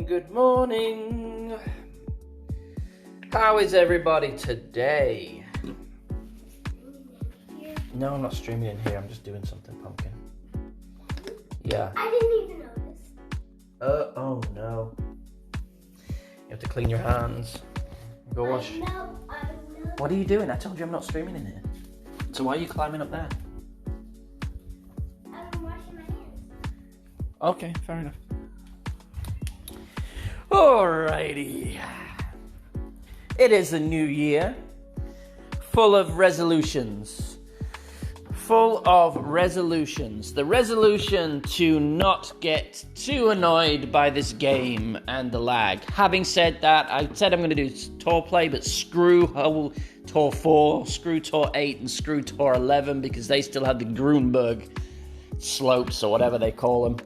Good morning. How is everybody today? No, I'm not streaming in here. I'm just doing something, Pumpkin. Yeah. I didn't even notice. Oh no. You have to clean your hands. Go wash. I know. What are you doing? I told you I'm not streaming in here. So why are you climbing up there? I'm washing my hands. Okay, fair enough. Alrighty. It is a new year, full of resolutions. The resolution to not get too annoyed by this game and the lag. Having said that, I said I'm going to do tour play, but screw whole tour 4, screw tour 8, and screw tour 11 because they still have the Grunberg slopes or whatever they call them.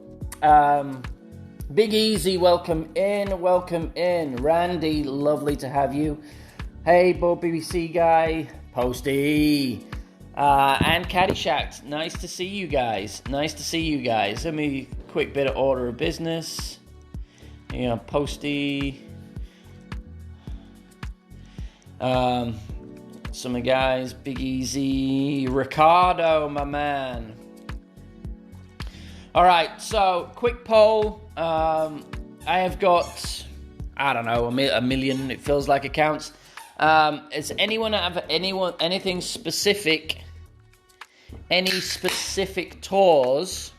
Big Easy, welcome in. Randy, lovely to have you. Hey, Bob BBC guy, Posty, and Caddyshack, nice to see you guys. Let me quick bit of order of business. Posty. Some of the guys, Big Easy, Ricardo, my man. All right, so quick poll. I have got, I don't know, a million. It feels like accounts. Does anyone have anything specific? Any specific tours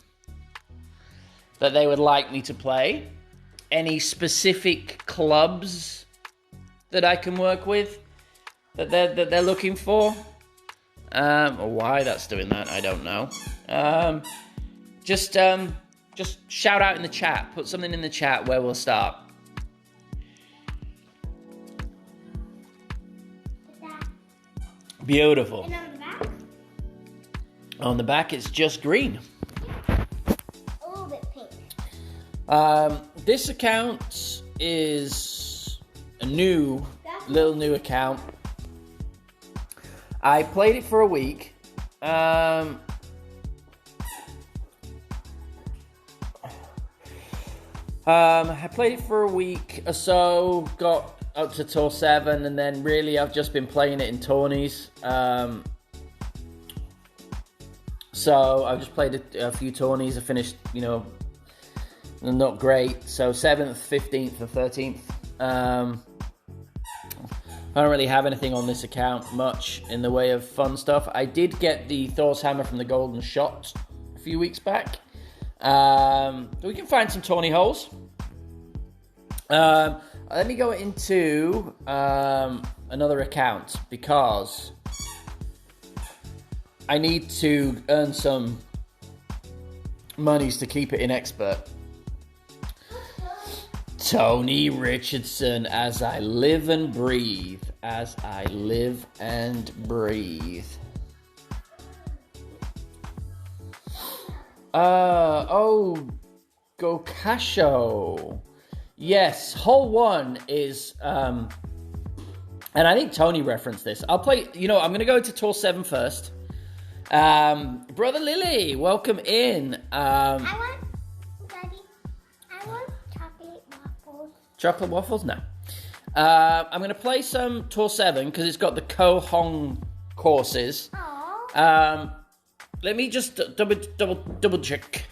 that they would like me to play? Any specific clubs that I can work with that they're looking for? Or why that's doing that, I don't know. Just shout out in the chat. Put something in the chat where we'll start. Beautiful. And on the back? On the back, it's just green. A little bit pink. This account is a little new account. I played it for a week. I played it for a week or so, got up to Tour 7, and then really I've just been playing it in tourneys. So I've just played a few tourneys. I finished, not great. So 7th, 15th, and 13th. I don't really have anything on this account much in the way of fun stuff. I did get the Thor's Hammer from the Golden Shot a few weeks back. We can find some tourney holes. Let me go into another account because I need to earn some monies to keep it in expert. Tony Richardson, as I live and breathe. Gokasho. Yes, hole 1 is, and I think Tony referenced this. I'll play, I'm going to go to Tour 7 first. Brother Lily, welcome in. I want chocolate waffles. Chocolate waffles? No. I'm going to play some Tour 7 because it's got the Ko Hong courses. Aww. Let me just double check.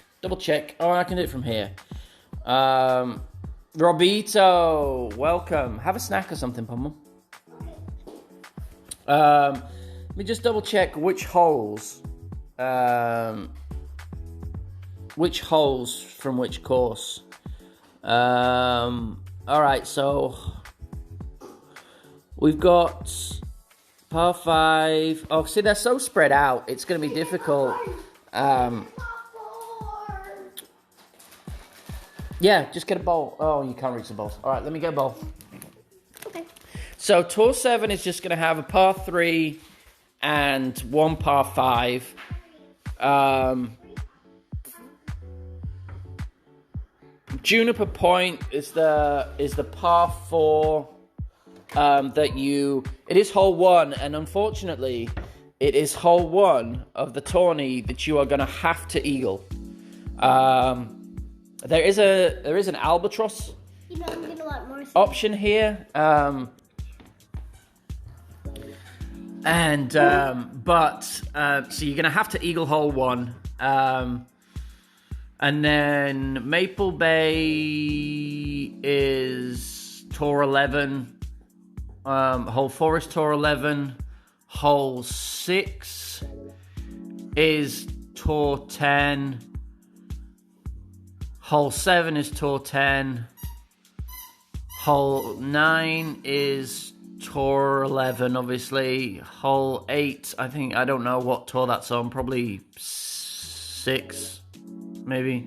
Oh, I can do it from here. Robito, welcome. Have a snack or something, Pummel. Let me just double check which holes from which course. Alright, so we've got par 5. Oh, see, they're so spread out. It's going to be difficult. Yeah, just get a bowl. Oh, you can't reach the bowls. Alright, let me get a bowl. Okay. So Tour 7 is just going to have a par 3 and 1 par 5. Juniper Point is the par 4 it is hole 1, and unfortunately it is hole 1 of the tourney that you are going to have to eagle. There is an albatross I'm gonna want more option here, but so you're gonna have to eagle hole 1, and then Maple Bay is Tour 11, hole 4 is Tour 11, hole 6 is Tour 10, hole 7 is Tour 10, hole 9 is Tour 11, obviously. Hole 8, I don't know what tour that's on. Probably 6, maybe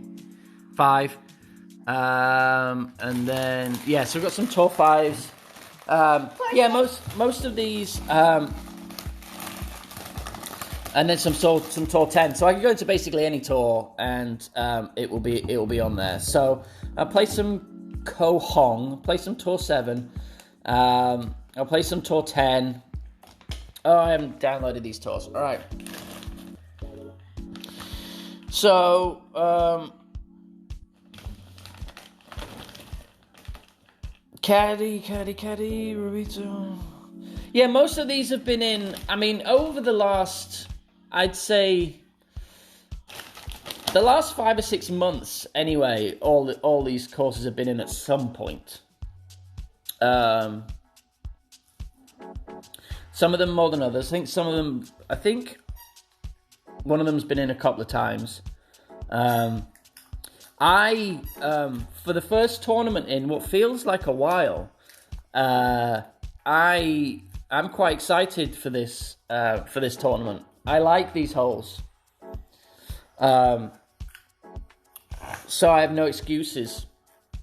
5. And then, yeah, so we've got some Tour 5s. Yeah, most of these, and then some Tour 10. So I can go into basically any tour, and it will be on there. So I'll play some Ko Hong, play some Tour 7. I'll play some Tour 10. Oh, I haven't downloaded these tours. All right. So, Caddy, Rubito. Yeah, most of these have been in, over the last, I'd say, the last 5 or 6 months, anyway, all these courses have been in at some point. Some of them more than others. I think one of them's been in a couple of times. For the first tournament in what feels like a while, I'm quite excited for this tournament. I like these holes. So I have no excuses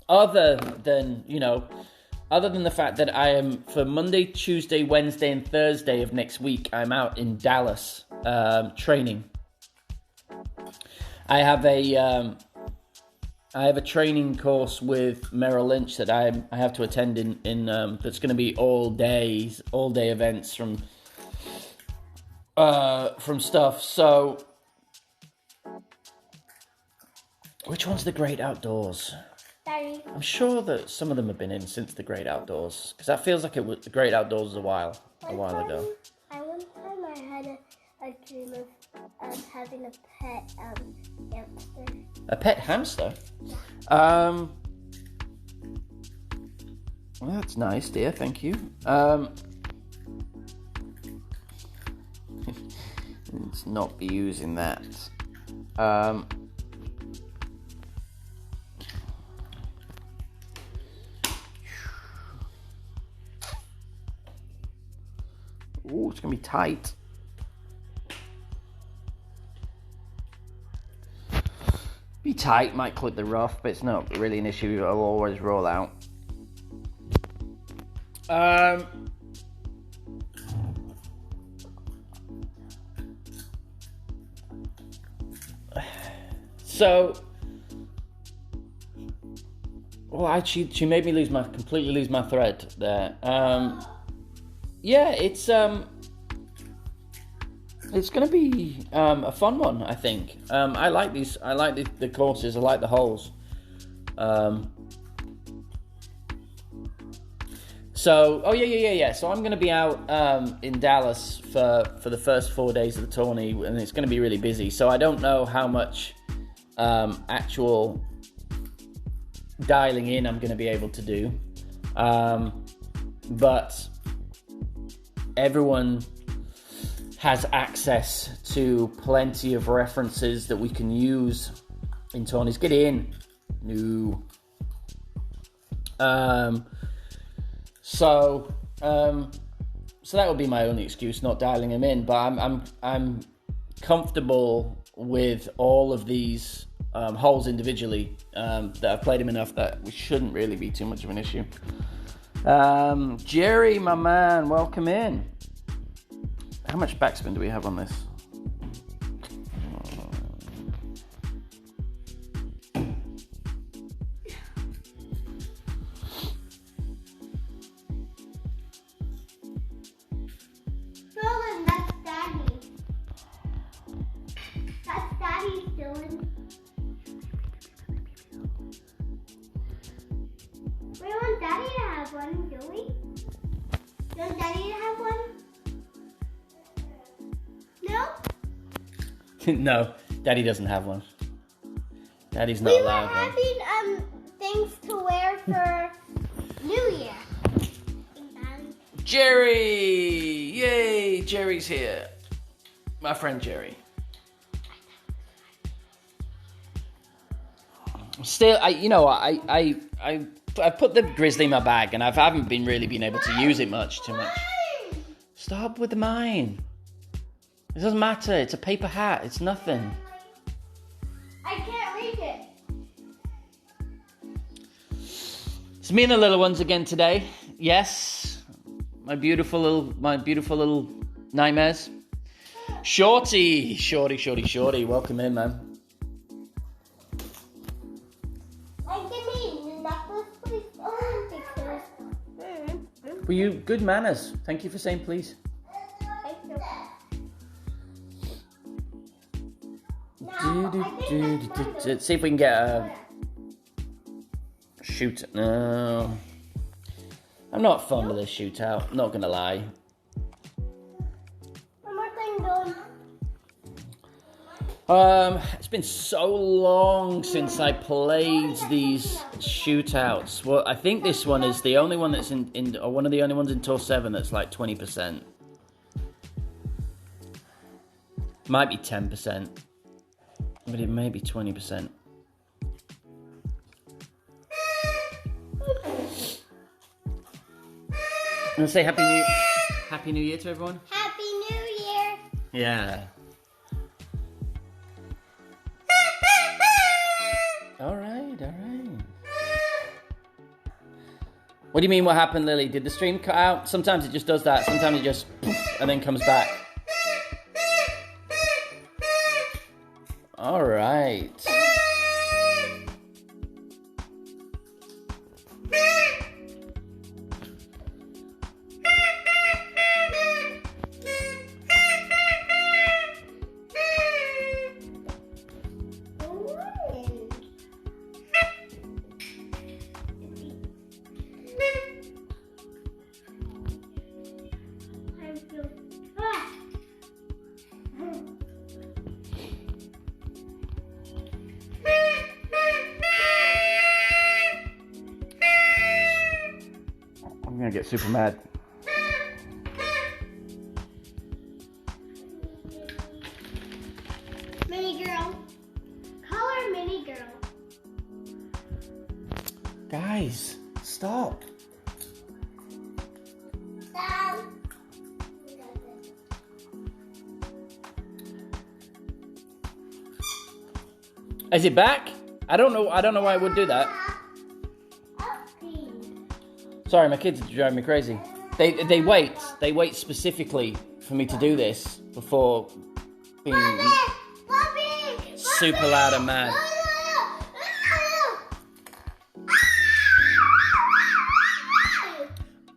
other than the fact that I am, for Monday, Tuesday, Wednesday, and Thursday of next week, I'm out in Dallas training. I have a training course with Merrill Lynch that I have to attend in that's going to be all day events from stuff. So, which one's the Great Outdoors? Daddy. I'm sure that some of them have been in since the Great Outdoors, because that feels like the Great Outdoors was a while ago. One time I had a dream of having a pet hamster. A pet hamster? Well, that's nice, dear. Thank you. Let's not be using that. Ooh, it's going to be tight. Be tight, might clip the rough, but it's not really an issue. It'll always roll out. So, well, she made me completely lose my thread there. Yeah, it's going to be a fun one, I think. I like these. I like the courses. I like the holes. So, yeah. So I'm going to be out in Dallas for the first 4 days of the tourney, and it's going to be really busy. So I don't know how much actual dialing in I'm going to be able to do. But everyone has access to plenty of references that we can use in Tony's. Get in. No. So that would be my only excuse, not dialing him in. But I'm comfortable with all of these holes individually. That I've played him enough that we shouldn't really be too much of an issue. Jerry, my man, welcome in. How much backspin do we have on this? Roland, that's Daddy. That's Daddy's doing. We want Daddy to have one, do we? You want Daddy to have one? No? No, Daddy doesn't have one. Daddy's not allowed one. We were having things to wear for New Year. Jerry! Yay! Jerry's here. My friend Jerry. Still, I put the Grizzly in my bag, and I haven't really been able to use it too much. Stop with the mine. It doesn't matter. It's a paper hat. It's nothing. I can't reach it. It's me and the little ones again today. Yes, my beautiful little nightmares. Shorty. Welcome in, man. For you, good manners. Thank you for saying please. Let's see if we can get a shoot. No, I'm not fond of this shootout. Not gonna lie. One more thing, It's been so long since I played these shootouts. Well, I think this one is the only one that's in or one of the only ones in Tour 7 that's like 20%. Might be 10%. But it may be 20%. I'm gonna say Happy New Year to everyone. Happy New Year. Yeah. All right. What do you mean? What happened, Lily? Did the stream cut out? Sometimes it just does that. Sometimes it just and then comes back. All right. I'm gonna get super mad. Mini girl. Call her mini girl. Guys, stop. Stop. Is it back? I don't know why it would do that. Sorry, my kids are driving me crazy. They wait specifically for me to do this before being super loud and mad.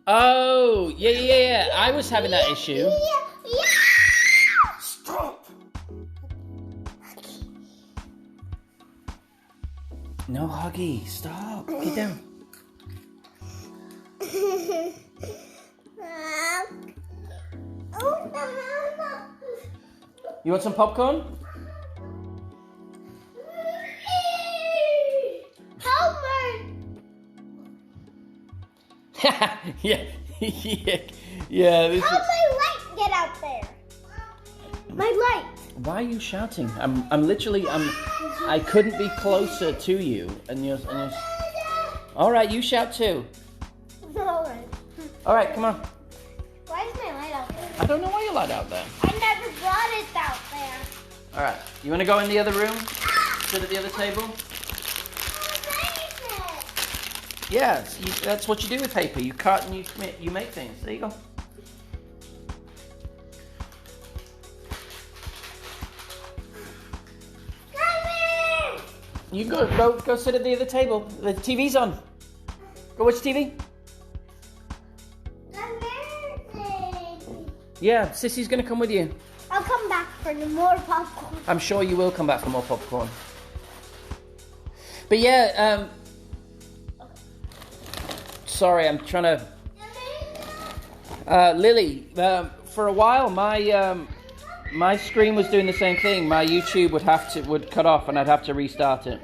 Oh, yeah. I was having that issue. Stop. No huggy. Stop. Get down. You want some popcorn? Help her! Yeah, yeah. This How'd is... my light get out there? My light. Why are you shouting? I'm literally, I couldn't be closer to you, and you're... All right, you shout too. Alright. All right, come on. Why is my light out there? I don't know why you lied out there. I never brought it out there. All right, you want to go in the other room? Sit at the other table? Yeah, that's what you do with paper. You cut and you make things. There you go. You go sit at the other table. The TV's on. Go watch TV. Yeah, Sissy's gonna come with you. I'll come back for more popcorn. I'm sure you will come back for more popcorn. But yeah, sorry, I'm trying to. Lily, for a while, my screen was doing the same thing. My YouTube would cut off, and I'd have to restart it.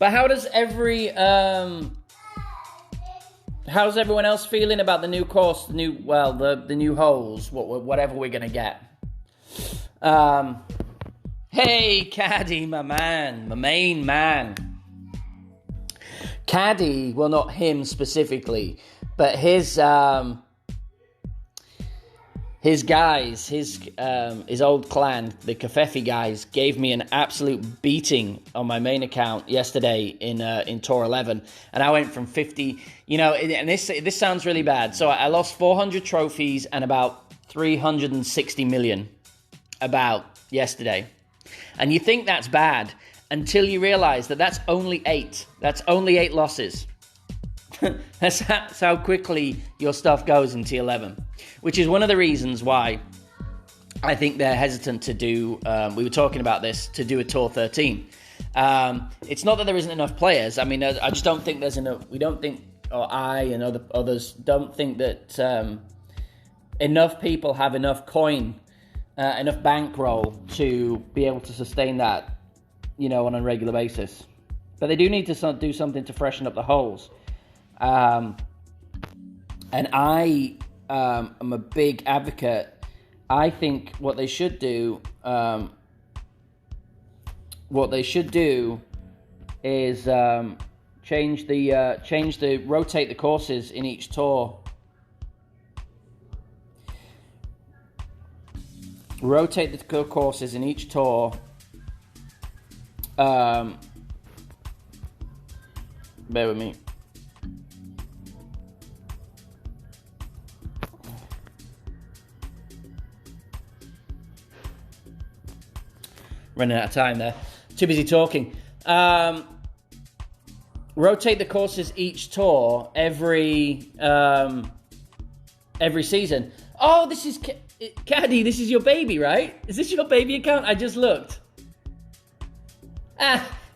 But how's everyone else feeling about the new course, the new holes, whatever we're gonna get? Hey, Caddy, my main man. Caddy, well, not him specifically, but his guys, his old clan, the Kafefi guys, gave me an absolute beating on my main account yesterday in Tour 11, and I went from 50. And this sounds really bad. So I lost 400 trophies and about 360 million yesterday, and you think that's bad until you realize that that's only 8. That's only 8 losses. That's how quickly your stuff goes in T11, which is one of the reasons why I think they're hesitant to do, we were talking about this, to do a Tour 13. It's not that there isn't enough players. I mean, I just don't think there's enough. We don't think, or I and others don't think that enough people have enough coin, enough bankroll to be able to sustain that, on a regular basis. But they do need to do something to freshen up the holes. And I am a big advocate. I think what they should do is rotate the courses in each tour. Rotate the courses in each tour. Bear with me. Running out of time there. Too busy talking. Rotate the courses each tour every season. Oh, this is Caddy. This is your baby, right? Is this your baby account? I just looked.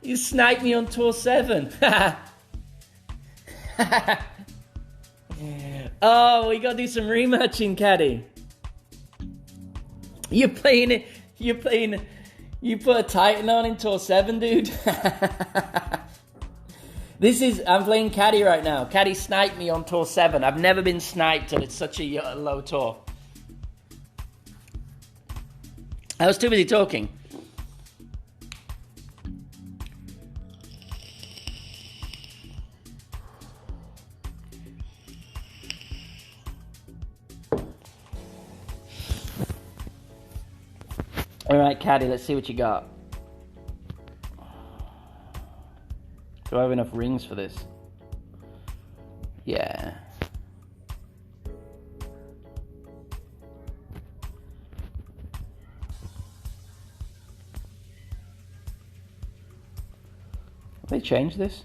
You sniped me on Tour 7. Oh, we gotta do some rematching, Caddy. You're playing it. You put a Titan on in Tour 7, dude. I'm playing Caddy right now. Caddy sniped me on Tour 7. I've never been sniped and it's such a low tour. I was too busy talking. All right, Caddy, let's see what you got. Do I have enough rings for this? Yeah. Have they changed this?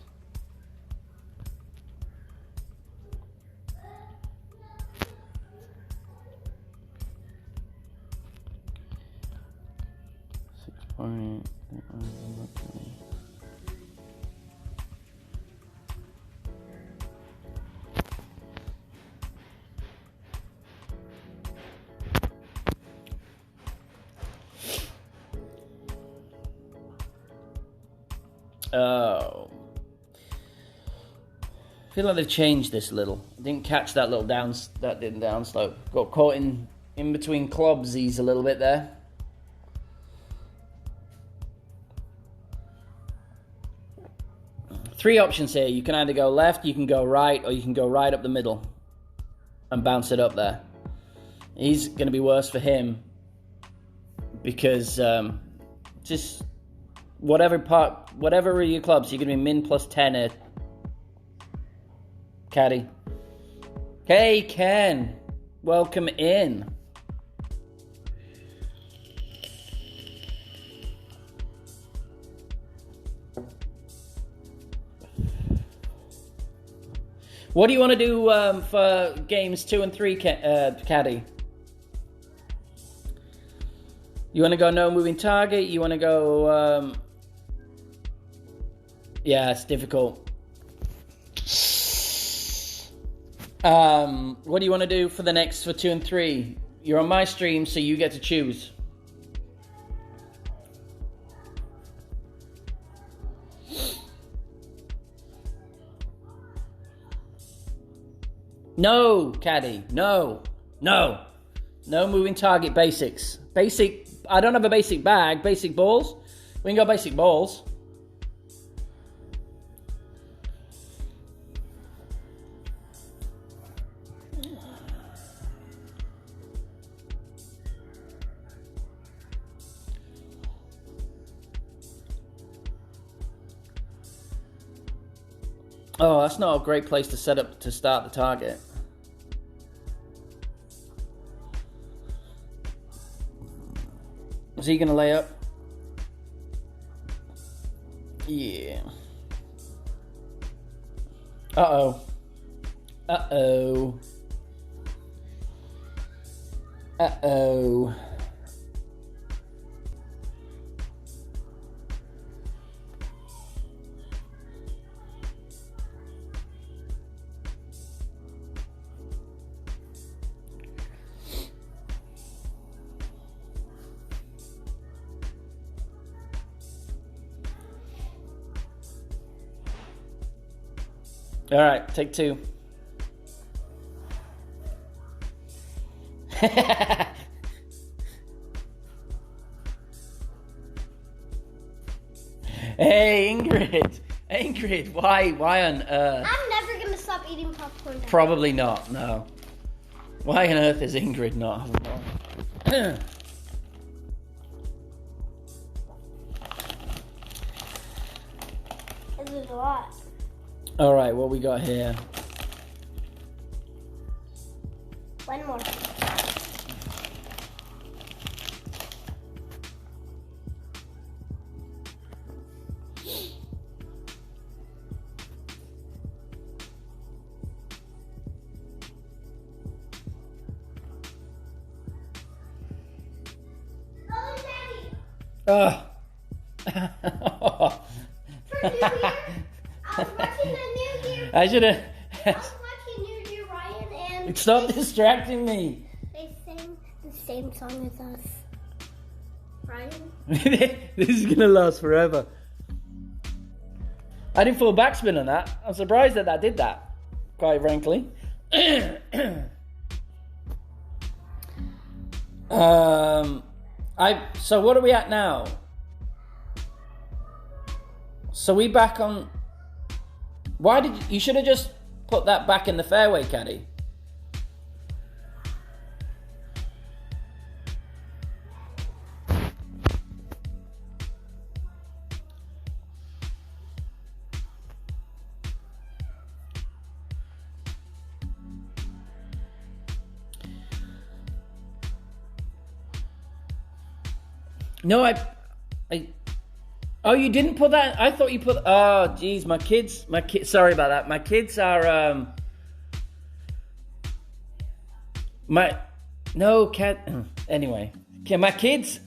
Oh. I feel like they've changed this a little. I didn't catch that little down slope. Got caught in between clobsies a little bit there. Three options here. You can either go left, you can go right, or you can go right up the middle and bounce it up there. He's going to be worse for him because just whatever are your clubs, you're going to be min plus 10 here. Caddy. Hey, Ken. Welcome in. What do you want to do for games 2 and 3, Caddy? You want to go no moving target? You want to go... yeah, it's difficult. What do you want to do for 2 and 3? You're on my stream, so you get to choose. No, Caddy. No moving target basics. I don't have a basic bag. Basic balls. We can go basic balls. Oh, that's not a great place to set up to start the target. Is he going to lay up? Yeah. Uh-oh. Uh-oh. Uh-oh. All right, take 2. Hey, Ingrid, why on earth? I'm never gonna stop eating popcorn. Probably not, no. Why on earth is Ingrid not having one? This is a lot. All right, what we got here? One more. Oh. For New Year, I was watching the New Year. I should have. I was watching New Year, Ryan, and Stop distracting me. they sang the same song as us. Ryan? This is gonna last forever. I didn't full backspin on that. I'm surprised that did that, quite frankly. So what are we at now? So we back on. Why did you should have just put that back in the fairway, Caddy? No, oh, you didn't put that? I thought you put. Oh, geez, my kids. Sorry about that. My kids are. No, cat. Anyway, okay, my kids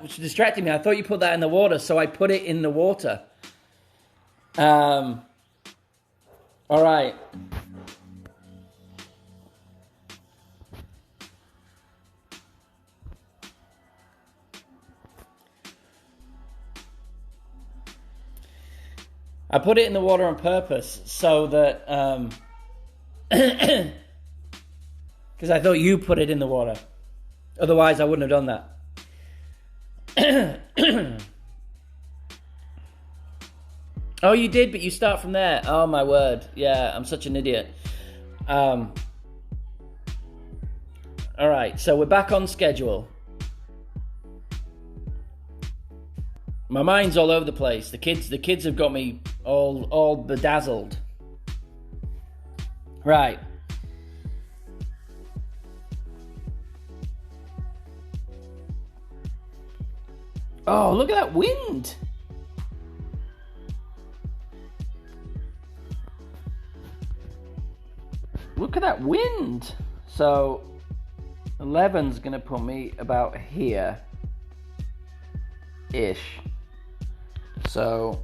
which distracted me. I thought you put that in the water, so I put it in the water. All right. I put it in the water on purpose so that... because I thought you put it in the water. Otherwise, I wouldn't have done that. Oh, you did, but you start from there. Oh, my word. Yeah, I'm such an idiot. All right, so we're back on schedule. My mind's all over the place. The kids have got me all bedazzled. Right. Oh, look at that wind. Look at that wind. So 11's going to put me about here-ish. So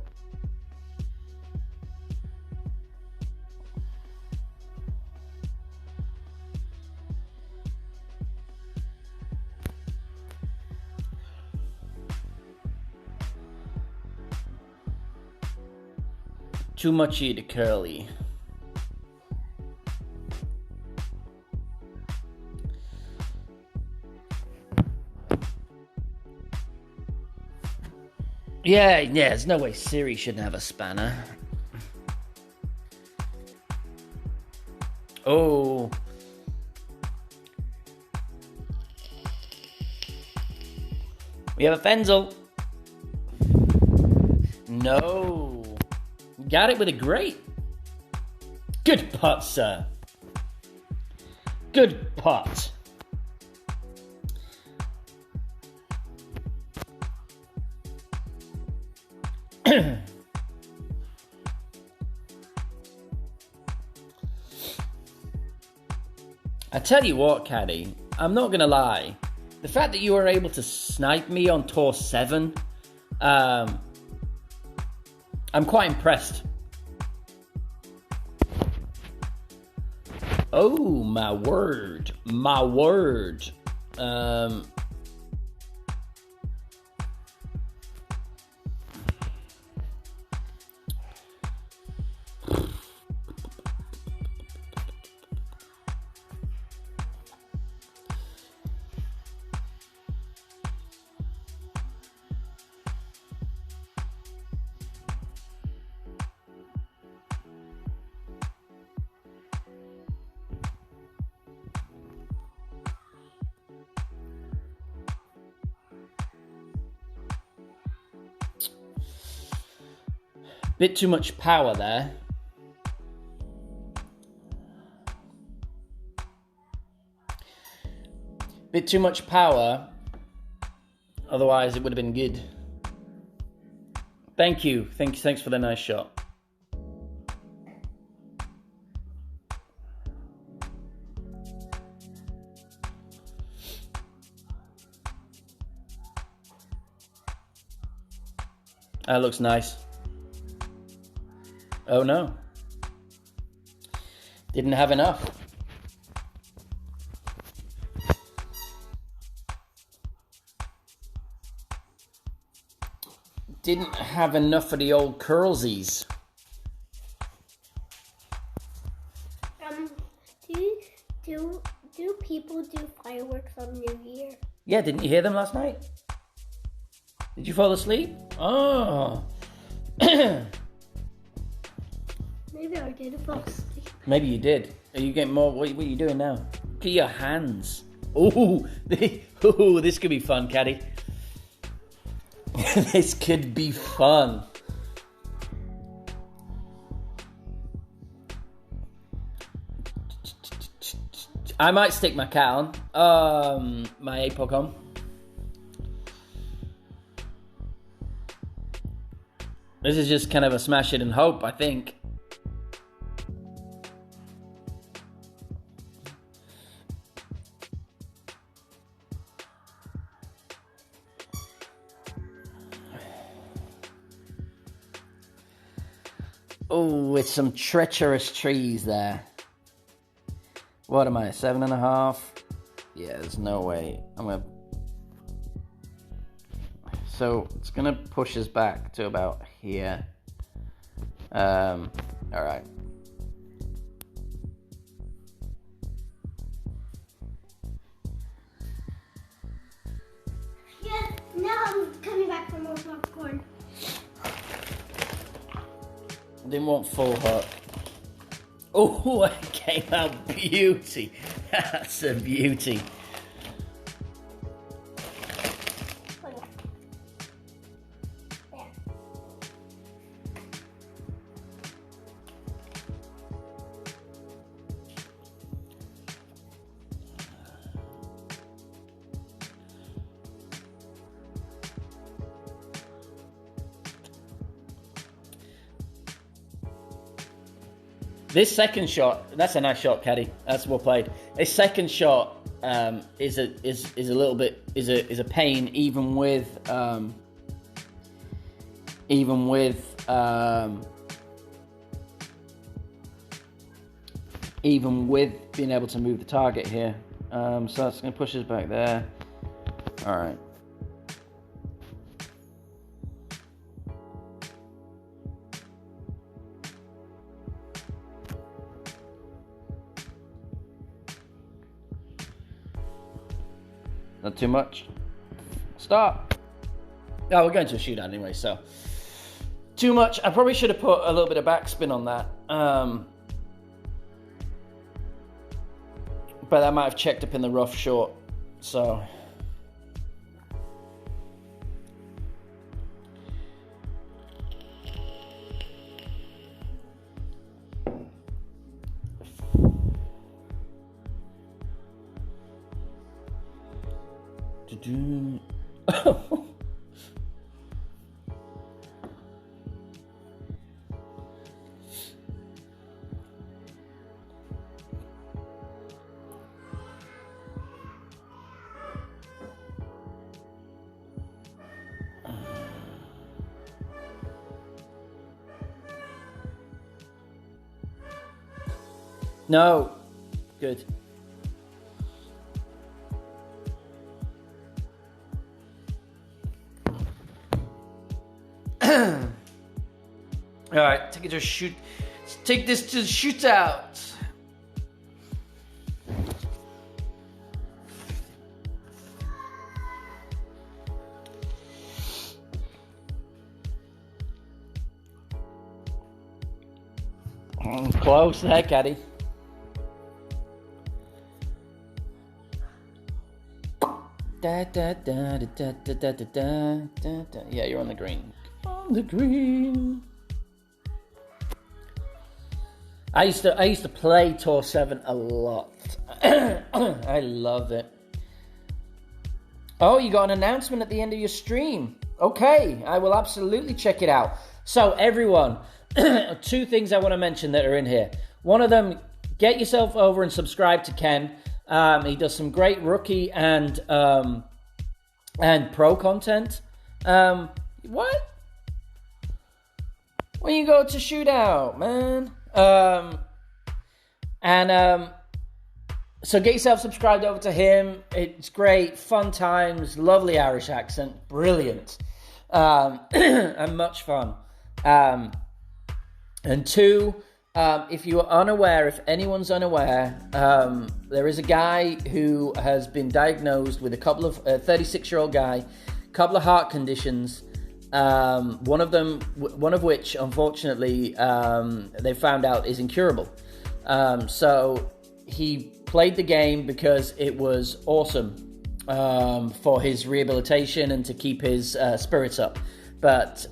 too much to curly. Yeah, there's no way Siri shouldn't have a spanner. Oh. We have a Fenzel. No. Got it with a grate. Good putt, sir. Good putt. I tell you what, Caddy, I'm not gonna lie. The fact that you were able to snipe me on Tour 7, I'm quite impressed. Oh, my word. My word. Bit too much power there. Bit too much power. Otherwise, it would have been good. Thank you. Thanks for the nice shot. That looks nice. Oh no. Didn't have enough. Didn't have enough of the old curlsies. Do people do fireworks on New Year? Yeah, didn't you hear them last night? Did you fall asleep? Oh. Maybe I did fall asleep. Maybe you did. Are you getting more? What are you doing now? Look at your hands. Ooh, this could be fun, Caddy. This could be fun. I might stick my cat on. My APOC on. This is just kind of a smash it and hope, I think. Oh, with some treacherous trees there. What am I, 7.5? Yeah, there's no way. So it's gonna push us back to about here. All right. Yeah, now I'm coming back for more popcorn. Didn't want full hook. Oh, it came out beauty. That's a beauty. There. This second shot, that's a nice shot, Caddy. That's well played. This second shot is a little bit is a pain, even with being able to move the target here. So that's going to push us back there. All right. Not too much. Stop. Oh, we're going to a shootout anyway, so. Too much. I probably should have put a little bit of backspin on that. But that might have checked up in the rough short. So. No. Good. All right, take it to shoot. Take this to shootout. Close there, Caddy. Da, da, da, da, da, da, da, da, da, da. Yeah, you're on the green. On the green. I used to play Tour 7 a lot. I love it. Oh, you got an announcement at the end of your stream. Okay, I will absolutely check it out. So, everyone, 2 things I want to mention that are in here. One of them, get yourself over and subscribe to Ken. He does some great rookie and pro content. What? When you go to shootout, man. So get yourself subscribed over to him. It's great, fun times, lovely Irish accent, brilliant, and much fun. And 2, if you are unaware, if anyone's unaware, there is a guy who has been diagnosed with a 36-year-old guy, couple of heart conditions. One of which, unfortunately, they found out is incurable. So he played the game because it was awesome for his rehabilitation and to keep his spirits up. But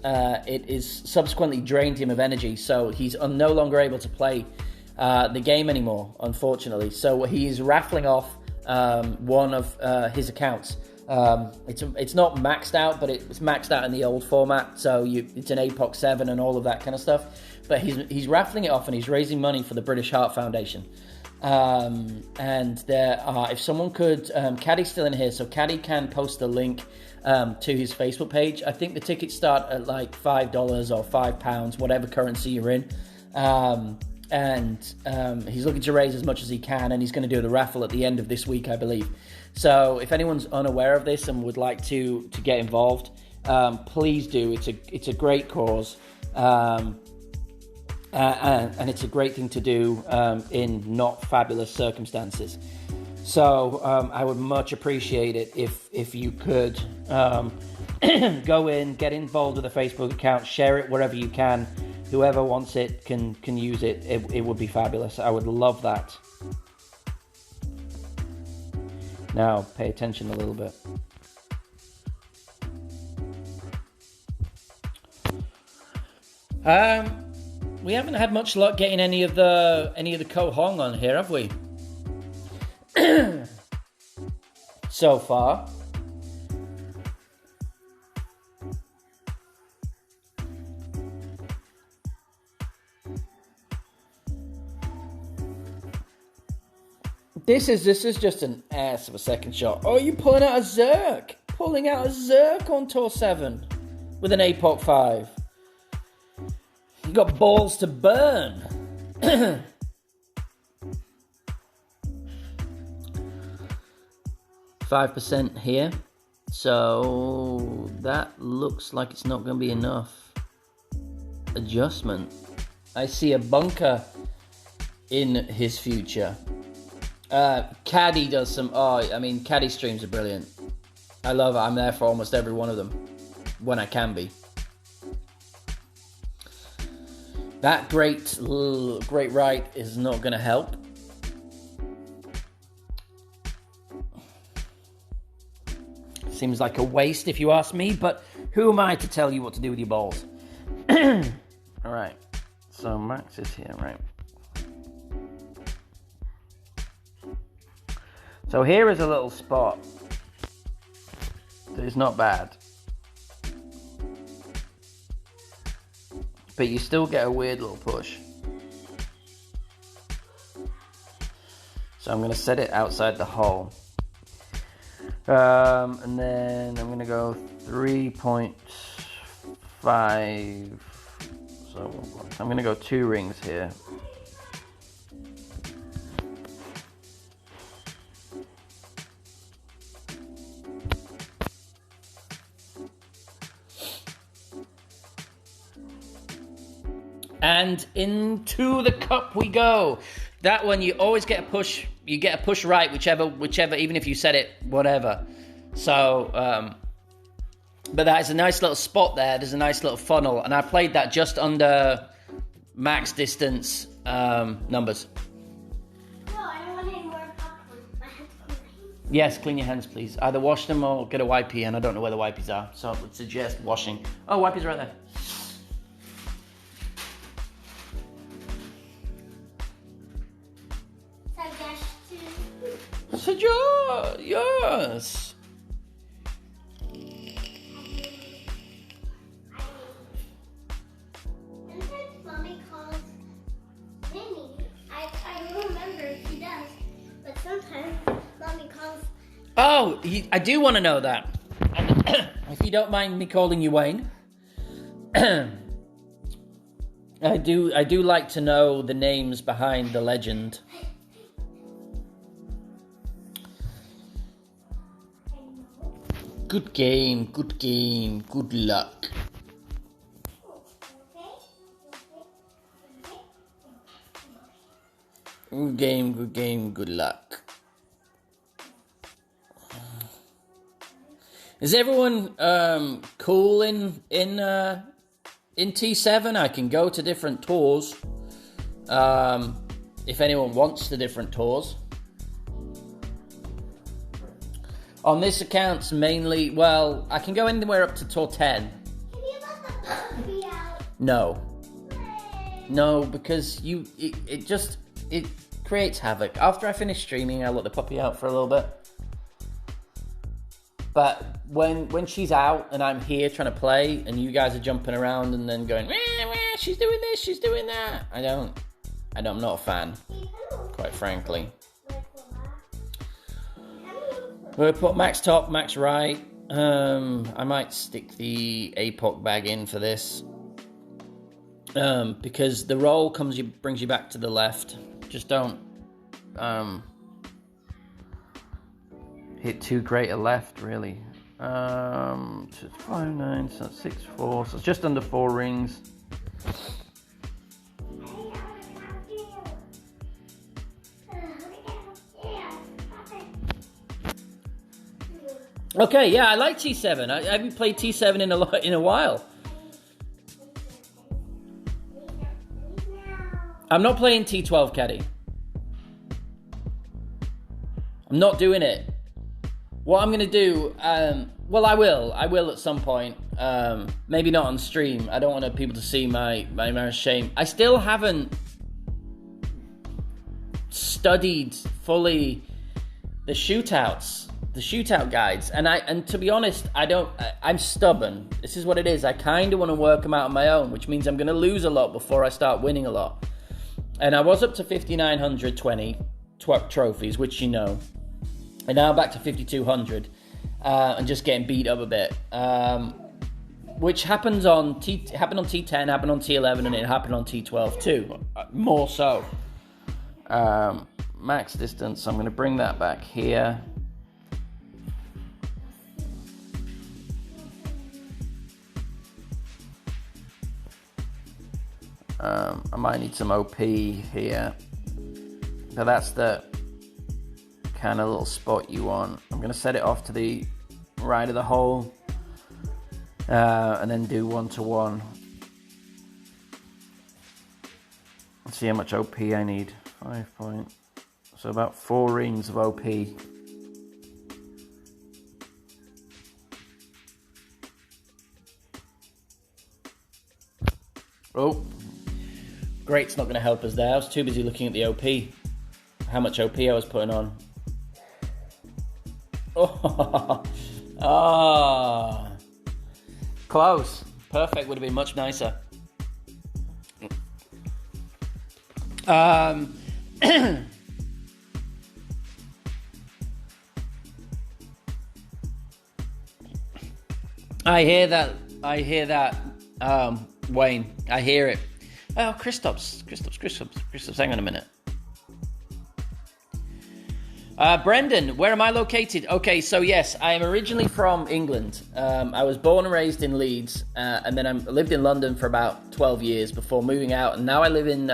it is subsequently drained him of energy, so he's no longer able to play the game anymore, unfortunately. So he is raffling off one of his accounts. It's not maxed out, but it's maxed out in the old format, so it's an APOC 7 and all of that kind of stuff. But he's raffling it off, and he's raising money for the British Heart Foundation. And there are, if someone could, Caddy's still in here, so Caddy can post the link to his Facebook page. I think the tickets start at like $5 or £5, whatever currency you're in. And he's looking to raise as much as he can, and he's going to do the raffle at the end of this week, I believe. So if anyone's unaware of this and would like to get involved, please do. It's a great cause. and it's a great thing to do in not fabulous circumstances. So I would much appreciate it if you could go in, get involved with the Facebook account, share it wherever you can. Whoever wants it can use it. It would be fabulous. I would love that. Now, pay attention a little bit. We haven't had much luck getting any of the Kohong on here, have we? So far. This is just an ass of a second shot. Oh, you're pulling out a Zerk. Pulling out a Zerk on Tour 7 with an APOC 5. You got balls to burn. 5% here. So that looks like it's not going to be enough adjustment. I see a bunker in his future. Caddy does some... Caddy streams are brilliant. I love it. I'm there for almost every one of them. When I can be. That great right is not going to help. Seems like a waste if you ask me, but who am I to tell you what to do with your balls? Alright. So Max is here, right? So here is a little spot that is not bad. But you still get a weird little push. So I'm going to set it outside the hole. And then I'm going to go 3.5. So I'm going to go 2 rings here. And into the cup we go. That one, you always get a push. You get a push right, whichever. Even if you set it, whatever. So, but that is a nice little spot there. There's a nice little funnel, and I played that just under max distance numbers. No, I don't want any more popcorn. My hands are clean. Yes, clean your hands, please. Either wash them or get a wipey, and I don't know where the wipies are, so I would suggest washing. Oh, wipey's right there. Yes. Sometimes Mommy calls Minnie. I don't remember if she does, but sometimes Mommy calls. Oh, I do want to know that. If you don't mind me calling you Wayne, I do like to know the names behind the legend. Good game, good luck. Good game, good luck. Is everyone cool in T7? I can go to different tours. If anyone wants the different tours. On this account, mainly, well, I can go anywhere up to Tour 10. Can you let the puppy out? No. No, because it creates havoc. After I finish streaming, I'll let the puppy out for a little bit. But when she's out and I'm here trying to play and you guys are jumping around and then going, she's doing this, she's doing that. I'm not a fan, quite frankly. We'll put max top, max right. I might stick the APOC bag in for this. Because the roll brings you back to the left. Just don't hit too great a left, really. 5, 9, so that's 6, 4. So it's just under 4 rings. Okay, yeah, I like T7. I haven't played T7 in a while. I'm not playing T12, Caddy. I'm not doing it. What I'm going to do, well, I will at some point. Maybe not on stream. I don't want people to see my shame. I still haven't studied fully the shootout guides. And to be honest, I'm stubborn. This is what it is. I kind of want to work them out on my own, which means I'm going to lose a lot before I start winning a lot. And I was up to 5,920 trophies, which you know. And now I'm back to 5,200 and just getting beat up a bit. Which happened on T10, happened on T11, and it happened on T12 too. More so. Max distance, I'm going to bring that back here. I might need some OP here. So that's the kind of little spot you want. I'm going to set it off to the right of the hole and then do 1-to-1. Let's see how much OP I need. 5 point. So about 4 rings of OP. Oh, great's not going to help us there. I was too busy looking at the OP. How much OP I was putting on. Oh, close. Perfect would have been much nicer. I hear that, Wayne. I hear it. Oh, Christops. Hang on a minute. Brendan, where am I located? Okay, so yes, I am originally from England. I was born and raised in Leeds, and then I lived in London for about 12 years before moving out, and now I live in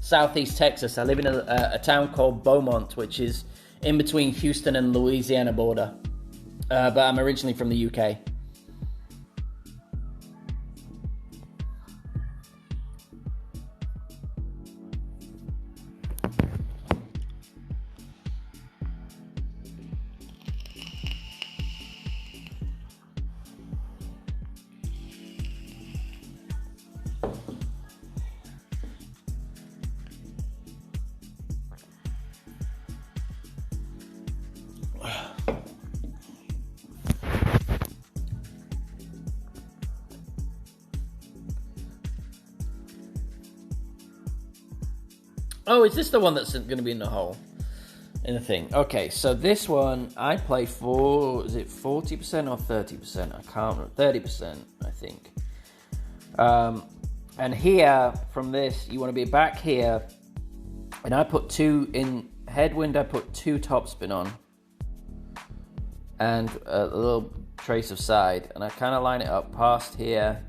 southeast Texas. I live in a town called Beaumont, which is in between Houston and Louisiana border, but I'm originally from the UK. Oh, is this the one that's going to be in the hole? In the thing. Okay, so this one, I play for, is it 40% or 30%? I can't remember. 30%, I think. And here, from this, you want to be back here. And I put 2 in headwind, I put 2 topspin on. And a little trace of side. And I kind of line it up past here.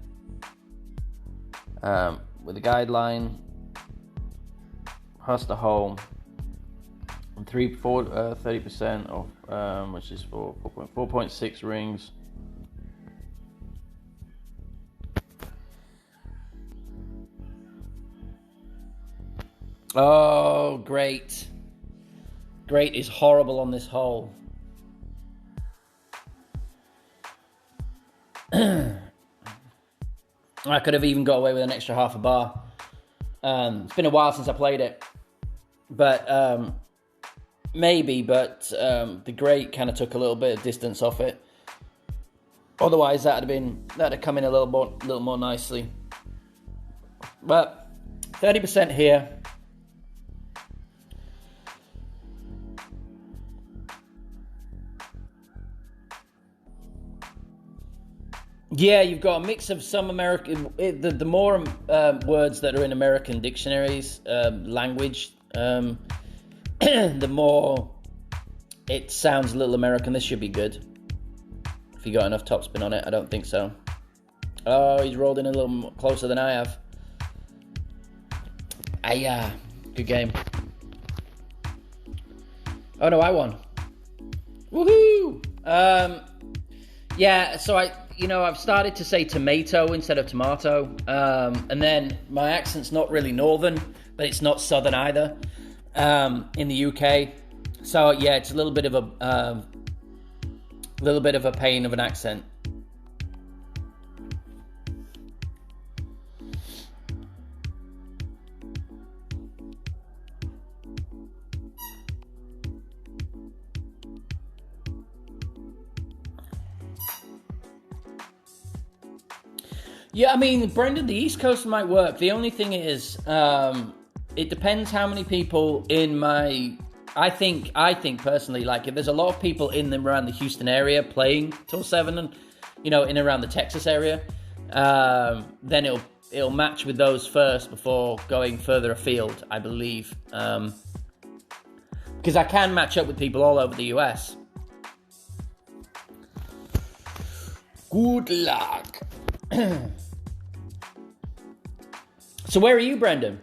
With a guideline. Past the hole, and 30% of which is 4.6 rings. Oh, great is horrible on this hole. I could have even got away with an extra half a bar. It's been a while since I played it, but maybe. But the great kind of took a little bit of distance off it. Otherwise, that'd have come in a little more nicely. But 30% here. Yeah, you've got a mix of some American, the more words that are in American dictionaries, language, the more it sounds a little American. This should be good. If you got enough topspin on it, I don't think so. Oh, he's rolled in a little closer than I have. Good game. Oh no, I won. Woohoo! Yeah, so I've started to say tomato instead of tomato, and then my accent's not really northern, but it's not southern either, in the UK. So yeah, it's a little bit of a pain of an accent. Yeah, I mean, Brendan, the East Coast might work. The only thing is, it depends how many people in my. I think personally, like if there's a lot of people in and around the Houston area playing till 7, and in and around the Texas area, then it'll match with those first before going further afield, I believe, because I can match up with people all over the US. Good luck. So where are you, Brendan?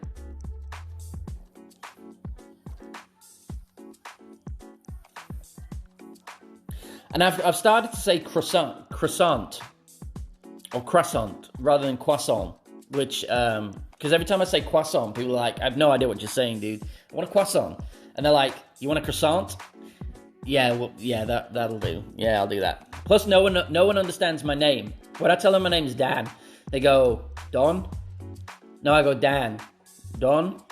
And I've started to say croissant, or croissant rather than croissant, which because every time I say croissant, people are like, I have no idea what you're saying, dude. I want a croissant, and they're like, you want a croissant? Yeah, well, yeah, that'll do. Yeah, I'll do that. Plus, no one understands my name. When I tell them my name's Dan, they go, Don? No, I go, Dan. Don?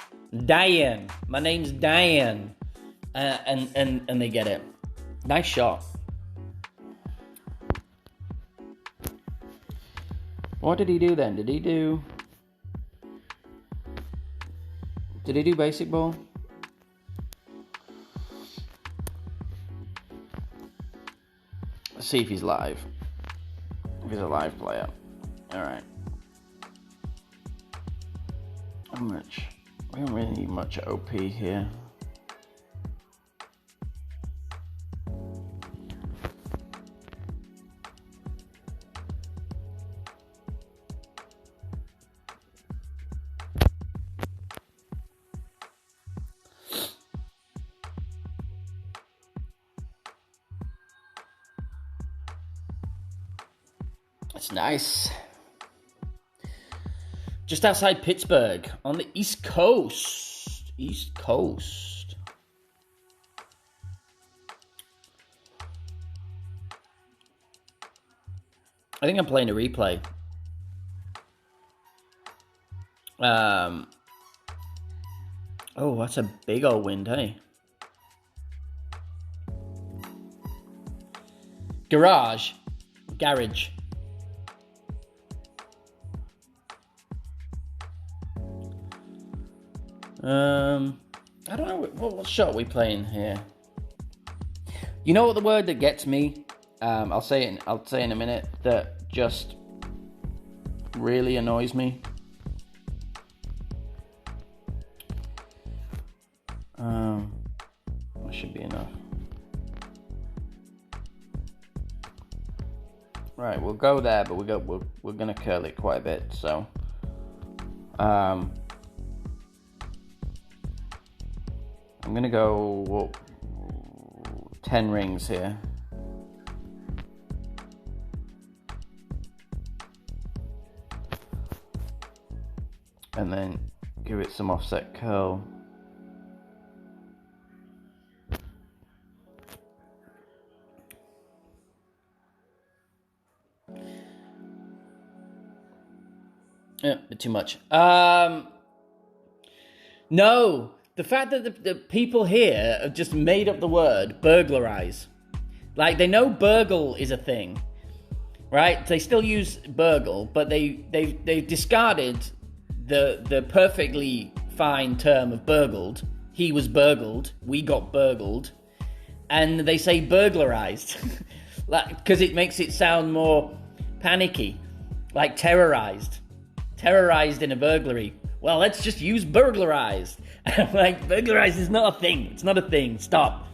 Diane. My name's Diane. And they get it. Nice shot. What did he do then? Did he do basic ball? Let's see if he's live. If he's a live player. Alright. How much? We don't really need much OP here. That's nice. Just outside Pittsburgh, on the East Coast. East Coast. I think I'm playing a replay. Oh, that's a big old wind, hey? Garage. I don't know what shot are we playing here. You know what the word that gets me? I'll say in a minute. That just really annoys me. That should be enough. Right, we'll go there, but we're gonna curl it quite a bit. So, I'm gonna go 10 rings here. And then give it some offset curl. Yeah, a bit too much. No. The fact that the people here have just made up the word burglarize. Like, they know burgle is a thing, right? They still use burgle, but they've discarded the perfectly fine term of burgled. He was burgled. We got burgled. And they say burglarized. Because it makes it sound more panicky. Like terrorized. Terrorized in a burglary. Well, let's just use burglarized. I'm like, burglarized is not a thing. It's not a thing. Stop.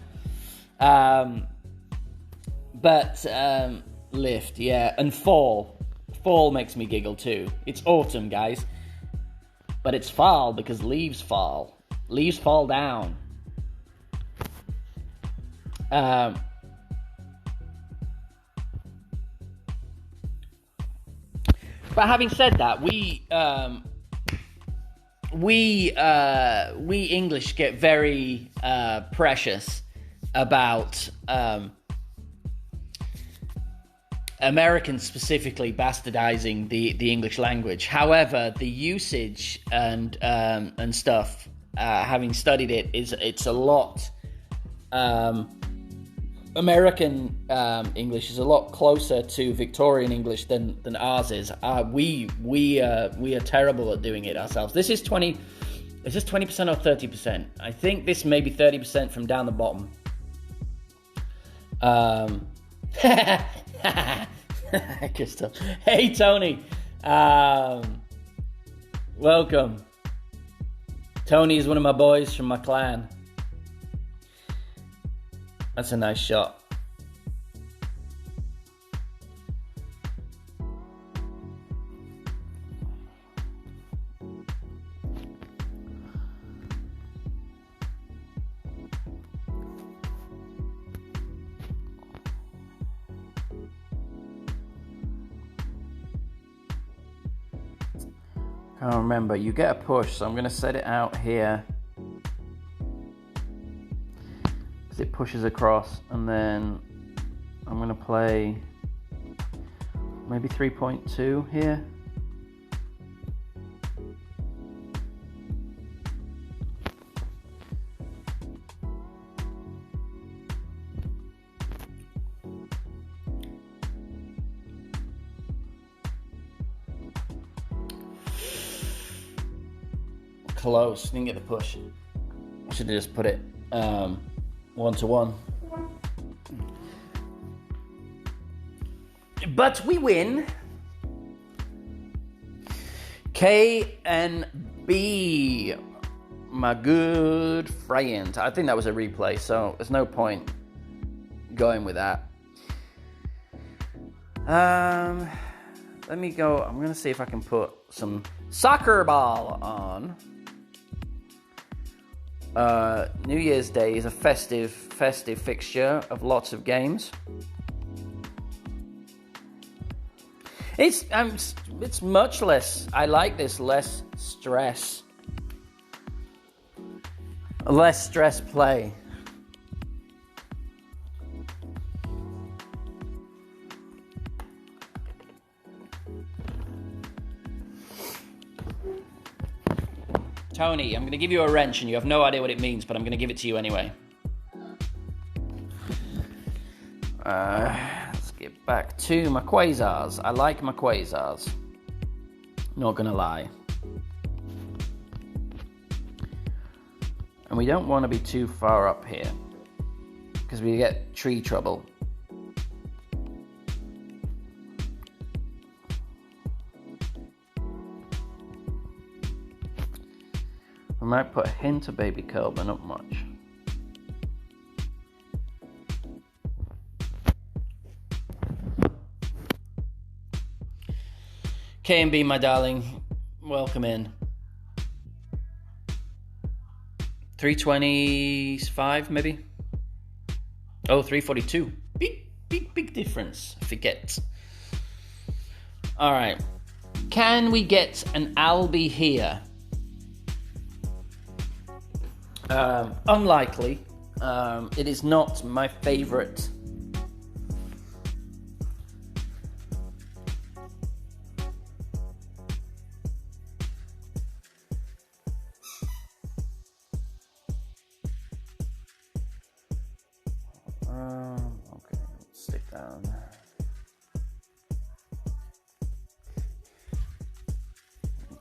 Lift, yeah. And fall. Fall makes me giggle too. It's autumn, guys. But it's fall because leaves fall. Leaves fall down. But having said that, we English get very precious about Americans specifically bastardizing the English language. However, the usage and stuff, having studied it, it's a lot. American English is a lot closer to Victorian English than ours is. We are terrible at doing it ourselves. This is 20%. Is this 20% or 30%? I think this may be 30% from down the bottom. Crystal. Hey Tony. Welcome. Tony is one of my boys from my clan. That's a nice shot. Can't remember. You get a push, so I'm going to set it out here. It pushes across, and then I'm going to play maybe 3.2 here. Close, didn't get the push. I should have just put it 1-to-1. But we win. KNB, my good friend. I think that was a replay, so there's no point going with that. Let me go. I'm going to see if I can put some soccer ball on. New Year's Day is a festive fixture of lots of games. It's much less. I like this less stress play. Tony, I'm going to give you a wrench and you have no idea what it means, but I'm going to give it to you anyway. Let's get back to my quasars. I like my quasars. Not going to lie. And we don't want to be too far up here, because we get tree trouble. I might put a hint of baby curl, but not much. K&B, my darling, welcome in. 325, maybe? Oh, 342. Big difference. Forget. All right. Can we get an Albi here? Unlikely. It is not my favorite. Okay, let's stick down.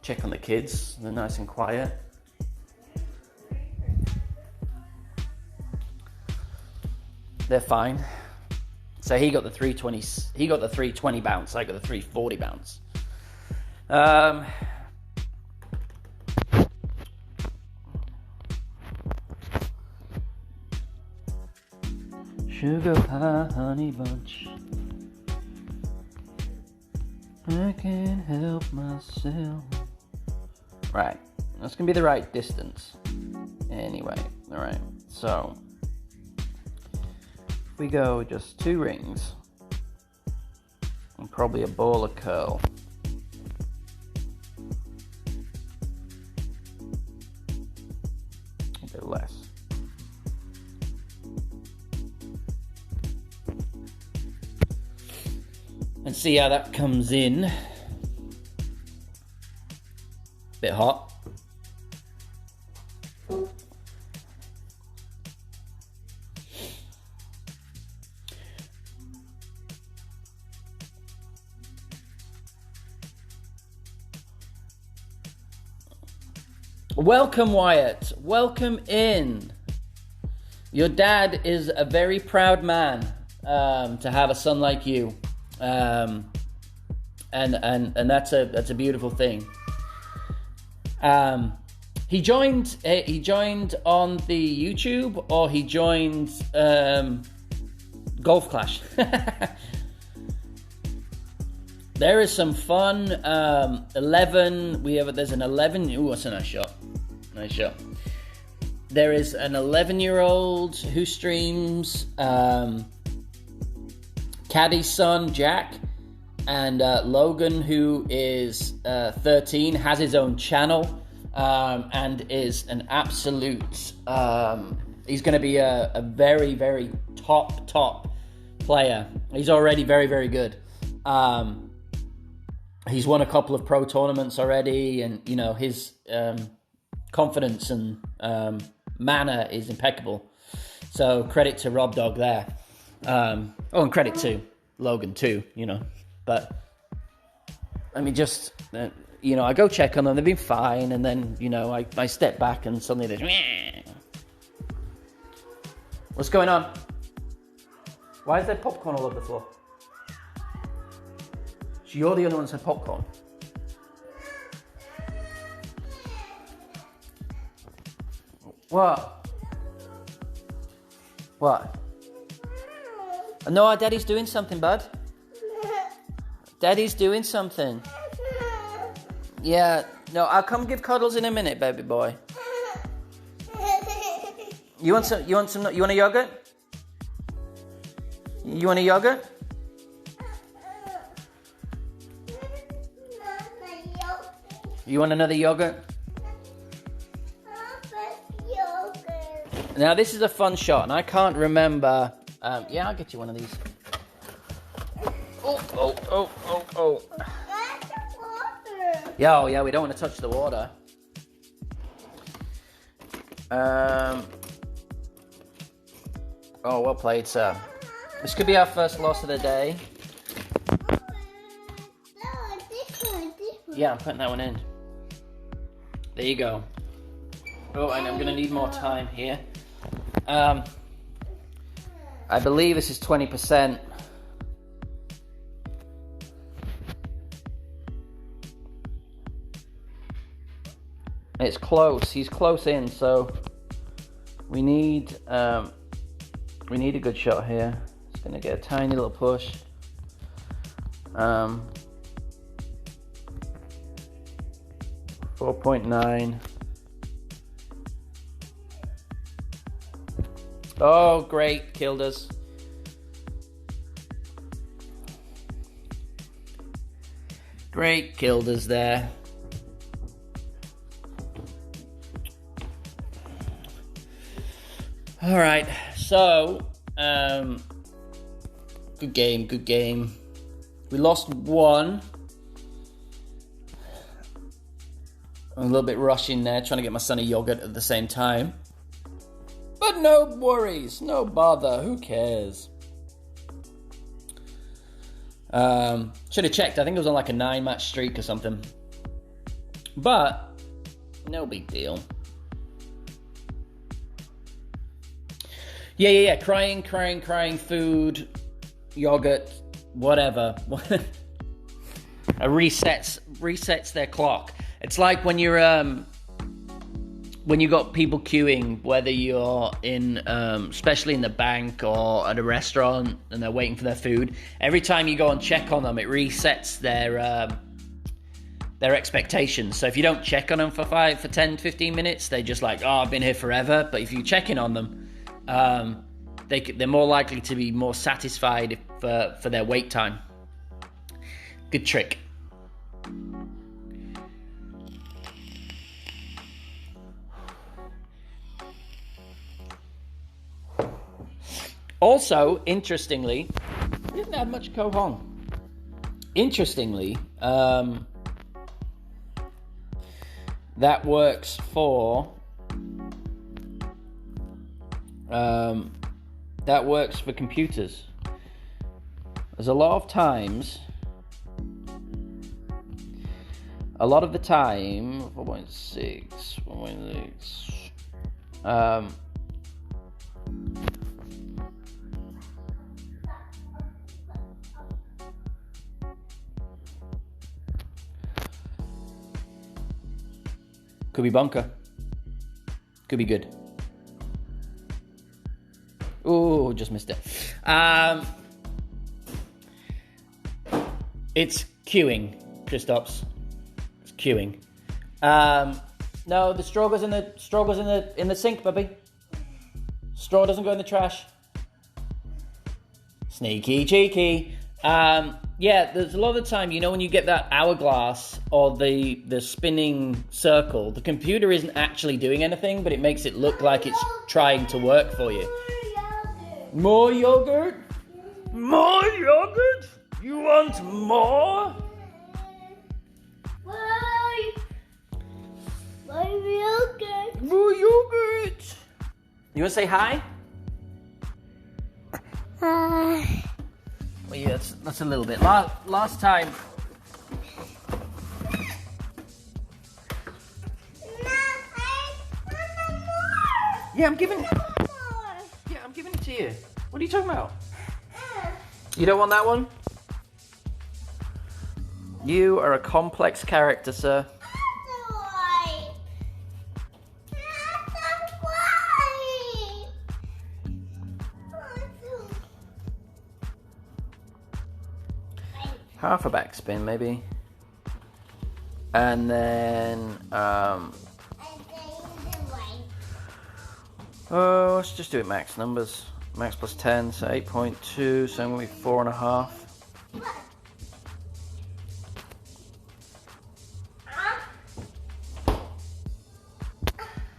Check on the kids. They're nice and quiet. They're fine. So he got the 320. He got the 320 bounce. I got the 340 bounce. Sugar pie, honey bunch. I can't help myself. Right, that's gonna be the right distance. Anyway, all right. So we go just 2 rings and probably a ball of curl. and see how that comes in. Bit hot. Welcome, Wyatt. Welcome in. Your dad is a very proud man to have a son like you, and that's a beautiful thing. He joined on the YouTube, or he joined Golf Clash. There is some fun. 11. There's an 11. Ooh, that's a nice shot. Nice shot. There is an 11-year-old who streams. Caddy's son Jack, and Logan, who is 13, has his own channel, and is an absolute. He's going to be a very, very top player. He's already very, very good. He's won a couple of pro tournaments already, and his confidence and manner is impeccable. So credit to Rob Dog there. And credit to Logan too, But let me just, I go check on them. They've been fine, and then I step back, and suddenly there's. What's going on? Why is there popcorn all over the floor? So you're the only one that said popcorn. What? No, Daddy's doing something, bud. Daddy's doing something. Yeah. No, I'll come give cuddles in a minute, baby boy. You want a yogurt? You want a yogurt? You want another yogurt? Now, this is a fun shot, and I can't remember. Yeah, I'll get you one of these. Oh. Yeah, we don't want to touch the water. Well played, sir. This could be our first loss of the day. Yeah, I'm putting that one in. There you go. Oh, and I'm going to need more time here. I believe this is 20%. It's close. He's close in, so we need a good shot here. It's going to get a tiny little push. 4.9. Oh, great. Killed us. Great. Killed us there. All right. So, good game. We lost one. I'm a little bit rushing there, trying to get my son a yogurt at the same time. But no worries, no bother, who cares? Should have checked, I think it was on like a 9-match streak or something. But, no big deal. Yeah, crying, food, yogurt, whatever. resets their clock. It's like when you're when you got people queuing, whether you're in especially in the bank or at a restaurant, and they're waiting for their food. Every time you go and check on them, it resets their expectations. So if you don't check on them for 10, 15 minutes, they just like, I've been here forever. But if you check in on them, they're more likely to be more satisfied for their wait time. Good trick. Also, interestingly, we didn't have much Kohong. Interestingly, that works for computers. There's a lot of the time, 4.6, 1.6, could be bunker. Could be good. Oh, just missed it. It's queuing, Kristaps. It's queuing. No, the straw goes in the sink, baby. Straw doesn't go in the trash. Sneaky cheeky. Yeah, there's a lot of the time, when you get that hourglass or the spinning circle, the computer isn't actually doing anything, but it makes it look like it's trying to work for you. More yogurt? More yogurt? You want more? More yogurt. More yogurt. You want to say hi? Hi. Well, yeah, that's a little bit. Last time. Yeah, I'm giving it to you. What are you talking about? You don't want that one? You are a complex character, sir. Half a backspin, maybe. And then, let's just do it max numbers. Max plus 10, so 8.2, so I'm going to be 4.5.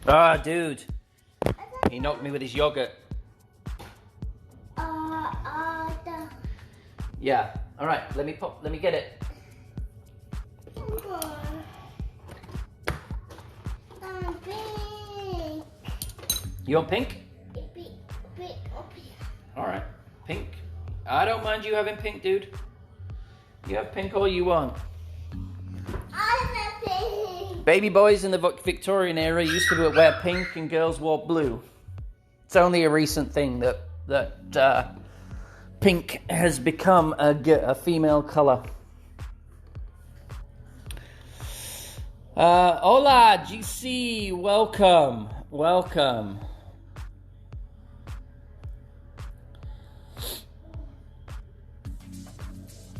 Ah, dude. He knocked me with his yogurt. Yeah. All right. Let me get it. Pink. You want pink? All right. Pink. I don't mind you having pink, dude. You have pink all you want. Baby boys in the Victorian era used to wear pink and girls wore blue. It's only a recent thing that pink has become a female color. Hola, GC, welcome.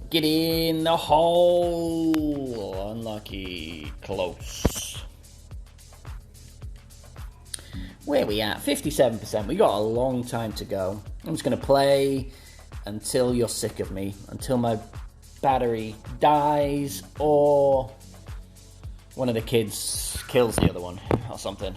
Get in the hole. Unlucky. Close. Where are we at? 57%. We got a long time to go. I'm just going to play until you're sick of me. Until my battery dies or one of the kids kills the other one or something.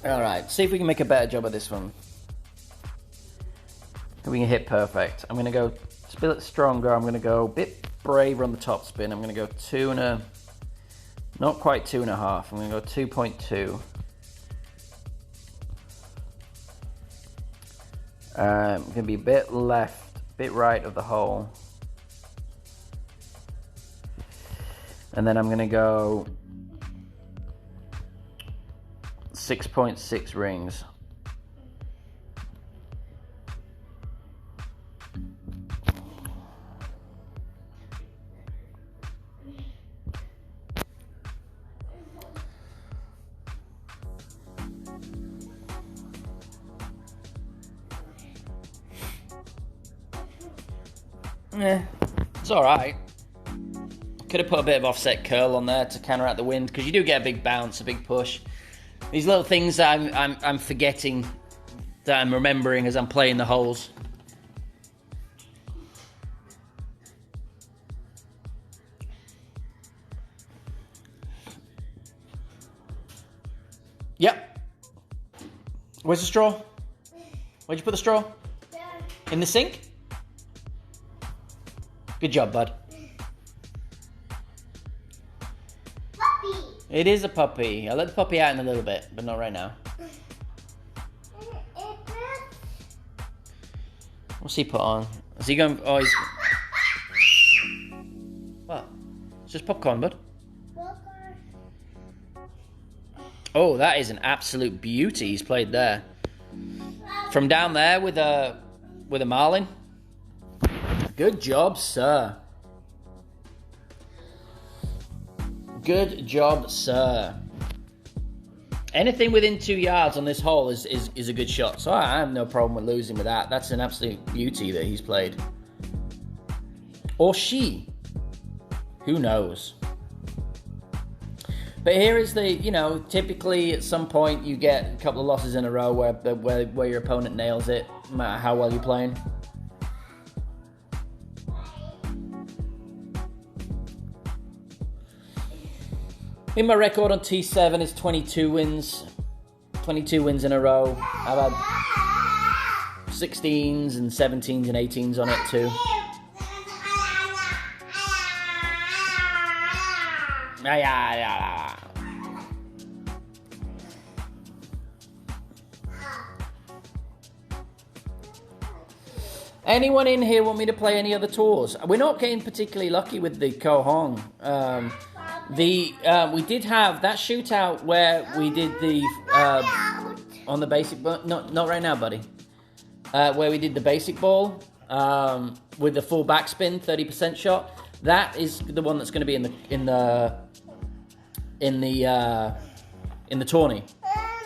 Alright, see if we can make a better job of this one. We can hit perfect. I'm going to go split stronger. I'm going to go a bit braver on the top spin. I'm going to go not quite 2.5. I'm going to go 2.2. I'm going to be a bit left, bit right of the hole. And then I'm going to go 6.6 rings. It's alright. Could have put a bit of offset curl on there to counteract the wind, because you do get a big bounce, a big push. These little things that I'm forgetting, that I'm remembering as I'm playing the holes. Yep. Where's the straw? Where'd you put the straw? In the sink? Good job, bud. Puppy. It is a puppy. I'll let the puppy out in a little bit, but not right now. What's he put on? Is he going... Oh, he's... What? It's just popcorn, bud. Oh, that is an absolute beauty he's played there. From down there with a marlin. Good job, sir. Good job, sir. Anything within 2 yards on this hole is a good shot. So I have no problem with losing with that. That's an absolute beauty that he's played. Or she. Who knows? But here is the, typically at some point you get a couple of losses in a row where your opponent nails it, no matter how well you're playing. In my record on T7 is 22 wins. 22 wins in a row. I've had 16s and 17s and 18s on it too. Anyone in here want me to play any other tours? We're not getting particularly lucky with the Kohong. We did have that shootout where we did the on the basic, but not right now, buddy. Where we did the basic ball with the full backspin, 30% shot. That is the one that's going to be in the tourney,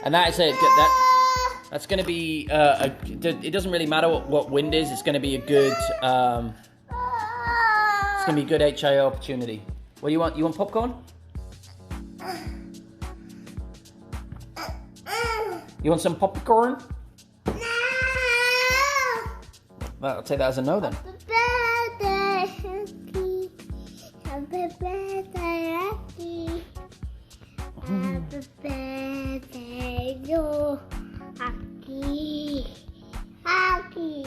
and that is it. That's going to be. It doesn't really matter what wind is. It's going to be a good. It's going to be a good HIO opportunity. What do you want? You want popcorn? You want some popcorn? No. Well, I'll take that as a no then. Happy birthday, Happy birthday, you. Happy.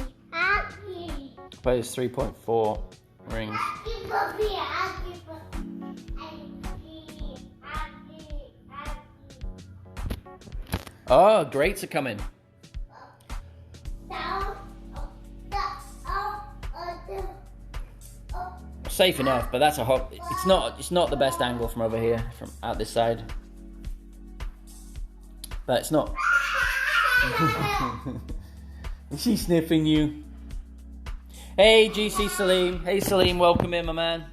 Plays 3.4 rings. Oh, greats are coming. Safe enough, but that's a hot. It's not the best angle from over here, from out this side. But it's not. Is she sniffing you? Hey, GC Salim. Hey, Salim, welcome in, my man.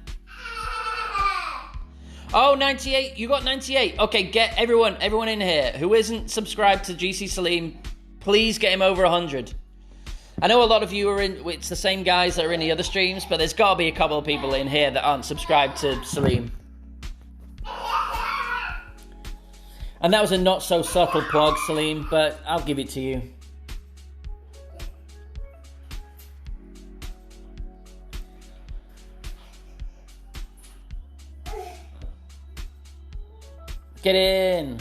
Oh, 98. You got 98. Okay, get everyone in here who isn't subscribed to GC Salim, please get him over 100. I know a lot of you are in, it's the same guys that are in the other streams, but there's got to be a couple of people in here that aren't subscribed to Salim. And that was a not so subtle plug, Salim, but I'll give it to you. Get in.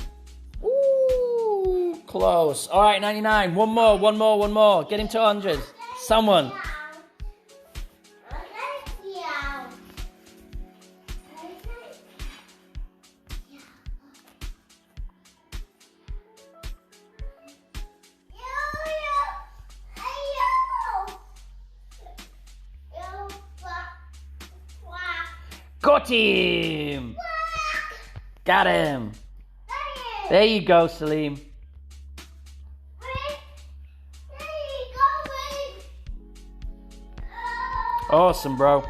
Ooh, close. All right, 99. One more. Get him to 100. Someone. Got him. Got him. There you go, Salim. Awesome, bro.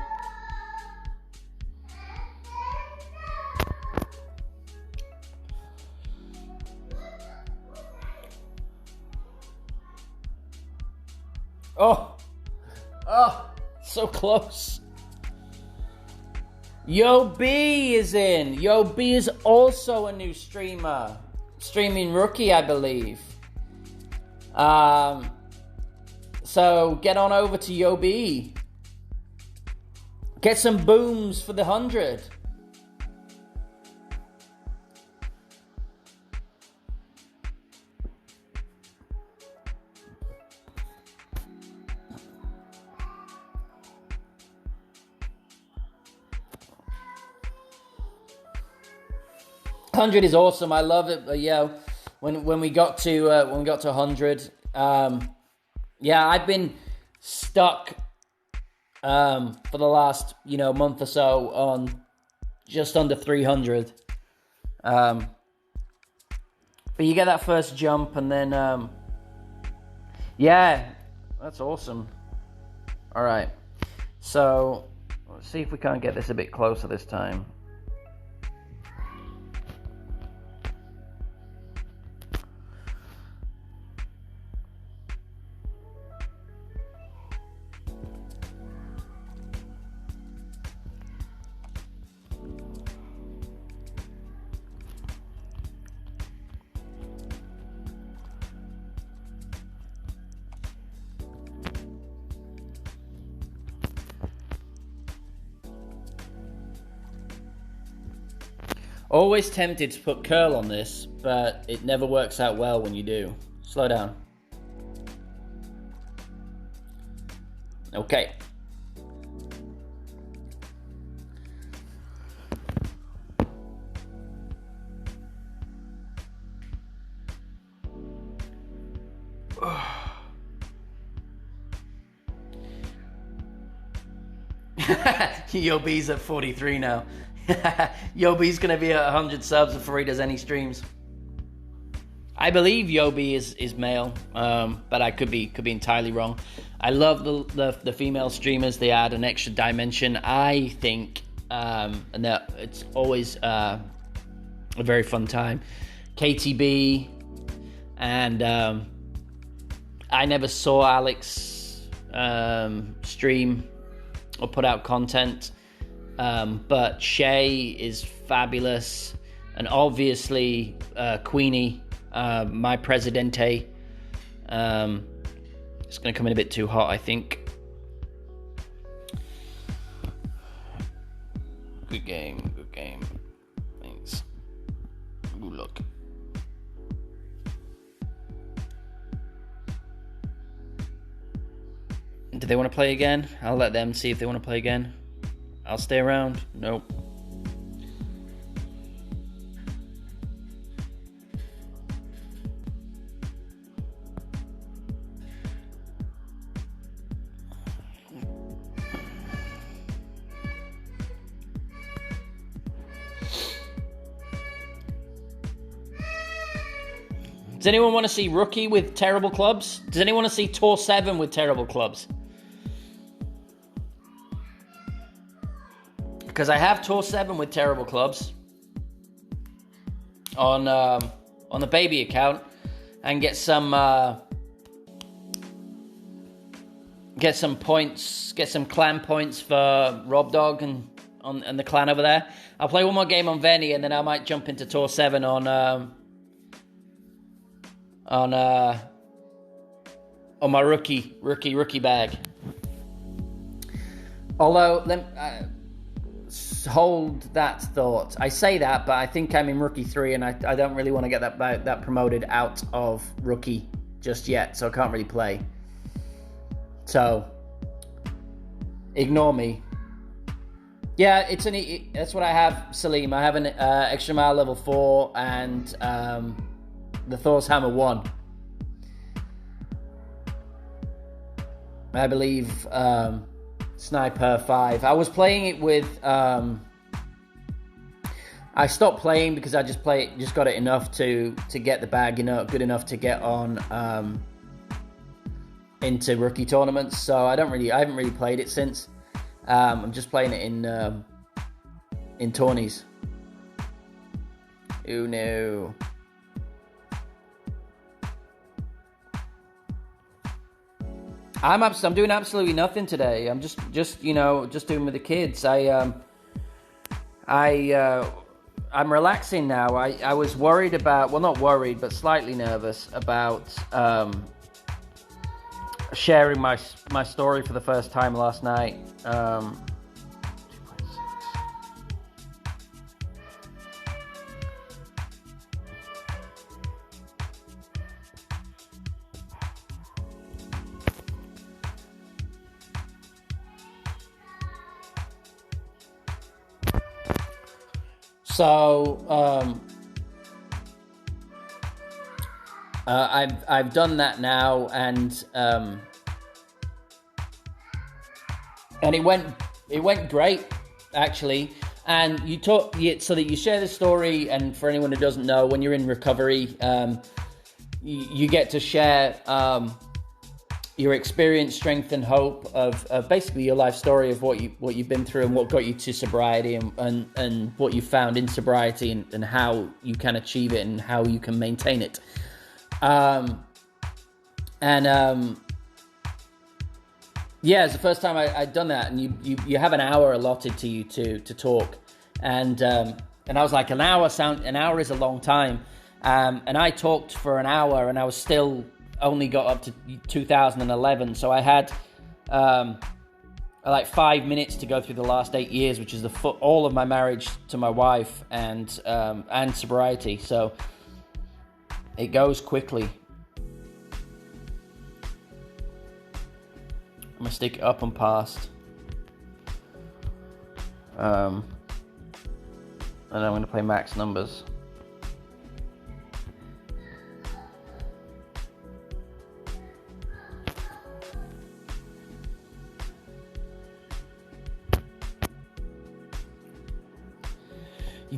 Oh, so close. Yo B is in. Yo B is also a new streamer. streaming Rookie, I believe. So get on over to Yobi. Get some booms for the 100. $100 is awesome. I love it. Yeah, when we got to 100, I've been stuck for the last month or so on just under 300. But you get that first jump, and then that's awesome. All right, so let's see if we can't get this a bit closer this time. Always tempted to put curl on this, but it never works out well when you do. Slow down. Okay. Yobi's at 43 now. Yobi's gonna be at 100 subs before he does any streams. I believe Yobi is male, but I could be entirely wrong. I love the female streamers. They add an extra dimension, I think, and that it's always a very fun time. KTB, and I never saw Alex stream or put out content. But Shay is fabulous, and obviously Queenie, my Presidente. It's going to come in a bit too hot, I think. Good game. Thanks. Good luck. Do they want to play again? I'll let them see if they want to play again. I'll stay around. Nope. Does anyone want to see Rookie with terrible clubs? Does anyone want to see Tour 7 with terrible clubs? Because I have Tour 7 with terrible clubs on the baby account, and get some points, get some clan points for Rob Dog and the clan over there. I'll play one more game on Venny, and then I might jump into Tour 7 on my rookie bag. Although hold that thought. I say that, but I think I'm in Rookie 3, and I don't really want to get that promoted out of Rookie just yet, so I can't really play. So, ignore me. Yeah, that's what I have, Salim. I have an Extra Mile level 4 and the Thor's Hammer 1. I believe Sniper 5. I was playing it with I stopped playing because I just got it enough to get the bag, good enough to get on into rookie tournaments. So I haven't really played it since. I'm just playing it in tourneys. Oh no. I'm doing absolutely nothing today. I'm just doing with the kids. I I'm relaxing now. I was worried about, well, not worried, but slightly nervous about sharing my story for the first time last night. 2.6. So I've done that now, and it went great, actually. And you talk so that you share the story, and for anyone who doesn't know, when you're in recovery, you get to share your experience, strength, and hope of basically your life story of what you've been through and what got you to sobriety, and what you found in sobriety, and how you can achieve it and how you can maintain it. Yeah, it's the first time I'd done that, and you have an hour allotted to you to talk, and I was like, an hour is a long time, and I talked for an hour, and I was still only got up to 2011, so I had like 5 minutes to go through the last 8 years, which is all of my marriage to my wife and sobriety. So it goes quickly. I'm gonna stick it up and past, and I'm gonna play max numbers.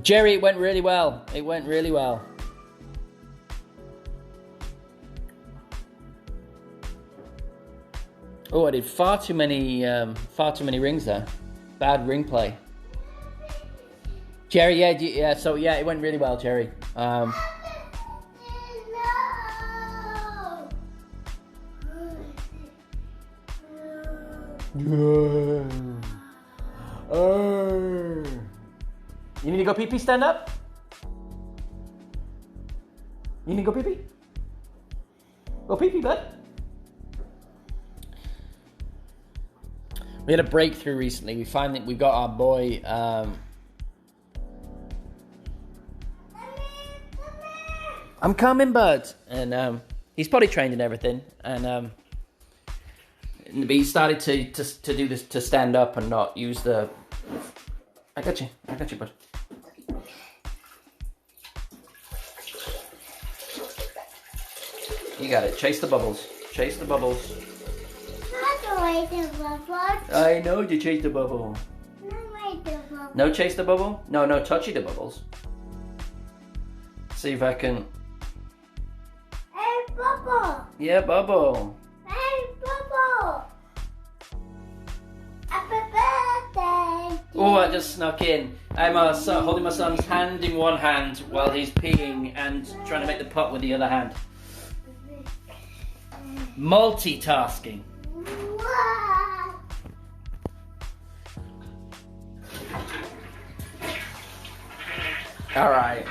Jerry, it went really well. It went really well. Oh, I did far too many rings there. Bad ring play. Jerry, yeah. So yeah, it went really well, Jerry. No. You need to go pee-pee? Stand up. You need to go pee-pee? Go pee-pee, bud. We had a breakthrough recently. We got our boy. I'm coming, bud. And he's potty trained and everything. And but he started to do this, to stand up and not use the. I got you, bud. You got it. Chase the bubbles. Chase the bubbles. Not the bubbles. I know you chase the bubble. Not the bubbles. No chase the bubble? No touchy the bubbles. See if I can. Hey, bubble. Yeah, bubble. Hey, bubble. Happy birthday. Oh, I just snuck in. I'm holding my son's hand in one hand while he's peeing and trying to make the pot with the other hand. Multitasking. Wow. All right.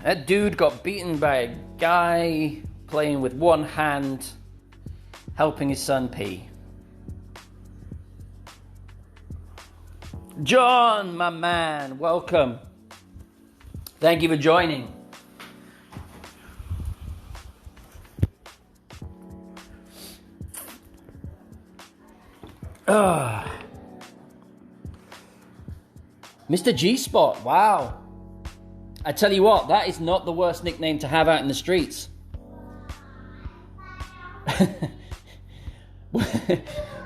That dude got beaten by a guy playing with one hand, helping his son pee. John, my man, welcome. Thank you for joining. Mr. G-Spot, wow. I tell you what, that is not the worst nickname to have out in the streets.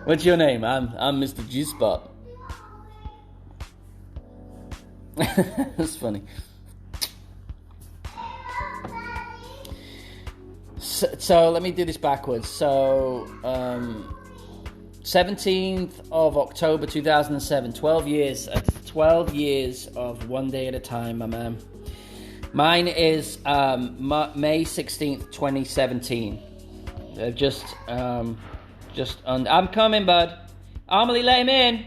What's your name? I'm Mr. G-Spot. That's funny. So let me do this backwards. So 17th of October 2007, 12 years of one day at a time, my man. Mine is May 16th, 2017. I'm coming, bud. Amelie, let him in.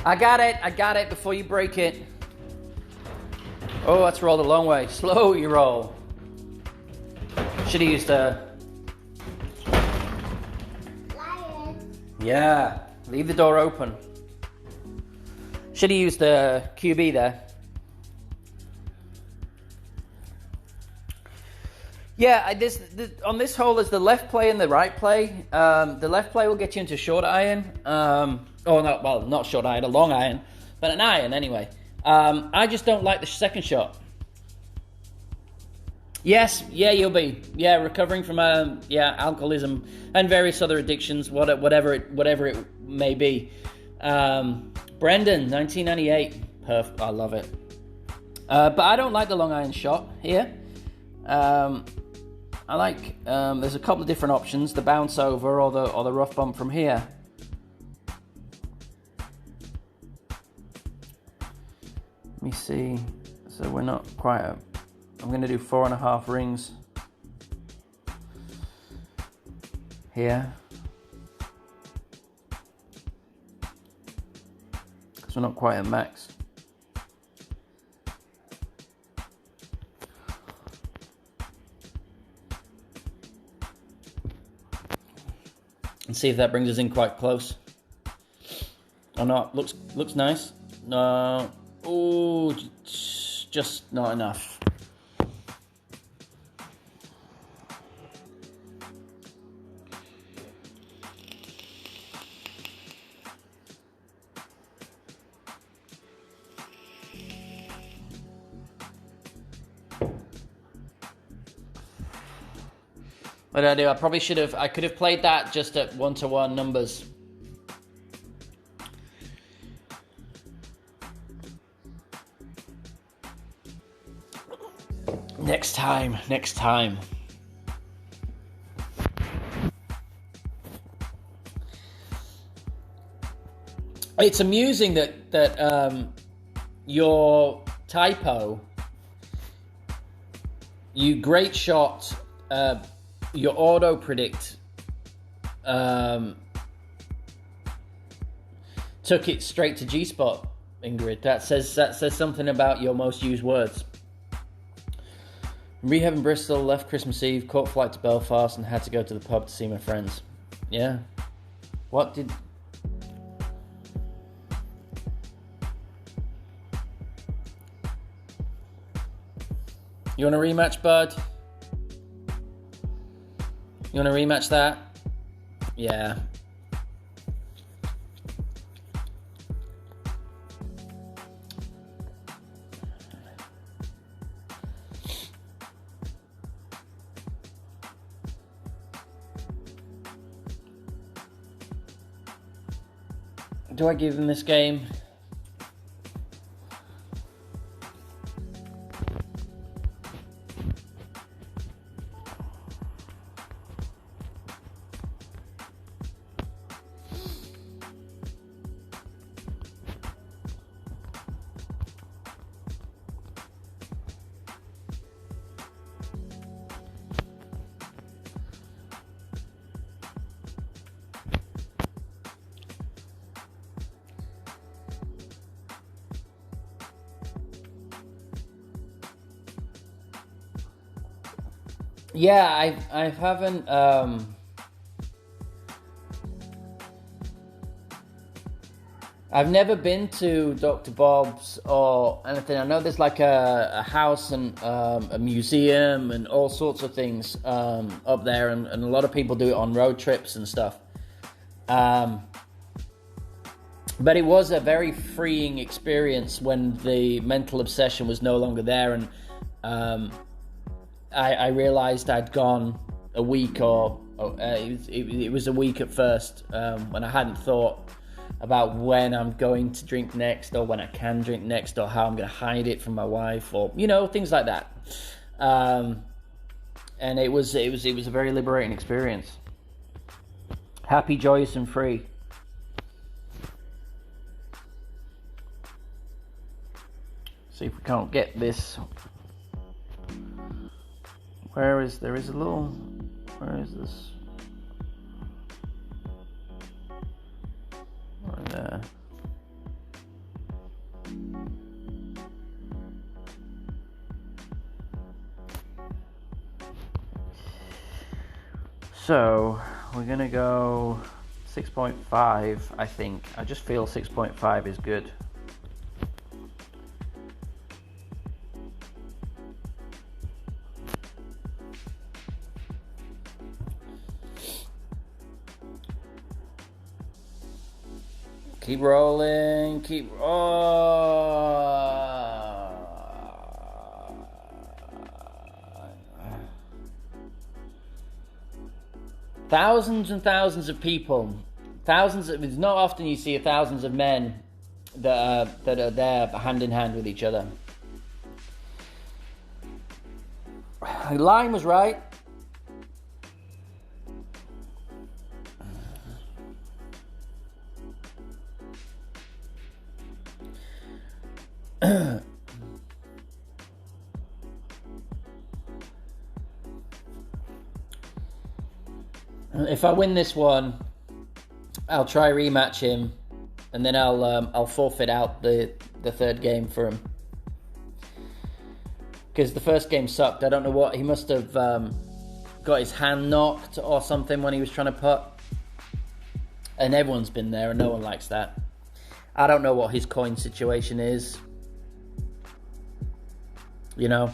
I got it before you break it. Oh, that's rolled a long way. Slow you roll. Should have used a... Lion. Yeah, leave the door open. Should have used the QB there. Yeah, on this hole, there's the left play and the right play. The left play will get you into short iron. Not short iron, a long iron, but an iron anyway. I just don't like the second shot. Yes, yeah, you'll be. Yeah, recovering from alcoholism and various other addictions, whatever it may be. Brendan, 1998. Perfect. I love it. But I don't like the long iron shot here. I like, there's a couple of different options, the bounce over or the rough bump from here. Let me see, so we're not quite, I'm going to do 4.5 rings here. Because we're not quite at max. And see if that brings us in quite close or not. Looks nice. No, oh, just not enough. What did I do? I could have played that just at 1-to-1 numbers. Next time. It's amusing that your typo, you great shot, your auto predict took it straight to G-spot, Ingrid. That says something about your most used words. Rehab in Bristol, left Christmas Eve, caught flight to Belfast and had to go to the pub to see my friends. Yeah. What did... You want a rematch, bud? You want to rematch that? Yeah. Do I give him this game? Yeah, I haven't I've never been to Dr. Bob's or anything. I know there's like a house and a museum and all sorts of things up there, and a lot of people do it on road trips and stuff. But it was a very freeing experience when the mental obsession was no longer there, and I realised I'd gone a week, or it was a week at first, when I hadn't thought about when I'm going to drink next, or when I can drink next, or how I'm going to hide it from my wife, or things like that. And it was a very liberating experience. Happy, joyous, and free. See if we can't get this. Where is this? Right there. So we're gonna go 6.5, I think. I just feel 6.5 is good. Keep rolling, keep... Thousands and thousands of people. It's not often you see thousands of men that are there hand in hand with each other. The line was right. If I win this one, I'll try rematch him, and then I'll forfeit out the third game for him, because the first game sucked. I don't know what he must have got his hand knocked or something when he was trying to putt, and everyone's been there, and no one likes that. I don't know what his coin situation is, you know.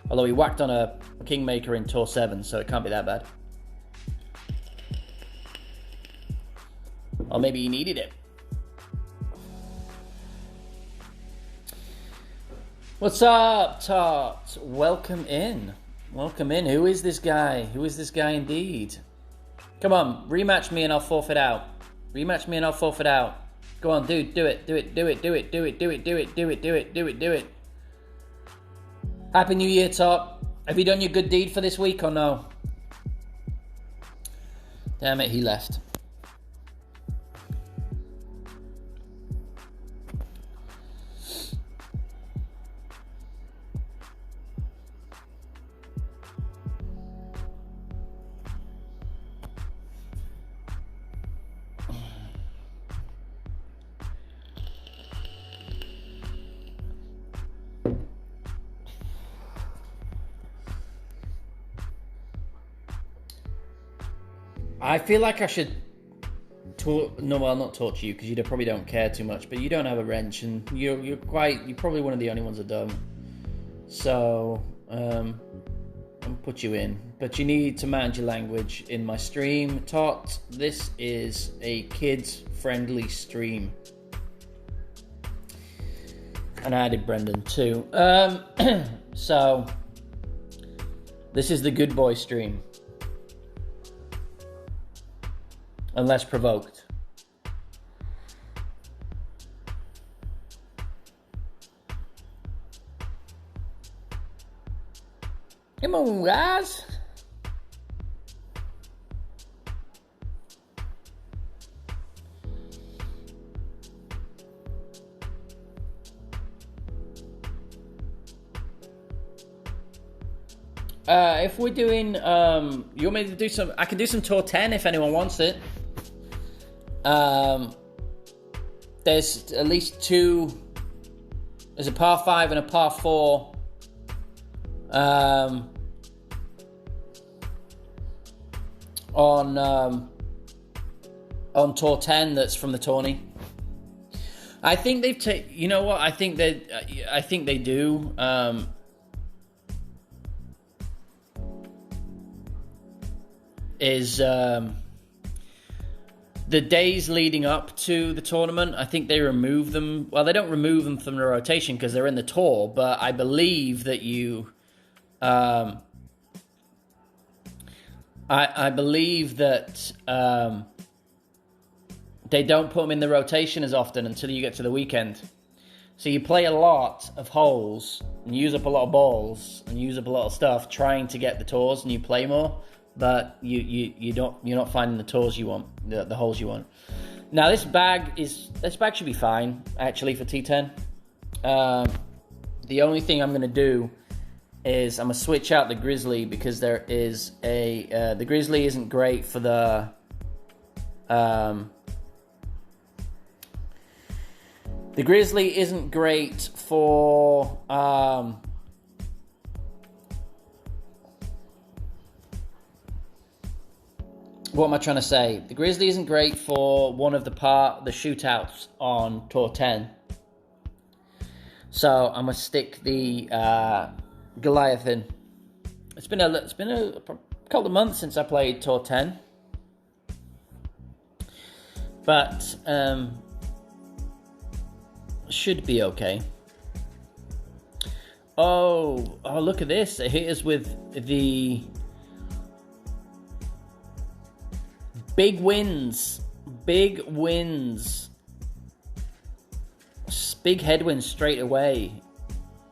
Although he whacked on a Kingmaker in Tour 7, so it can't be that bad. Or maybe he needed it. What's up, Tart? Welcome in. Welcome in. Who is this guy? Who is this guy indeed? Come on, rematch me and I'll forfeit out. Rematch me and I'll forfeit out. Go on, dude, do it, do it, do it, do it, do it, do it, do it, do it, do it, do it, do it. Happy New Year, Top. Have you done your good deed for this week or no? Damn it, he left. I feel like I should not torture you, because you probably don't care too much, but you don't have a wrench, and you're probably one of the only ones that don't. So I'll put you in, but you need to manage your language in my stream. Tot, this is a kids-friendly stream, and I added Brendan too. So this is the good boy stream. Unless provoked. Come on, guys. If we're doing, you want me to do some? I can do some Tour 10 if anyone wants it. There's at least two. There's a par 5 and a par 4. On Tour 10 that's from the tourney. I think they've you know what? I think they do. The days leading up to the tournament, I think they remove them. Well, they don't remove them from the rotation because they're in the tour, but I believe that you... I believe that they don't put them in the rotation as often until you get to the weekend. So you play a lot of holes and use up a lot of balls and use up a lot of stuff trying to get the tours, and you play more. But you're not finding the tours you want, the holes you want. Now this bag should be fine actually for T10. The only thing I'm going to do is I'm going to switch out the Grizzly, because there is the Grizzly isn't great for the The Grizzly isn't great for... what am I trying to say? The Grizzly isn't great for one of the shootouts on Tour 10. So I'm gonna stick the Goliath in. It's been a couple of months since I played Tour 10, but should be okay. Oh! Look at this! It hit us with the big wins, big headwinds straight away.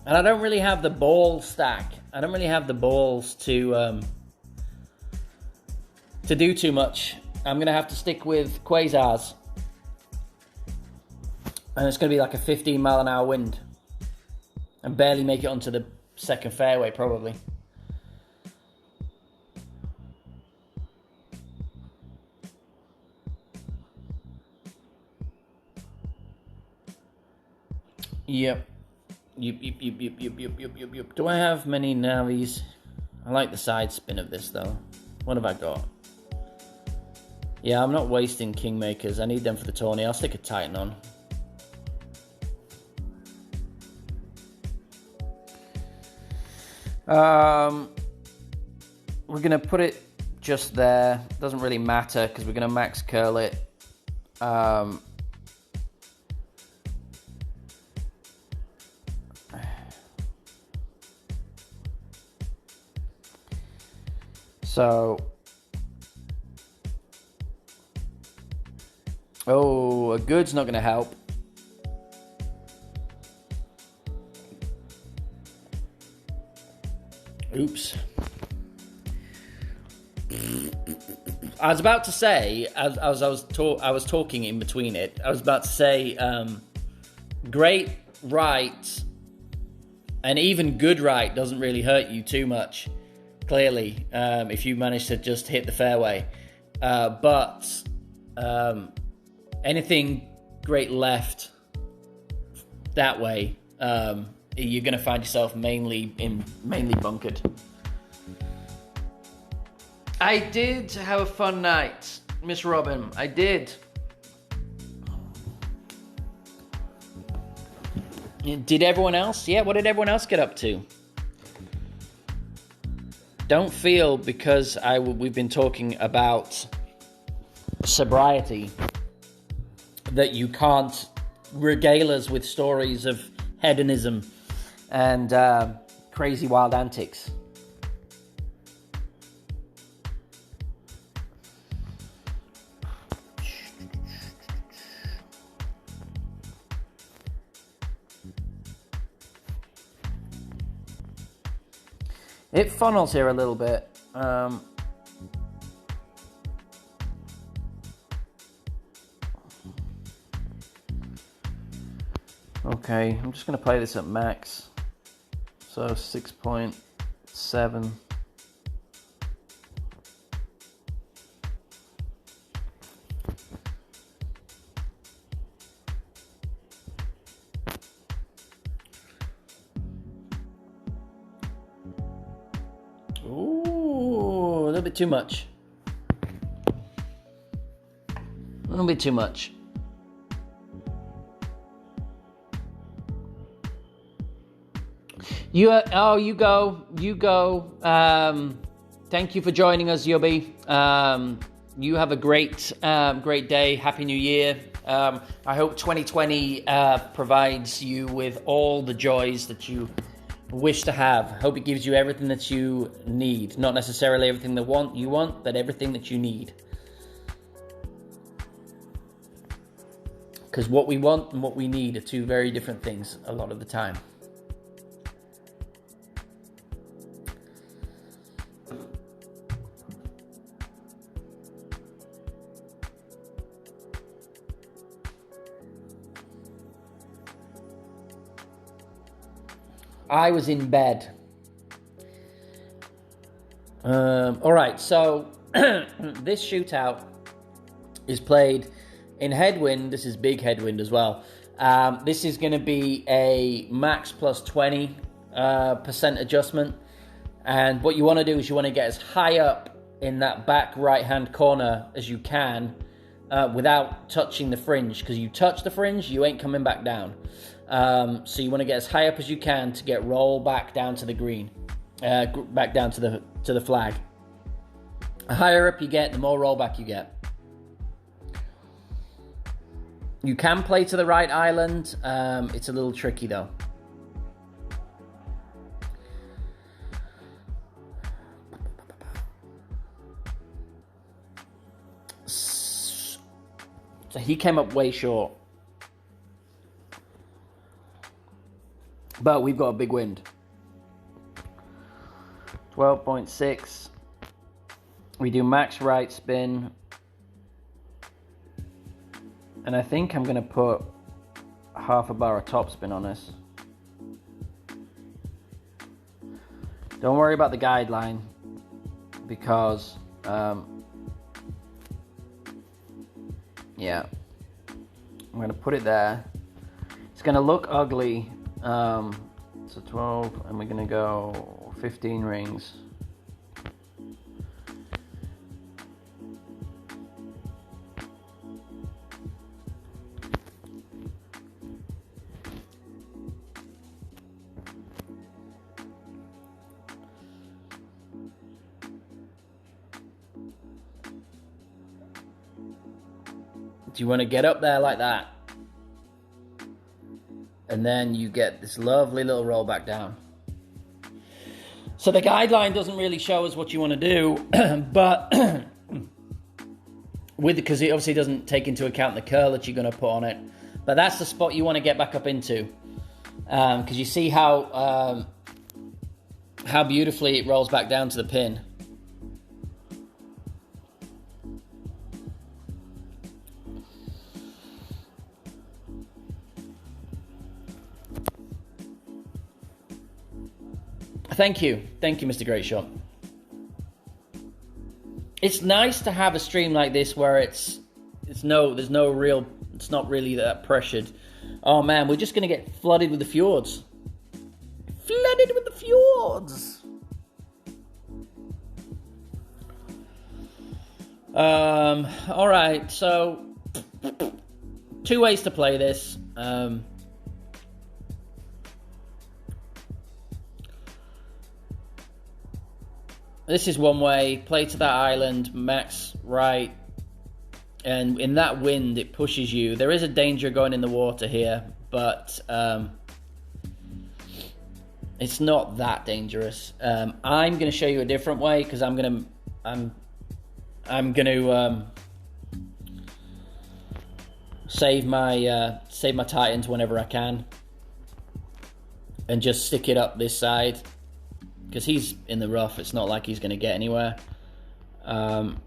And I don't really have the ball stack. I don't really have the balls to do too much. I'm going to have to stick with Quasars. And it's going to be like a 15 mile an hour wind. And barely make it onto the second fairway, probably. Yep. Do I have many navies? I like the side spin of this though. What have I got? Yeah, I'm not wasting Kingmakers. I need them for the tourney. I'll stick a Titan on. We're gonna put it just there. Doesn't really matter because we're gonna max curl it. So, a good's not going to help. Oops. I was about to say, as I was talking in between it, I was about to say, great right, and even good right doesn't really hurt you too much. Clearly, if you manage to just hit the fairway. But anything great left that way, you're going to find yourself mainly bunkered. I did have a fun night, Miss Robin. I did. Did everyone else? Yeah, what did everyone else get up to? Don't feel because we've been talking about sobriety that you can't regale us with stories of hedonism and crazy wild antics. It funnels here a little bit. Okay, I'm just going to play this at max. So 6.7. Ooh, a little bit too much. A little bit too much. You go. Thank you for joining us, Yubby. You have a great day. Happy New Year. I hope 2020 provides you with all the joys that you wish to have. Hope it gives you everything that you need. Not necessarily everything that you want, but everything that you need. Because what we want and what we need are two very different things a lot of the time. I was in bed. All right, so this shootout is played in headwind. This is big headwind as well. This is going to be a max plus 20% adjustment. And what you want to do is you want to get as high up in that back right-hand corner as you can without touching the fringe. Because you touch the fringe, you ain't coming back down. So you want to get as high up as you can to get roll back down to the green. Back down to the flag. The higher up you get, the more rollback you get. You can play to the right island. It's a little tricky though. So he came up way short. But we've got a big wind. 12.6. We do max right spin. And I think I'm going to put half a bar of topspin on this. Don't worry about the guideline because, yeah, I'm going to put it there. It's going to look ugly. So 12, and we're going to go 15 rings. Do you want to get up there like that? And then you get this lovely little roll back down. So the guideline doesn't really show us what you want to do, but because it obviously doesn't take into account the curl that you're going to put on it. But that's the spot you want to get back up into, because you see how beautifully it rolls back down to the pin. Thank you, Mr. Great Shot. It's nice to have a stream like this where it's not really that pressured. Oh man, we're just gonna get flooded with the fjords. Flooded with the fjords. All right, so 2 ways to play this. This is one way, play to that island, max right, and in that wind it pushes you. There is a danger going in the water here, but it's not that dangerous. I'm going to show you a different way because I'm going to save my Titans whenever I can, and just stick it up this side. Because he's in the rough, it's not like he's going to get anywhere. So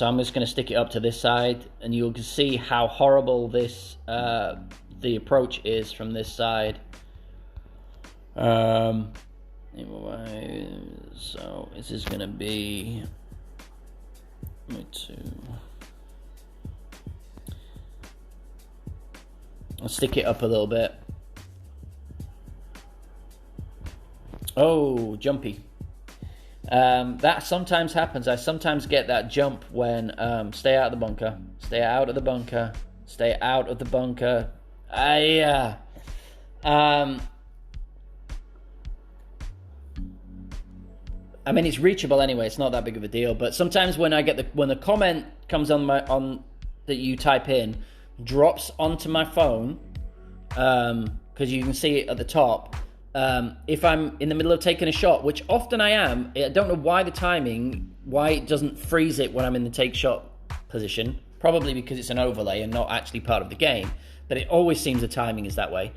I'm just going to stick it up to this side, and you'll see how horrible this the approach is from this side. So this is going to be I'll stick it up a little bit. Oh, jumpy. That sometimes happens. I sometimes get that jump when stay out of the bunker. Stay out of the bunker. Stay out of the bunker. I mean, it's reachable anyway. It's not that big of a deal. But sometimes when I get when the comment comes on that you type in drops onto my phone, because you can see it at the top. If I'm in the middle of taking a shot, which often I am, I don't know why why it doesn't freeze it when I'm in the take shot position. Probably because it's an overlay and not actually part of the game. But it always seems the timing is that way.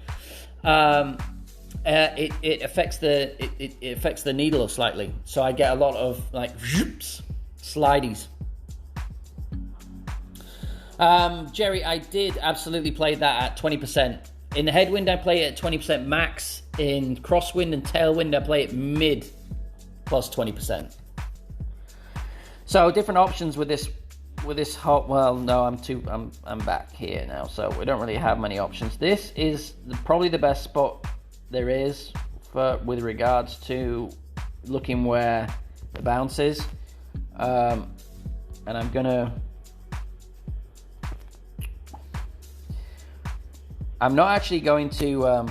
It affects the needle slightly, so I get a lot of like slideys. Jerry, I did absolutely play that at 20%. In the headwind, I play it at 20% max. In crosswind and tailwind, I play it mid plus 20%. So different options with this with this hot, well, no, I'm back here now, so we don't really have many options. This is probably the best spot there is with regards to looking where the bounce is, and I'm not actually going to.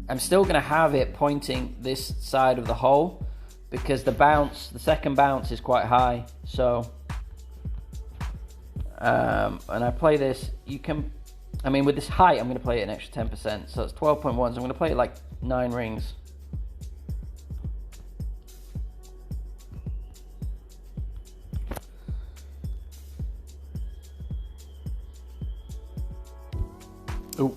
I'm still going to have it pointing this side of the hole because the second bounce is quite high. So, and I play this. With this height, I'm going to play it an extra 10%. So it's 12.1. So I'm going to play it like 9 rings. Ooh.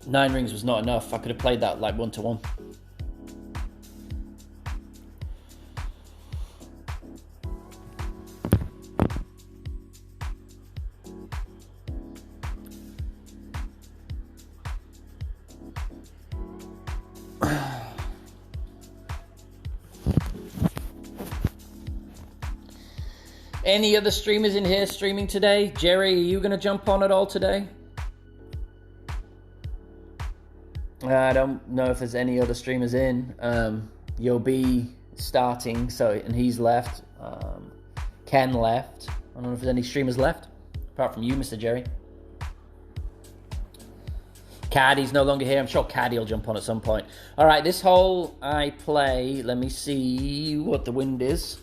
Nine rings was not enough. I could have played that like 1-1. Any other streamers in here streaming today? Jerry, are you going to jump on at all today? I don't know if there's any other streamers in. You'll be starting, and he's left. Ken left. I don't know if there's any streamers left, apart from you, Mr. Jerry. Caddy's no longer here. I'm sure Caddy will jump on at some point. All right, this hole I play. Let me see what the wind is.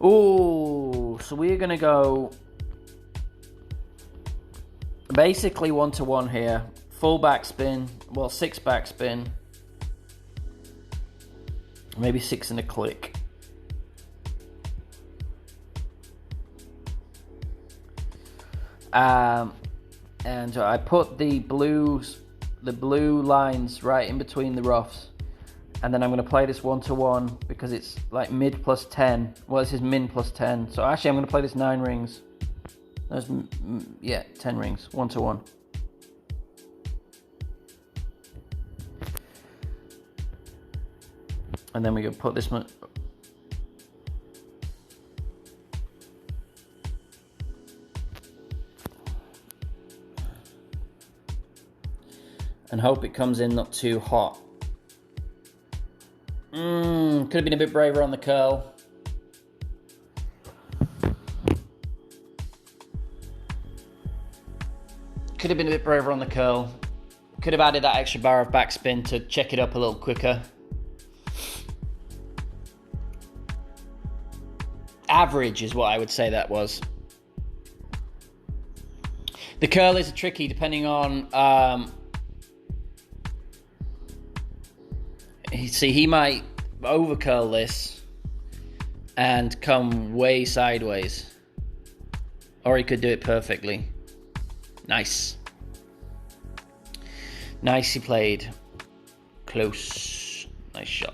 Ooh, so we're going to go basically 1-1 here. Full backspin, 6 backspin, maybe 6 and a click. And I put the blue lines right in between the roughs, and then I'm going to play this 1-1 because it's like mid plus 10. Well, this is min plus 10. So actually, I'm going to play this 9 rings. 10 rings, 1-1. And then we can put this one. And hope it comes in not too hot. Could have been a bit braver on the curl. Could have been a bit braver on the curl. Could have added that extra bar of backspin to check it up a little quicker. Average is what I would say that was. The curl is tricky depending on... he might over-curl this and come way sideways. Or he could do it perfectly. Nice. Nicely played. Close. Nice shot.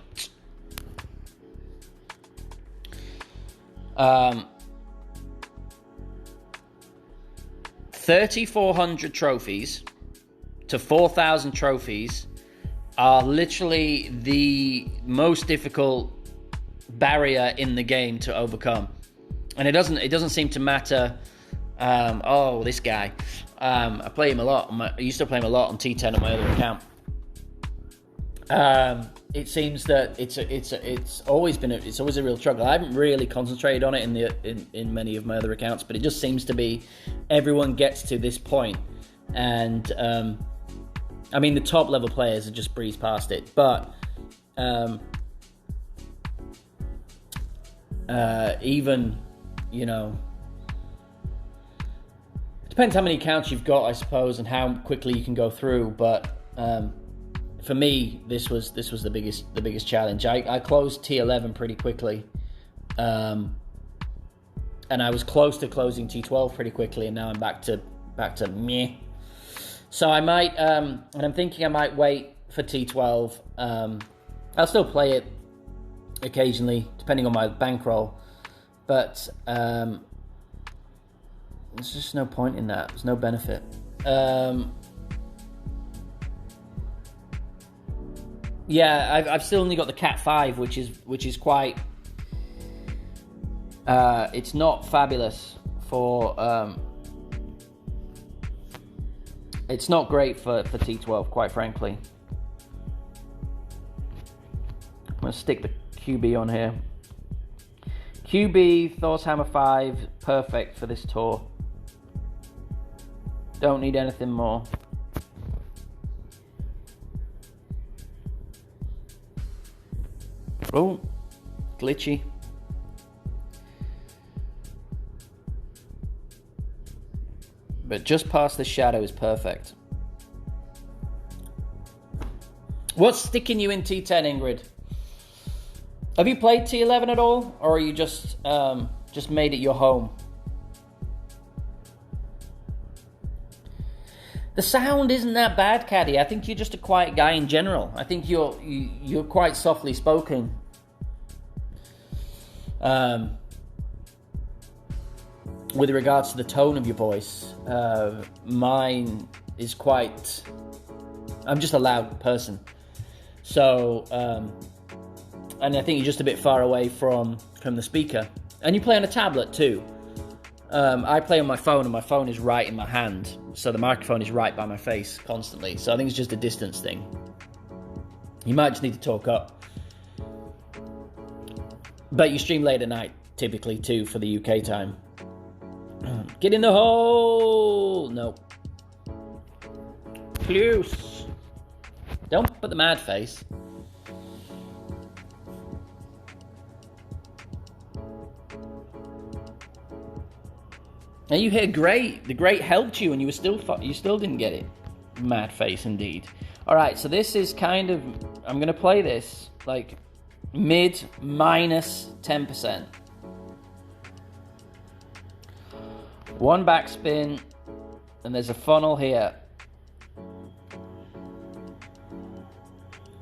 3,400 trophies to 4,000 trophies are literally the most difficult barrier in the game to overcome, and it doesn't seem to matter. This guy, I play him a lot. I used to play him a lot on T10 on my other account. It seems that it's always a real struggle. I haven't really concentrated on it in many of my other accounts, but it just seems to be everyone gets to this point, and the top level players have just breezed past it. But even it depends how many accounts you've got, I suppose, and how quickly you can go through. But for me, this was the biggest challenge. I closed T11 pretty quickly, and I was close to closing T12 pretty quickly, and now I'm back to meh. So I might, and I'm thinking I might wait for T12. I'll still play it occasionally, depending on my bankroll, but there's just no point in that. There's no benefit. Yeah, I've still only got the Cat 5, which is quite. It's not fabulous for. It's not great for T12, quite frankly. I'm gonna stick the QB on here. QB Thor's Hammer 5, perfect for this tour. Don't need anything more. Oh, glitchy. But just past the shadow is perfect. What's sticking you in T10, Ingrid? Have you played T11 at all? Or are you just made it your home? The sound isn't that bad, Caddy. I think you're just a quiet guy in general. I think you're quite softly spoken. With regards to the tone of your voice, mine is quite. I'm just a loud person, so and I think you're just a bit far away from the speaker. And you play on a tablet too. I play on my phone, and my phone is right in my hand, so the microphone is right by my face constantly. So I think it's just a distance thing. You might just need to talk up. But you stream late at night, typically too, for the UK time. Get in the hole! No. Close. Don't put the mad face. Now you hit great. The great helped you, and you still didn't get it. Mad face indeed. All right, so this is kind of. I'm gonna play this like mid minus 10%. One backspin, and there's a funnel here.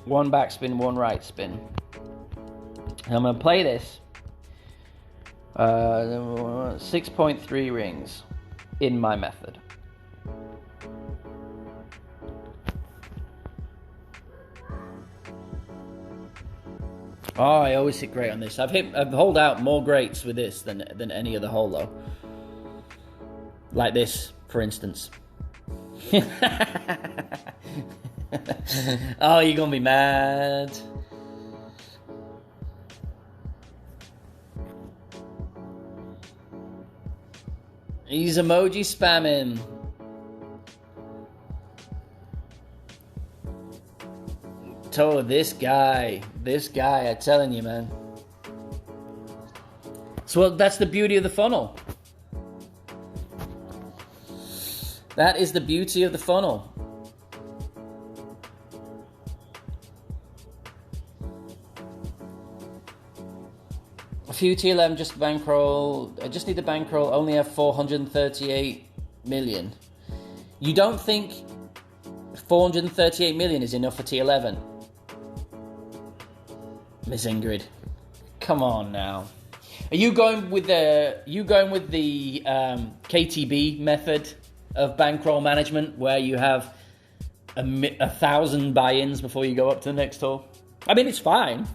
One backspin, one right spin. And I'm gonna play this. 6.3 rings in my method. Oh, I always hit great on this. I've holed out more greats with this than any other hole though. Like this, for instance. Oh, you're gonna be mad. He's emoji spamming. Oh, this guy, I'm telling you, man. So, well, that's the beauty of the funnel. That is the beauty of the funnel. A few T11 just bankroll. I just need to bankroll. Only have 438 million. You don't think 438 million is enough for T11? Miss Ingrid, come on now. Are you going with the KTB method of bankroll management, where you have 1,000 buy-ins before you go up to the next hole? I mean, it's fine,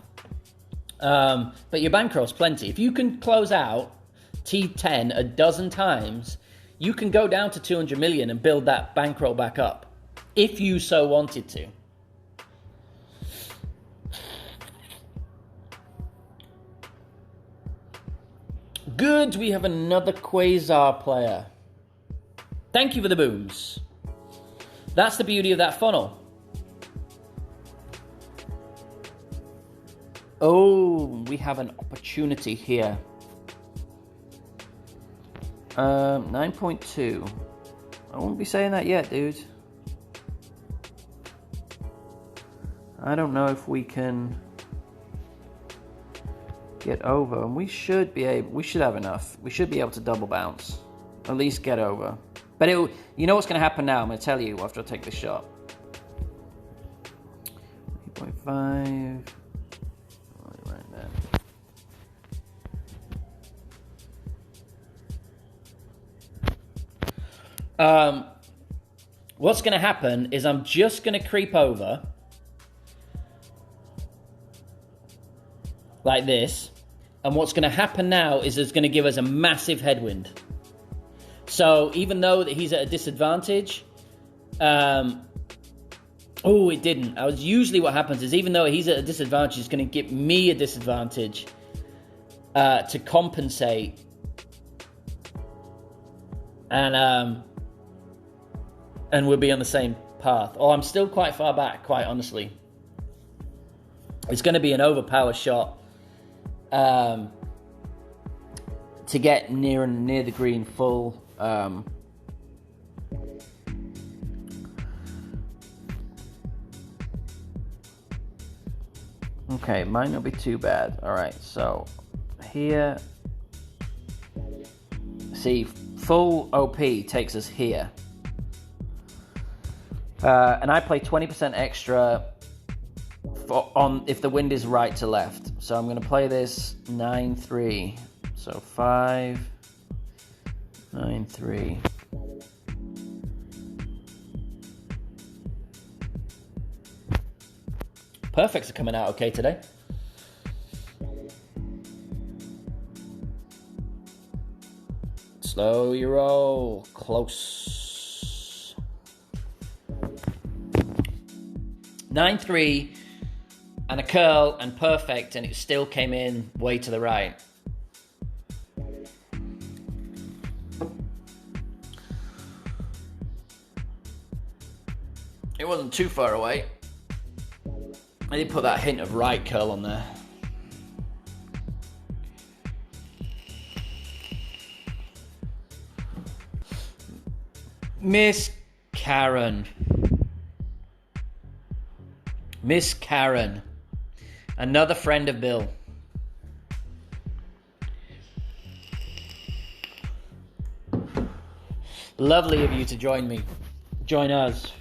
but your bankroll's plenty. If you can close out T10 a dozen times, you can go down to 200 million and build that bankroll back up, if you so wanted to. Good, we have another Quasar player. Thank you for the booms. That's the beauty of that funnel. Oh, we have an opportunity here. 9.2. I won't be saying that yet, dude. I don't know if we can get over, and we should have enough. We should be able to double bounce, at least get over. But you know what's going to happen now? I'm going to tell you after I take this shot. 8.5. Right there. What's going to happen is I'm just going to creep over, like this. And what's going to happen now is it's going to give us a massive headwind. So even though that he's at a disadvantage, it didn't. Usually what happens is even though he's at a disadvantage, it's going to give me a disadvantage to compensate. And we'll be on the same path. Oh, I'm still quite far back, quite honestly. It's going to be an overpower shot to get near the green full. Okay, might not be too bad. All right, so here, see, full OP takes us here. And I play 20% extra if the wind is right to left. So I'm going to play this 9-3. So 5, 9-3. Perfects are coming out okay today. Slow your roll. Close. 9-3 and a curl and perfect, and it still came in way to the right. It wasn't too far away. I did put that hint of right curl on there. Miss Karen. Miss Karen. Another friend of Bill. Lovely of you to join me. Join us.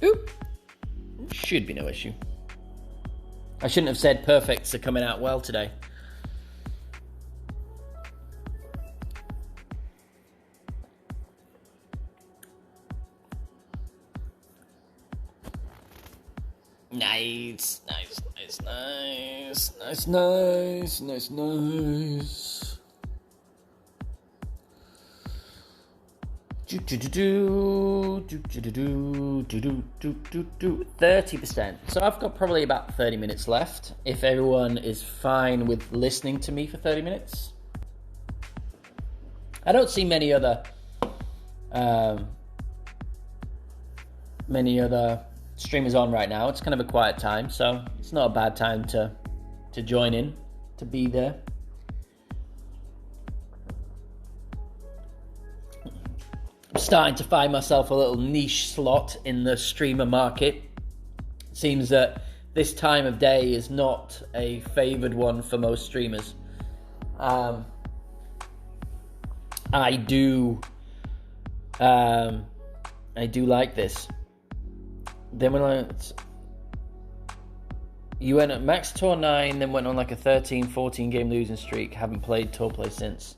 Oop. Should be no issue. I shouldn't have said perfects are coming out well today. Nice, nice, nice, nice, nice, nice, nice, nice. 30%. So I've got probably about 30 minutes left. If everyone is fine with listening to me for 30 minutes. I don't see many other streamers on right now. It's kind of a quiet time, so it's not a bad time to join in, to be there. I'm starting to find myself a little niche slot in the streamer market. It seems that this time of day is not a favored one for most streamers. I do like this. Then when you went at max tour 9, then went on like a 13-14 game losing streak. Haven't played tour play since.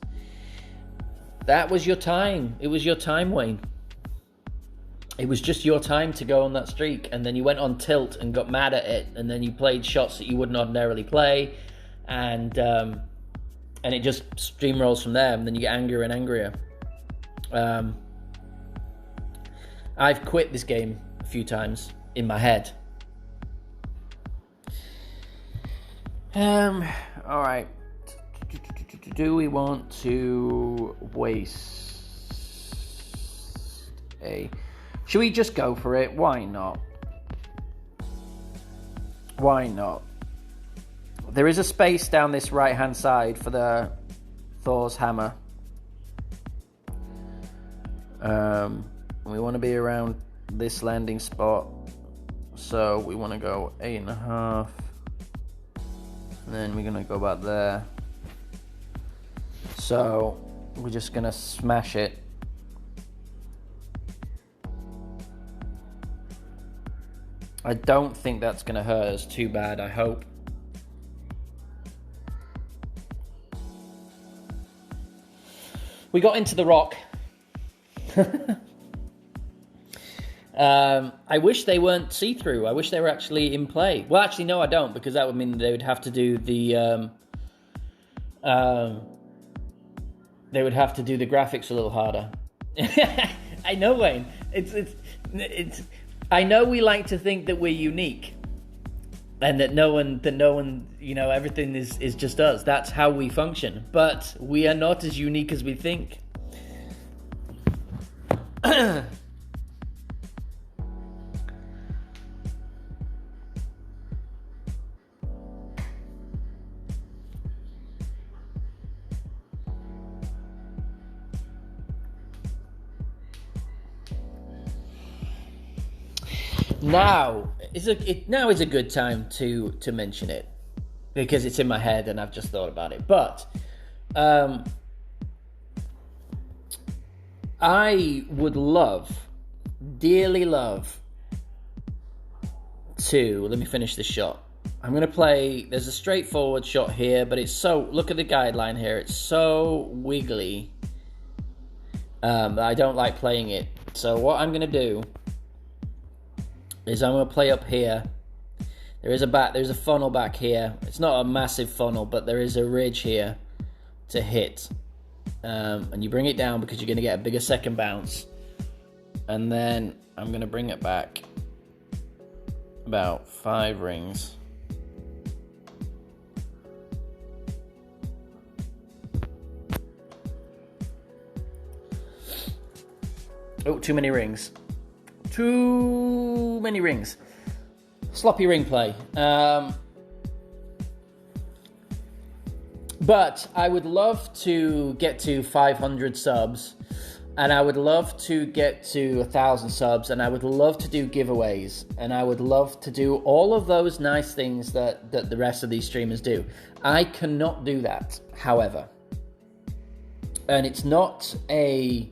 That was your time. It was your time, Wayne. It was just your time to go on that streak, and then you went on tilt and got mad at it, and then you played shots that you wouldn't ordinarily play, and it just steamrolls from there, and then you get angrier and angrier. I've quit this game a few times in my head. All right. Do we want to waste a... Should we just go for it? Why not? Why not? There is a space down this right-hand side for the Thor's hammer. We want to be around this landing spot. So we want to go 8.5. And then we're going to go back there. So we're just going to smash it. I don't think that's going to hurt us too bad, I hope. We got into the rock. I wish they weren't see-through. I wish they were actually in play. Well, actually, no, I don't, because that would mean that they would have to do the graphics a little harder. I know, Wayne. It's. I know we like to think that we're unique, and that no one, everything is just us. That's how we function. But we are not as unique as we think. Now is a good time to mention it, because it's in my head and I've just thought about it. But I would dearly love to, let me finish this shot. I'm going to play, there's a straightforward shot here, but look at the guideline here. It's so wiggly that I don't like playing it. So what I'm going to do is I'm going to play up here. There's a funnel back here. It's not a massive funnel, but there is a ridge here to hit. And you bring it down because you're going to get a bigger second bounce. And then I'm going to bring it back about 5 rings. Oh, too many rings. Too many rings. Sloppy ring play. But I would love to get to 500 subs, and I would love to get to 1,000 subs, and I would love to do giveaways, and I would love to do all of those nice things that the rest of these streamers do. I cannot do that, however. And it's not a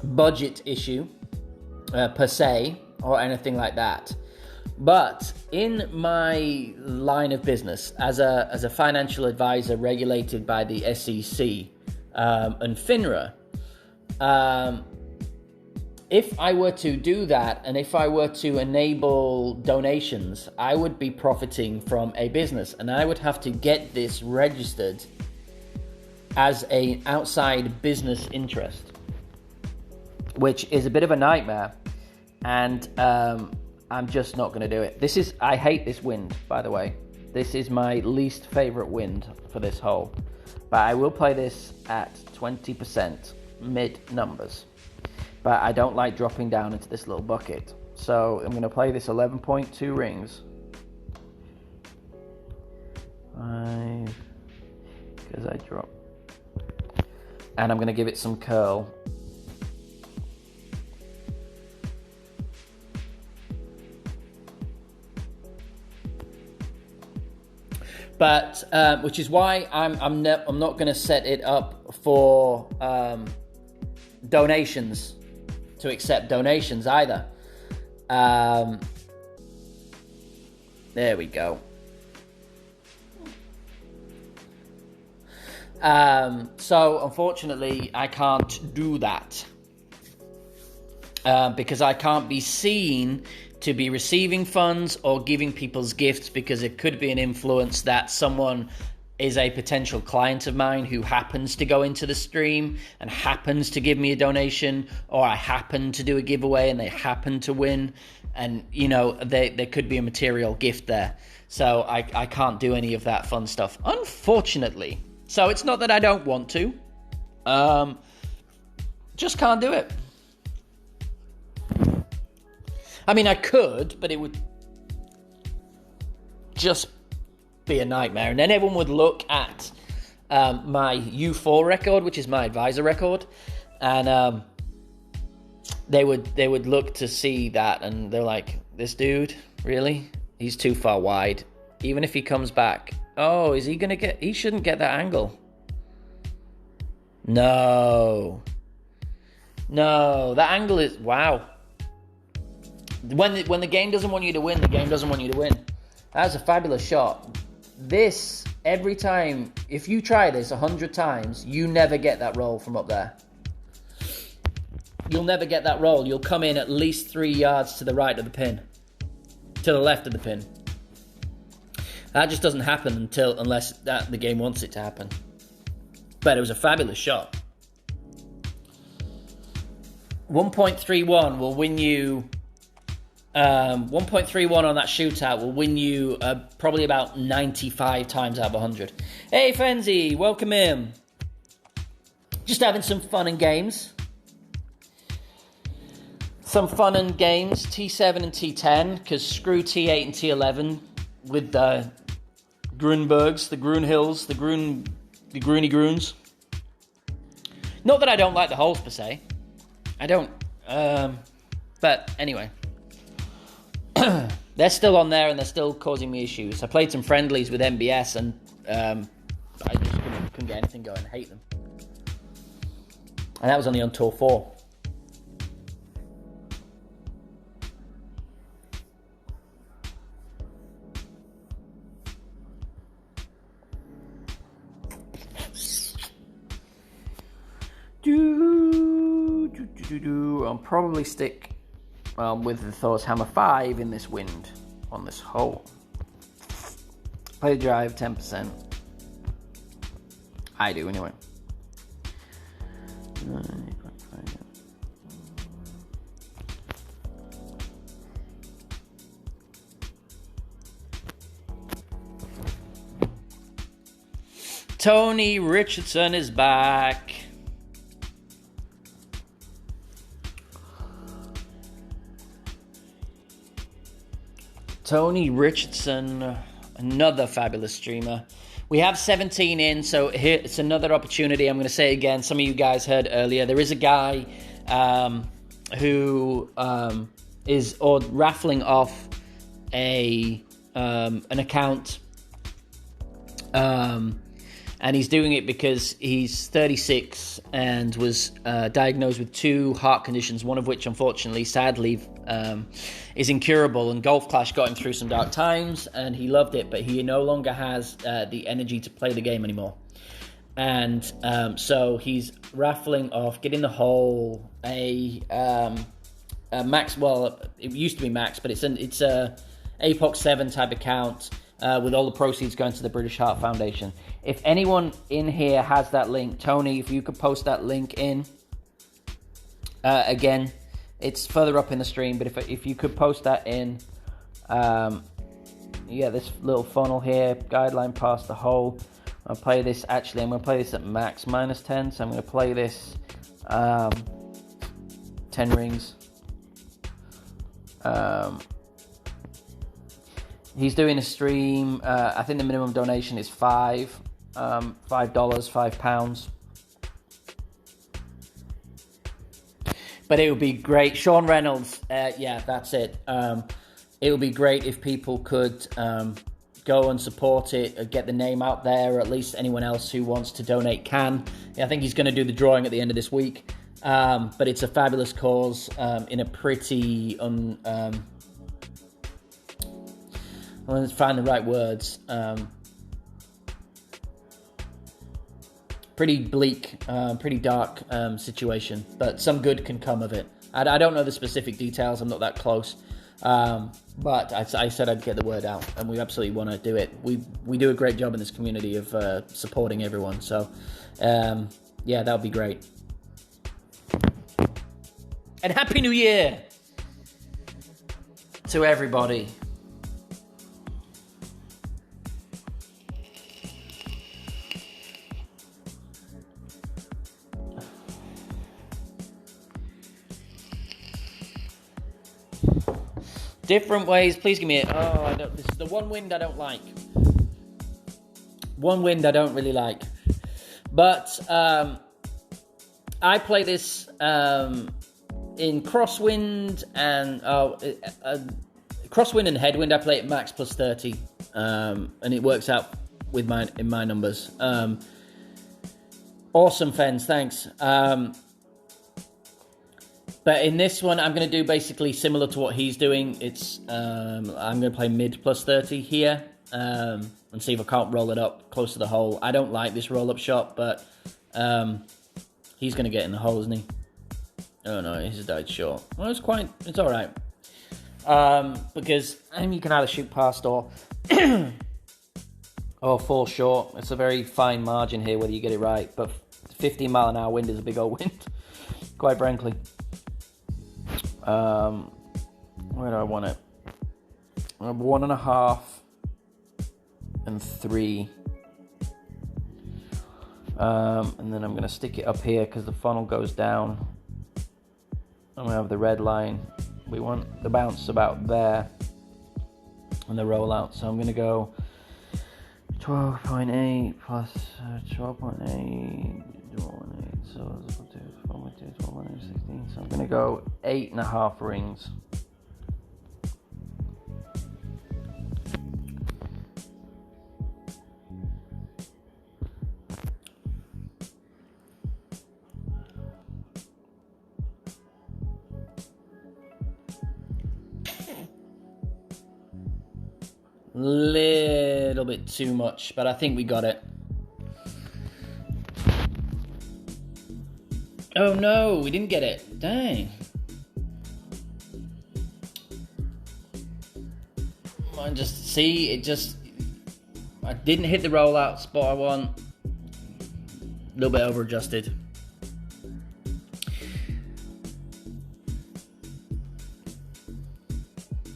budget issue per se or anything like that, but in my line of business as a financial advisor regulated by the SEC and FINRA, if I were to do that and if I were to enable donations, I would be profiting from a business, and I would have to get this registered as an outside business interest, which is a bit of a nightmare, and I'm just not going to do it. I hate this wind, by the way. This is my least favorite wind for this hole, but I will play this at 20% mid numbers, but I don't like dropping down into this little bucket, so I'm going to play this 11.2 rings. 5, because I drop, and I'm going to give it some curl. But which is why I'm not going to set it up for donations, to accept donations either. There we go. So unfortunately, I can't do that because I can't be seen to be receiving funds or giving people's gifts, because it could be an influence that someone is a potential client of mine who happens to go into the stream and happens to give me a donation, or I happen to do a giveaway and they happen to win, and there could be a material gift there. So I can't do any of that fun stuff, unfortunately. So it's not that I don't want to, just can't do it. I mean, I could, but it would just be a nightmare. And then everyone would look at my U4 record, which is my advisor record, and they would look to see that, and they're like, "This dude, really? He's too far wide. Even if he comes back, oh, is he gonna get? He shouldn't get that angle. No, that angle is wow." When the game doesn't want you to win, the game doesn't want you to win. That's a fabulous shot. This every time, if you try this 100 times, you never get that roll from up there. You'll never get that roll. You'll come in at least 3 yards to the right of the pin. To the left of the pin. That just doesn't happen unless the game wants it to happen. But it was a fabulous shot. 1.31 will win you... 1.31 on that shootout will win you probably about 95 times out of 100. Hey, Fenzi, welcome in. Just having some fun and games. Some fun and games, T7 and T10, because screw T8 and T11 with the Grunbergs, the Grunhills, the Groony Gruns. Not that I don't like the holes per se. I don't. But anyway. They're still on there and they're still causing me issues. I played some friendlies with MBS and I just couldn't get anything going. I hate them. And that was only on Tour 4. I'll probably stick with the Thor's Hammer 5 in this wind on this hole. Play the drive 10%. I do anyway. Tony Richardson is back. Tony Richardson, another fabulous streamer. We have 17 in, so here it's another opportunity. I'm going to say it again. Some of you guys heard earlier. There is a guy who is raffling off an account, and he's doing it because he's 36 and was diagnosed with 2 heart conditions, one of which, unfortunately, sadly, is incurable. And Golf Clash got him through some dark times, and he loved it, but he no longer has the energy to play the game anymore. And so he's raffling off, getting the hole, a max. Well, it used to be max, but it's a APOC 7 type account with all the proceeds going to the British Heart Foundation. If anyone in here has that link, Tony, if you could post that link in again. It's further up in the stream, but if you could post that in, this little funnel here, guideline past the hole. I'll play this, actually, I'm going to play this at max -10, so I'm going to play this 10 rings. He's doing a stream, I think the minimum donation is $5, £5. But it would be great. Sean Reynolds, that's it. It would be great if people could go and support it, get the name out there, or at least anyone else who wants to donate can. I think he's going to do the drawing at the end of this week. But it's a fabulous cause in a pretty... let's find the right words. Pretty bleak, pretty dark situation, but some good can come of it. I don't know the specific details, I'm not that close, but I said I'd get the word out, and we absolutely want to do it. We do a great job in this community of supporting everyone, so that would be great. And Happy New Year to everybody. Different ways, please give me it. This is the one wind I don't like. One wind I don't really like. But I play this in crosswind and crosswind and headwind. I play it max +30, and it works out with in my numbers. Awesome, Fens, thanks. But in this one, I'm going to do basically similar to what he's doing. It's I'm going to play mid +30 here. and see if I can't roll it up close to the hole. I don't like this roll-up shot, but he's going to get in the hole, isn't he? Oh no, he's died short. Well, it's all right. Because you can either shoot past or or fall short. It's a very fine margin here whether you get it right. But 15 mile an hour wind is a big old wind, quite frankly. Where do I want it? 1.5 and 3. And then I'm going to stick it up here because the funnel goes down. I'm going to have the red line. We want the bounce about there and the rollout. So I'm going to go 12.8 plus 12.8, 12.8, so 12.2, 12.8, 16. So I'm going to go 8.5 rings. Little bit too much, but I think we got it. Oh no, we didn't get it. Dang. I didn't hit the rollout spot I want. A little bit over adjusted.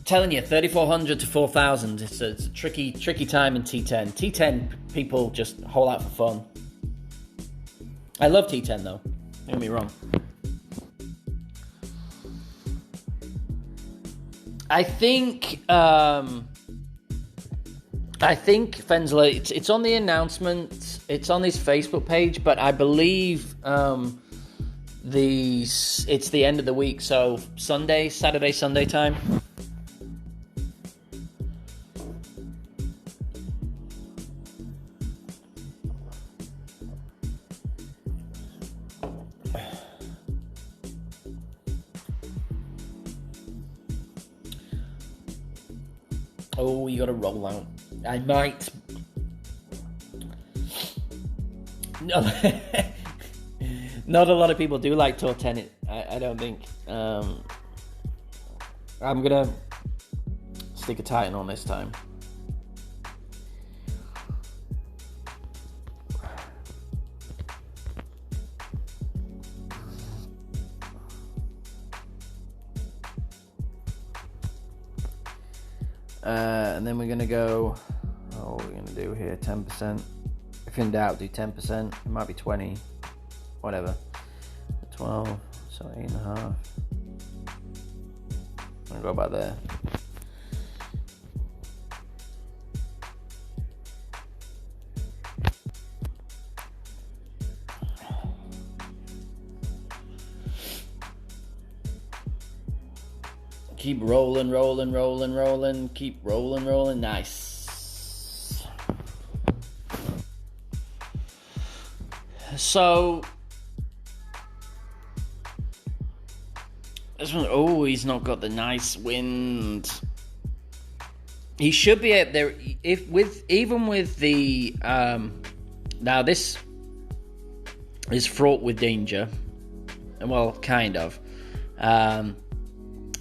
Telling you, 3,400 to 4,000. It's a tricky time in T10. T10 people just hole out for fun. I love T10 though. Don't get me wrong. I think Fensler. It's on the announcement. It's on his Facebook page, but I believe it's the end of the week, so Saturday, Sunday time. Oh, you got to roll out. I might. No, not a lot of people do like tour 10. I don't think. I'm gonna stick a Titan on this time. And then we're going to go, what are we going to do here? 10%. If in doubt, do 10%. It might be 20. Whatever. 12. So 8.5. I'm going to go about there. Keep rolling. Keep rolling. Nice. So this one, he's not got the nice wind. He should be up there even with the now this is fraught with danger. Well, kind of.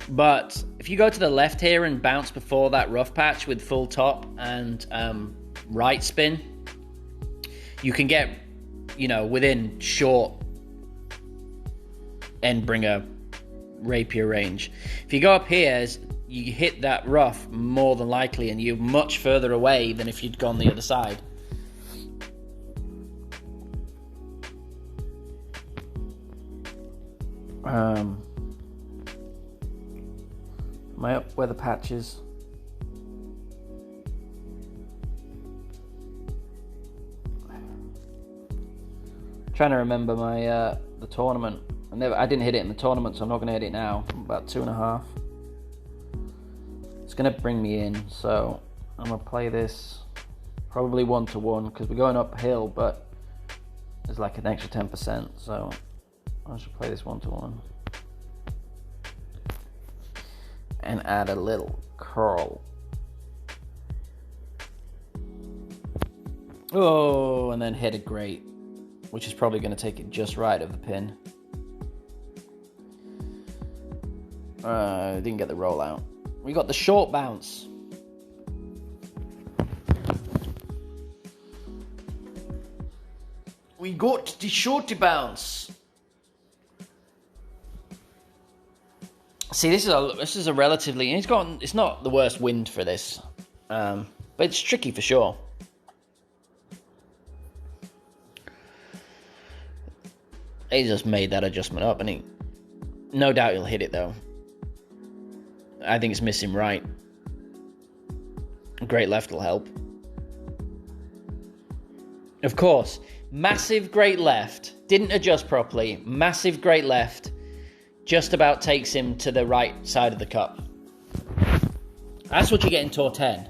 But if you go to the left here and bounce before that rough patch with full top and right spin, you can get, within short end bringer rapier range. If you go up here, you hit that rough more than likely, and you're much further away than if you'd gone the other side. Am I up where the patch is? Trying to remember my the tournament. I didn't hit it in the tournament, so I'm not going to hit it now. About 2.5. It's going to bring me in, so I'm going to play this probably 1-to-1 because we're going uphill, but there's like an extra 10%, so I should play this 1-to-1. And add a little curl. Oh, and then hit a grate, which is probably going to take it just right of the pin. Didn't get the roll out. We got the short bounce. We got the shorty bounce. See, this is a relatively. It's not the worst wind for this, but it's tricky for sure. He just made that adjustment up, and no doubt he'll hit it though. I think it's missing right. Great left will help. Of course, massive great left. Didn't adjust properly. Massive great left. Just about takes him to the right side of the cup. That's what you get in Tour 10.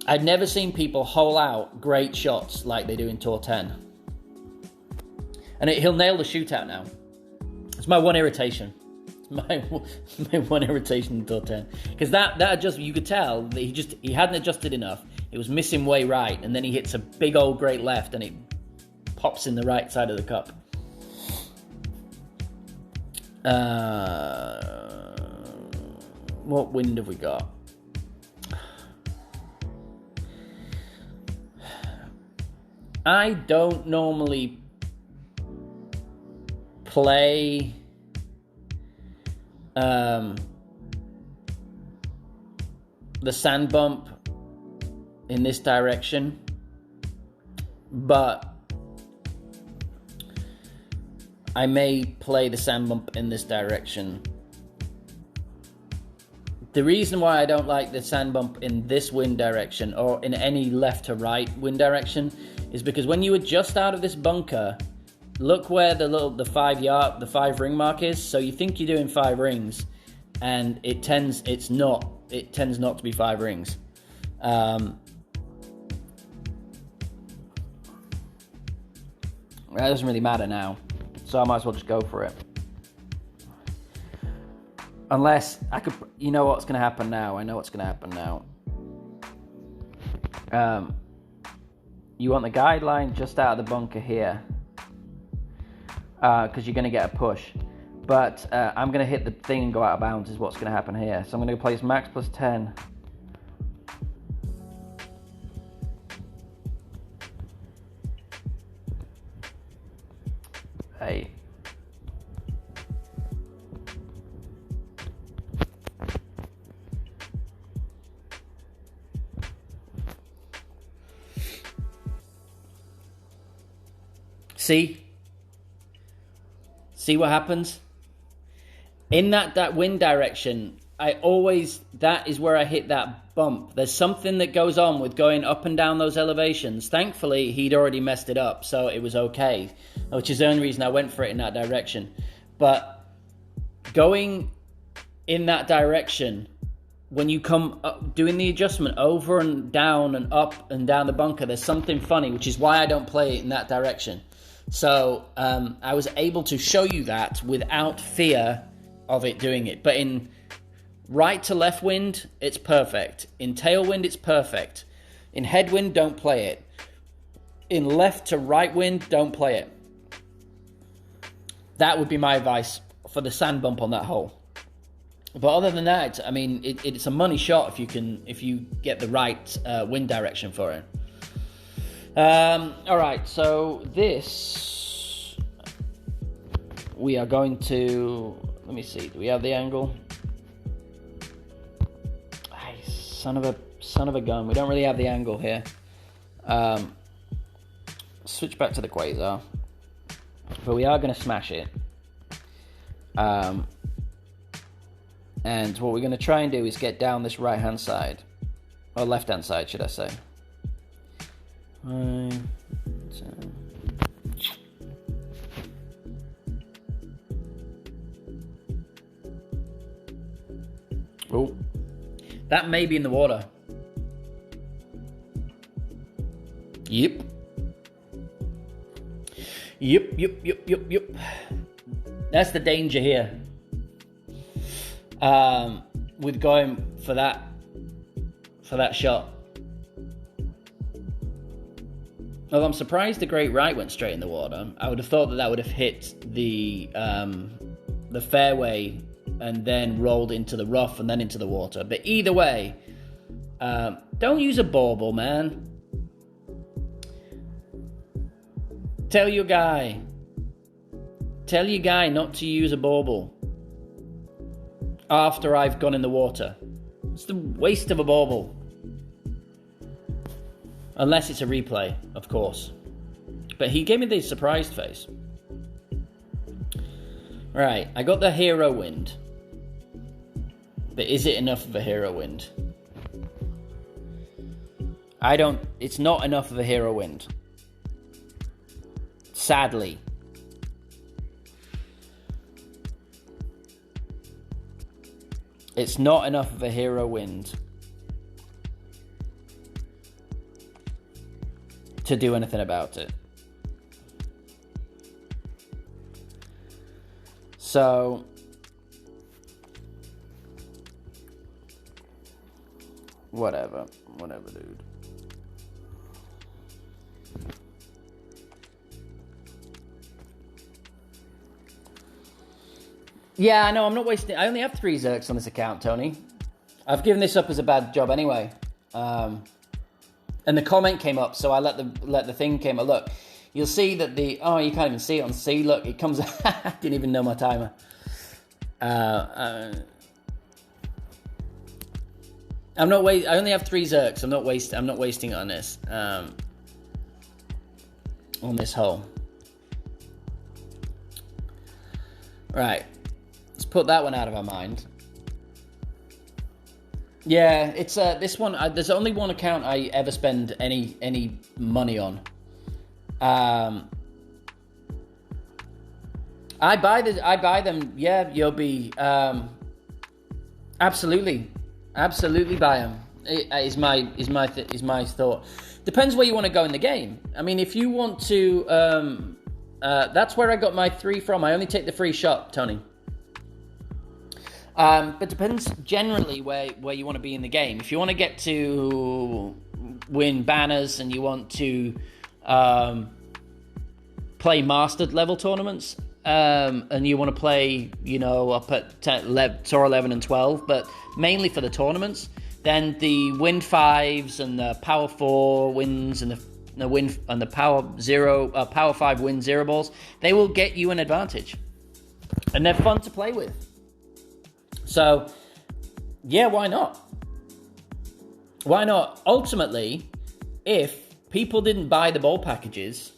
I've never seen people hole out great shots like they do in Tour 10. And he'll nail the shootout now. It's my one irritation. My one irritation in Tour 10. Because that adjustment, you could tell that he hadn't adjusted enough. It was missing way right, and then he hits a big old great left, and it pops in the right side of the cup. What wind have we got? I don't normally play the sand bump in this direction, but I may play the sand bump in this direction. The reason why I don't like the sand bump in this wind direction or in any left to right wind direction is because when you adjust out of this bunker, look where the 5 ring mark is. So you think you're doing 5 rings, and it tends not to be 5 rings. That doesn't really matter now, so I might as well just go for it. Unless I could, you know what's going to happen now. I know what's going to happen now. You want the guideline just out of the bunker here, because you're going to get a push. But I'm going to hit the thing and go out of bounds is what's going to happen here. So I'm going to place max plus 10. Hey. See what happens? In that wind direction, that is where I hit that bump. There's something that goes on with going up and down those elevations. Thankfully, he'd already messed it up, so it was okay, which is the only reason I went for it in that direction. But going in that direction, when you come up, doing the adjustment over and down and up and down the bunker, there's something funny, which is why I don't play it in that direction. So I was able to show you that without fear of it doing it. But in right to left wind, it's perfect. In tailwind, it's perfect. In headwind, don't play it. In left to right wind, don't play it. That would be my advice for the sand bump on that hole. But other than that, I mean, it's a money shot if you get the right wind direction for it. All right, so this we are going to. Let me see. Do we have the angle? Son of a gun. We don't really have the angle here. Switch back to the quasar, but we are going to smash it. And what we're going to try and do is get down this right-hand side, or left-hand side, should I say? Oh, that may be in the water. Yep. That's the danger here. With going for that shot. Well, I'm surprised the Great Right went straight in the water. I would have thought that would have hit the fairway and then rolled into the rough and then into the water. But either way, don't use a bauble, man. Tell your guy not to use a bauble after I've gone in the water. It's the waste of a bauble. Unless it's a replay, of course. But he gave me the surprised face. Right, I got the hero wind. But is it enough of a hero wind? It's not enough of a hero wind. Sadly. It's not enough of a hero wind to do anything about it. So whatever, dude. Yeah, I know, I'm not wasting... I only have 3 Zerks on this account, Tony. I've given this up as a bad job anyway. And the comment came up, so I let the thing came up. Look, you'll see that the... Oh, you can't even see it on C. Look, it comes... I didn't even know my timer. I only have 3 Zerks. I'm not wasting it on this. On this hole. Right. Let's put that one out of our mind. Yeah, it's this one. There's only one account I ever spend any money on. I buy them. Yeah, you'll be absolutely buy them. Is my thought. Depends where you want to go in the game. I mean, if you want to, that's where I got my 3 from. I only take the free shot, Tony. But depends generally where you want to be in the game. If you want to get to win banners and you want to play mastered level tournaments, and you want to play, up at Tour 11 and 12, but mainly for the tournaments, then the Win 5s and the Power 4 wins and the Power 5 win 0 balls, they will get you an advantage. And they're fun to play with. So, yeah, why not? Why not? Ultimately, if people didn't buy the ball packages,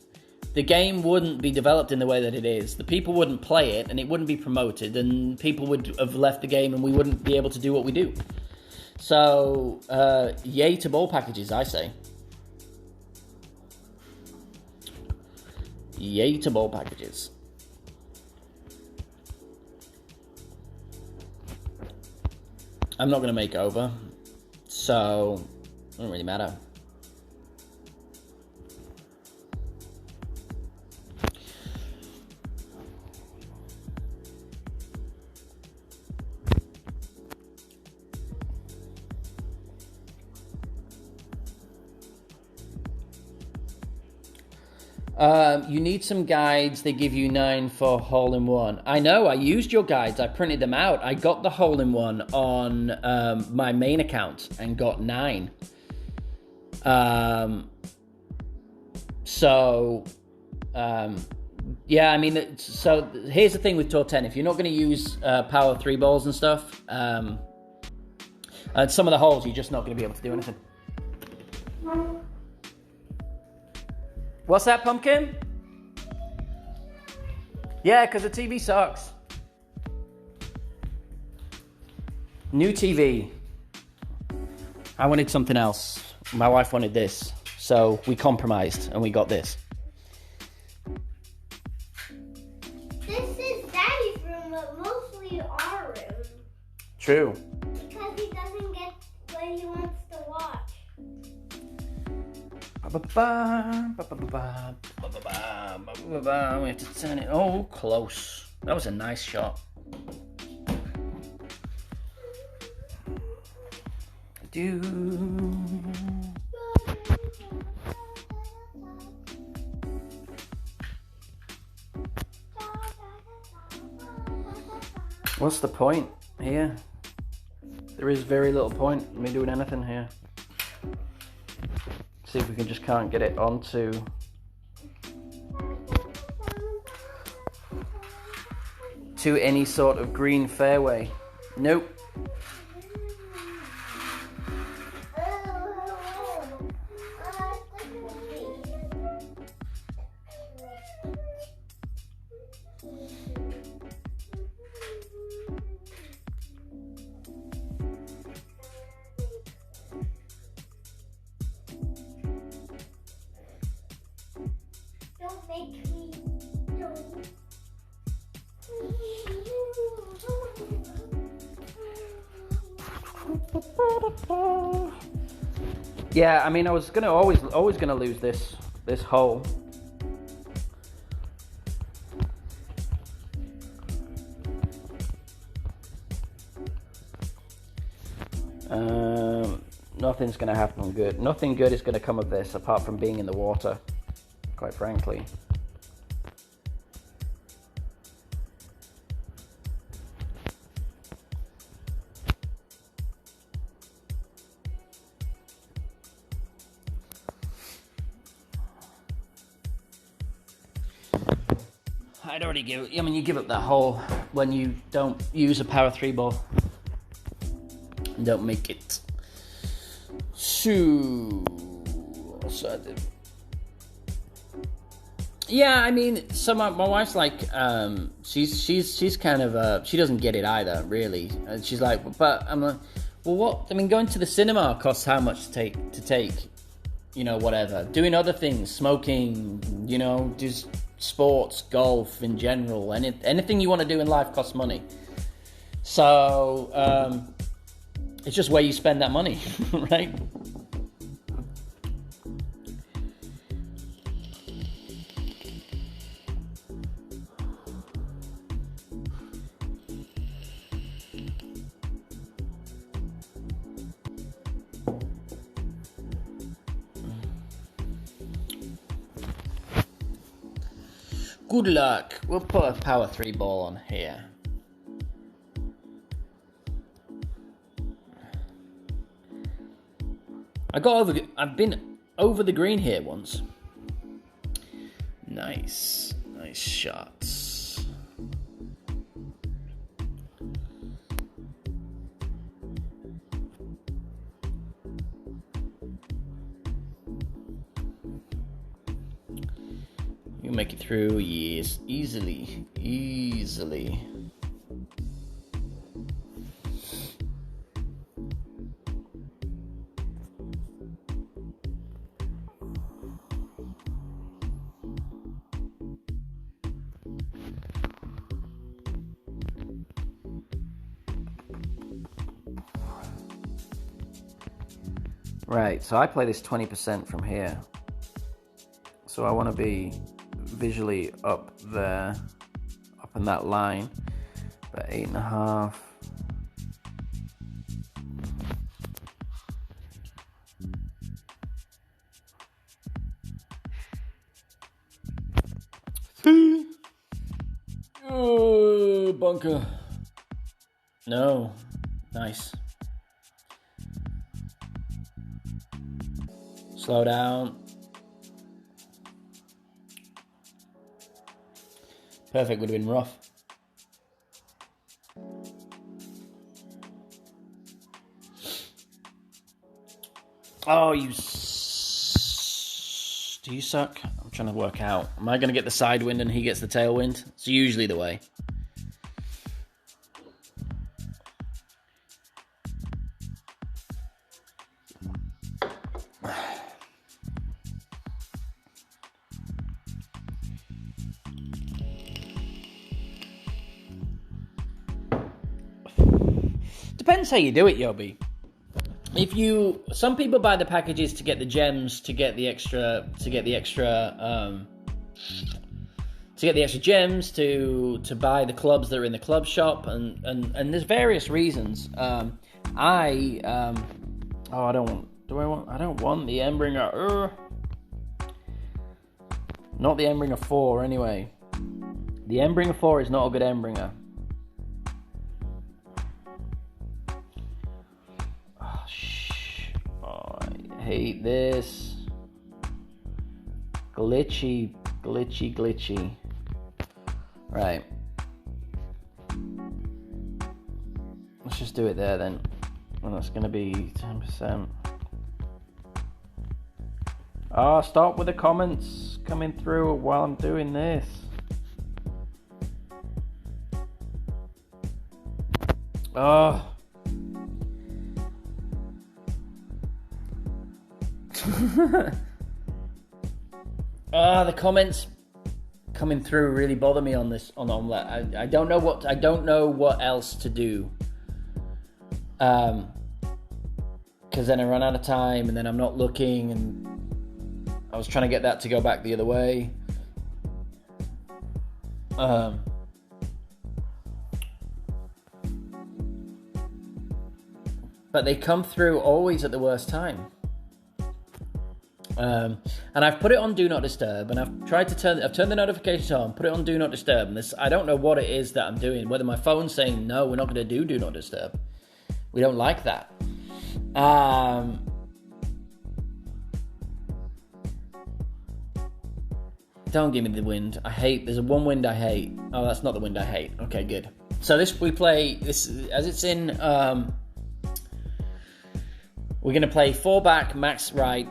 the game wouldn't be developed in the way that it is. The people wouldn't play it, and it wouldn't be promoted, and people would have left the game, and we wouldn't be able to do what we do. So, yay to ball packages, I say. Yay to ball packages. I'm not going to make over, so it doesn't really matter. You need some guides. They give you 9 for hole-in-one. I know, I used your guides. I printed them out. I got the hole-in-one on my main account and got 9. Yeah, I mean, so here's the thing with Tour 10. If you're not going to use power 3 balls and stuff, and some of the holes, you're just not going to be able to do anything. What's that, Pumpkin? Yeah, because the TV sucks. New TV. I wanted something else. My wife wanted this. So we compromised and we got this. This is Daddy's room, but mostly our room. True. Because he doesn't get what he wants to watch. We have to turn it. Oh, close. That was a nice shot. What's the point here? There is very little point in me doing anything here. See if we can just can't get it onto any sort of green fairway. Nope. Don't make me do. Yeah, I mean, I was gonna always gonna lose this hole. Nothing's gonna happen good. Nothing good is gonna come of this apart from being in the water, quite frankly. I'd already you give up that hole when you don't use a power 3 ball and don't make it. So I did. Yeah, I mean, so my wife's like, she's kind of, she doesn't get it either, really. And she's like, but I'm like, well, what? I mean, going to the cinema costs how much to take, you know, whatever. Doing other things, smoking, you know, just sports, golf in general, anything you want to do in life costs money. So, it's just where you spend that money, right? Good luck. We'll put a power 3 ball on here. I've been over the green here once. Nice shots. You make it through, yes, easily. Right, so I play this 20% from here. So I want to be visually up there, up in that line, about 8.5. Oh, bunker. No, nice. Slow down. Perfect, would have been rough. Oh, do you suck? I'm trying to work out. Am I going to get the side wind and he gets the tailwind? It's usually the way. Depends how you do it, Yobi. Some people buy the packages to get the gems, to get the extra gems, to buy the clubs that are in the club shop, and there's various reasons. I don't want the Embringer. Not the Embringer 4 anyway. The Embringer 4 is not a good Embringer. hate this. Glitchy. Right. Let's just do it there then. And that's going to be 10%. Oh, stop with the comments coming through while I'm doing this. Oh. The comments coming through really bother me on Omlet. I don't know what else to do. Because then I run out of time, and then I'm not looking, and I was trying to get that to go back the other way. But they come through always at the worst time. And I've put it on Do Not Disturb, and I've turned the notifications on, put it on Do Not Disturb, and I don't know what it is that I'm doing, whether my phone's saying, no, we're not going to do Not Disturb. We don't like that. Don't give me the wind. There's one wind I hate. Oh, that's not the wind I hate. Okay, good. So we play this, as it's in, we're going to play 4 back, max right,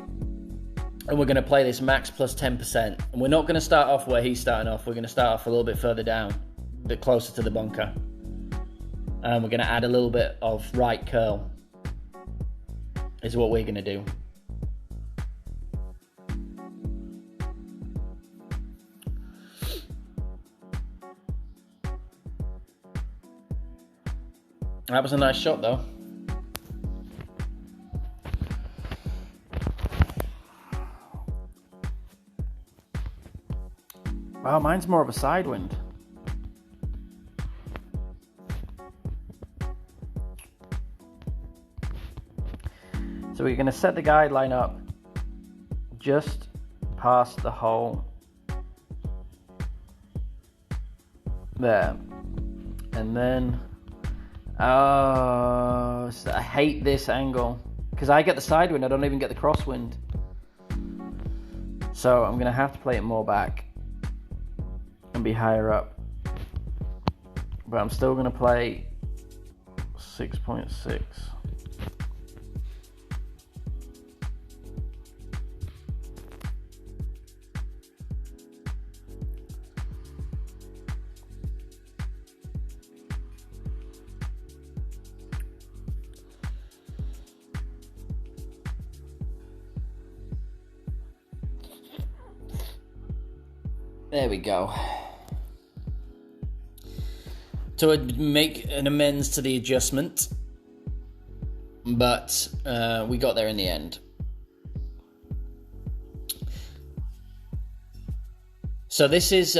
and we're going to play this max plus 10%. And we're not going to start off where he's starting off. We're going to start off a little bit further down, a bit closer to the bunker. And we're going to add a little bit of right curl, is what we're going to do. That was a nice shot, though. Wow, mine's more of a side wind. So we're going to set the guideline up just past the hole there. And then, I hate this angle because I get the side wind, I don't even get the crosswind. So I'm going to have to play it more back and be higher up. But I'm still going to play 6.6. There we go. To make an amends to the adjustment, but we got there in the end. So this is...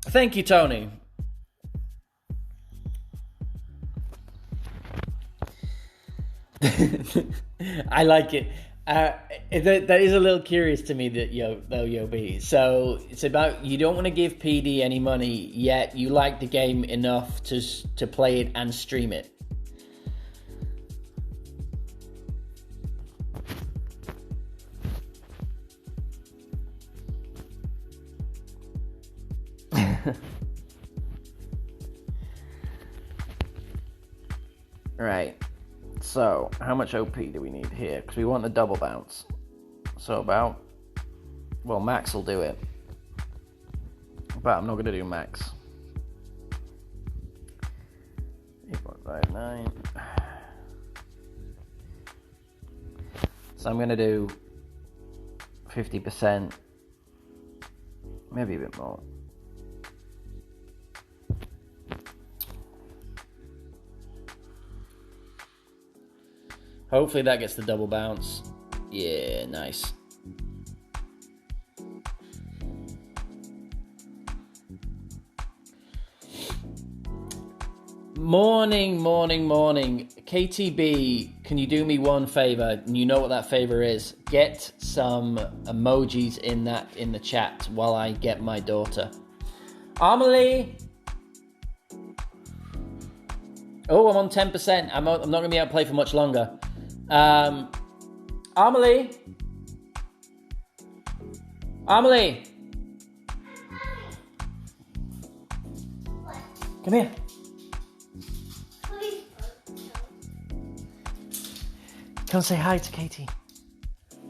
thank you, Tony. I like it. That is a little curious to me, that Yobi. So it's about, you don't want to give PD any money, yet you like the game enough to play it and stream it. Right. So, how much OP do we need here? Because we want the double bounce. So max will do it. But I'm not going to do max. 8.59. So I'm going to do 50%. Maybe a bit more. Hopefully that gets the double bounce. Yeah, nice. Morning. KTB, can you do me one favor? And you know what that favor is. Get some emojis in the chat while I get my daughter. Amelie! Oh, I'm on 10%. I'm not going to be able to play for much longer. Amelie? Amelie? What? Come here. Please. Come say hi to Katie.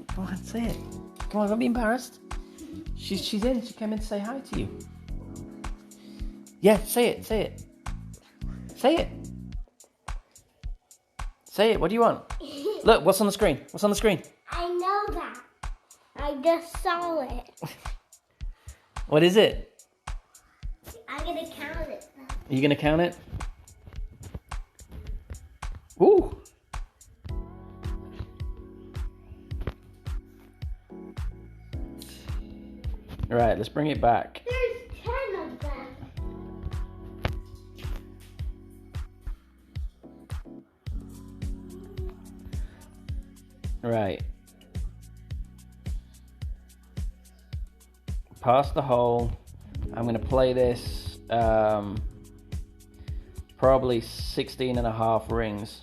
Come on, say it. Come on, don't be embarrassed. She's in. She came in to say hi to you. Yeah, say it. Say it. Say it. Say it. What do you want? Look, what's on the screen? What's on the screen? I know that. I just saw it. What is it? I'm gonna count it. Are you gonna count it? Ooh. All right, let's bring it back. There's 10 of them. Right. Past the hole. I'm going to play this probably 16 and a half rings.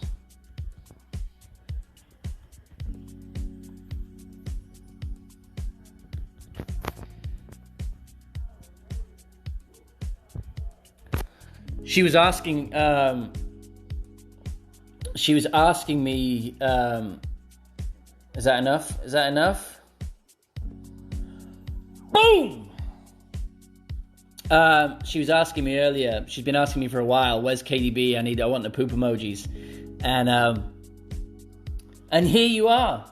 She was asking me, is that enough? Is that enough? Boom! She was asking me earlier, she's been asking me for a while, where's KDB? I want the poop emojis. And here you are.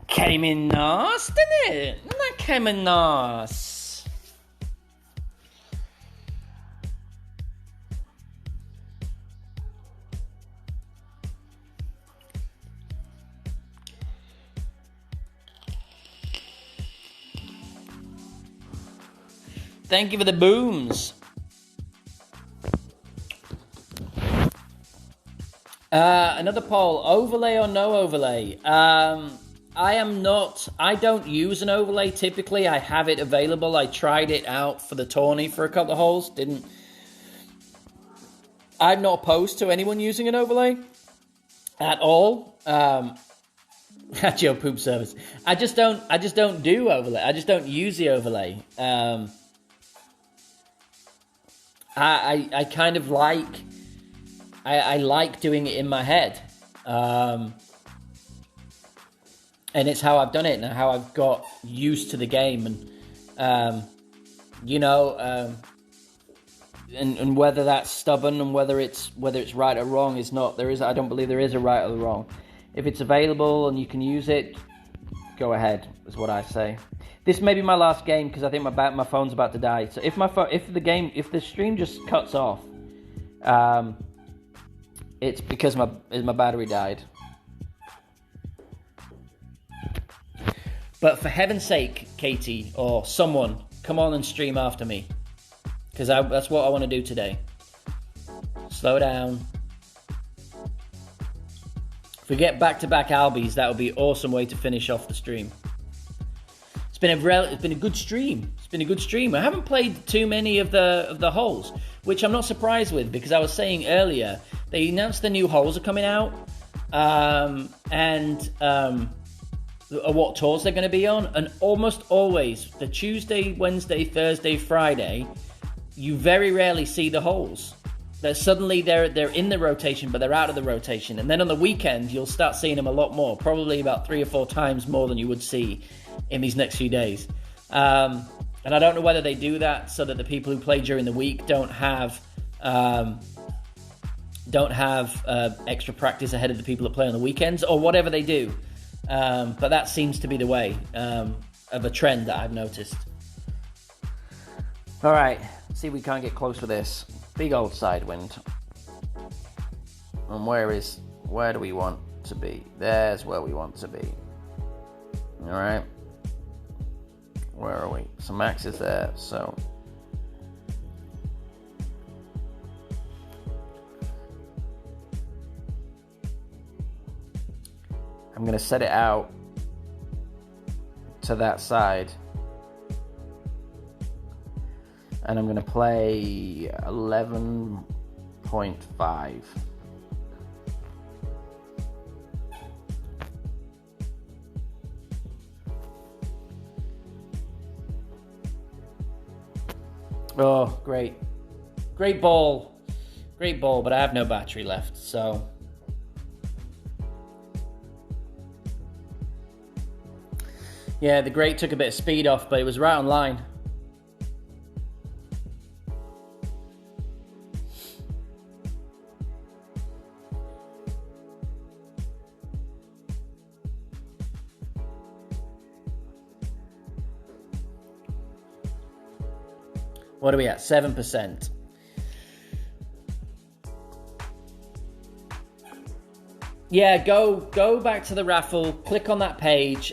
Came in nice, didn't it? That came in nice. Thank you for the booms. Another poll, overlay or no overlay? I don't use an overlay typically. I have it available. I tried it out for the tourney for a couple of holes. I'm not opposed to anyone using an overlay at all. At your poop service. I just don't do overlay. I just don't use the overlay. I kind of like, I like doing it in my head. And it's how I've done it and how I've got used to the game. And, and whether that's stubborn and whether it's right or wrong is not, I don't believe there is a right or the wrong. If it's available and you can use it, go ahead, is what I say. This may be my last game because I think my phone's about to die. So if the stream just cuts off, it's because my battery died. But for heaven's sake, Katie, or someone, come on and stream after me. Because that's what I want to do today. Slow down. If we get back-to-back Albies, that would be an awesome way to finish off the stream. It's been a good stream. It's been a good stream. I haven't played too many of the holes, which I'm not surprised with, because I was saying earlier, they announced the new holes are coming out, what tours they're going to be on, and almost always the Tuesday, Wednesday, Thursday, Friday, you very rarely see the holes. Suddenly they're in the rotation, but they're out of the rotation, and then on the weekend you'll start seeing them a lot more, probably about 3 or 4 times more than you would see in these next few days. And I don't know whether they do that so that the people who play during the week don't have extra practice ahead of the people that play on the weekends, or whatever they do. But that seems to be the way of a trend that I've noticed. All right, let's see if we can't get close with this. Big old side wind. And where do we want to be? There's where we want to be. All right. Where are we? So Max is there, so... I'm going to set it out to that side. And I'm going to play 11.5. Oh, great. Great ball. Great ball, but I have no battery left, so... Yeah, the great took a bit of speed off, but it was right on line. What are we at? 7%. Yeah, go back to the raffle. Click on that page.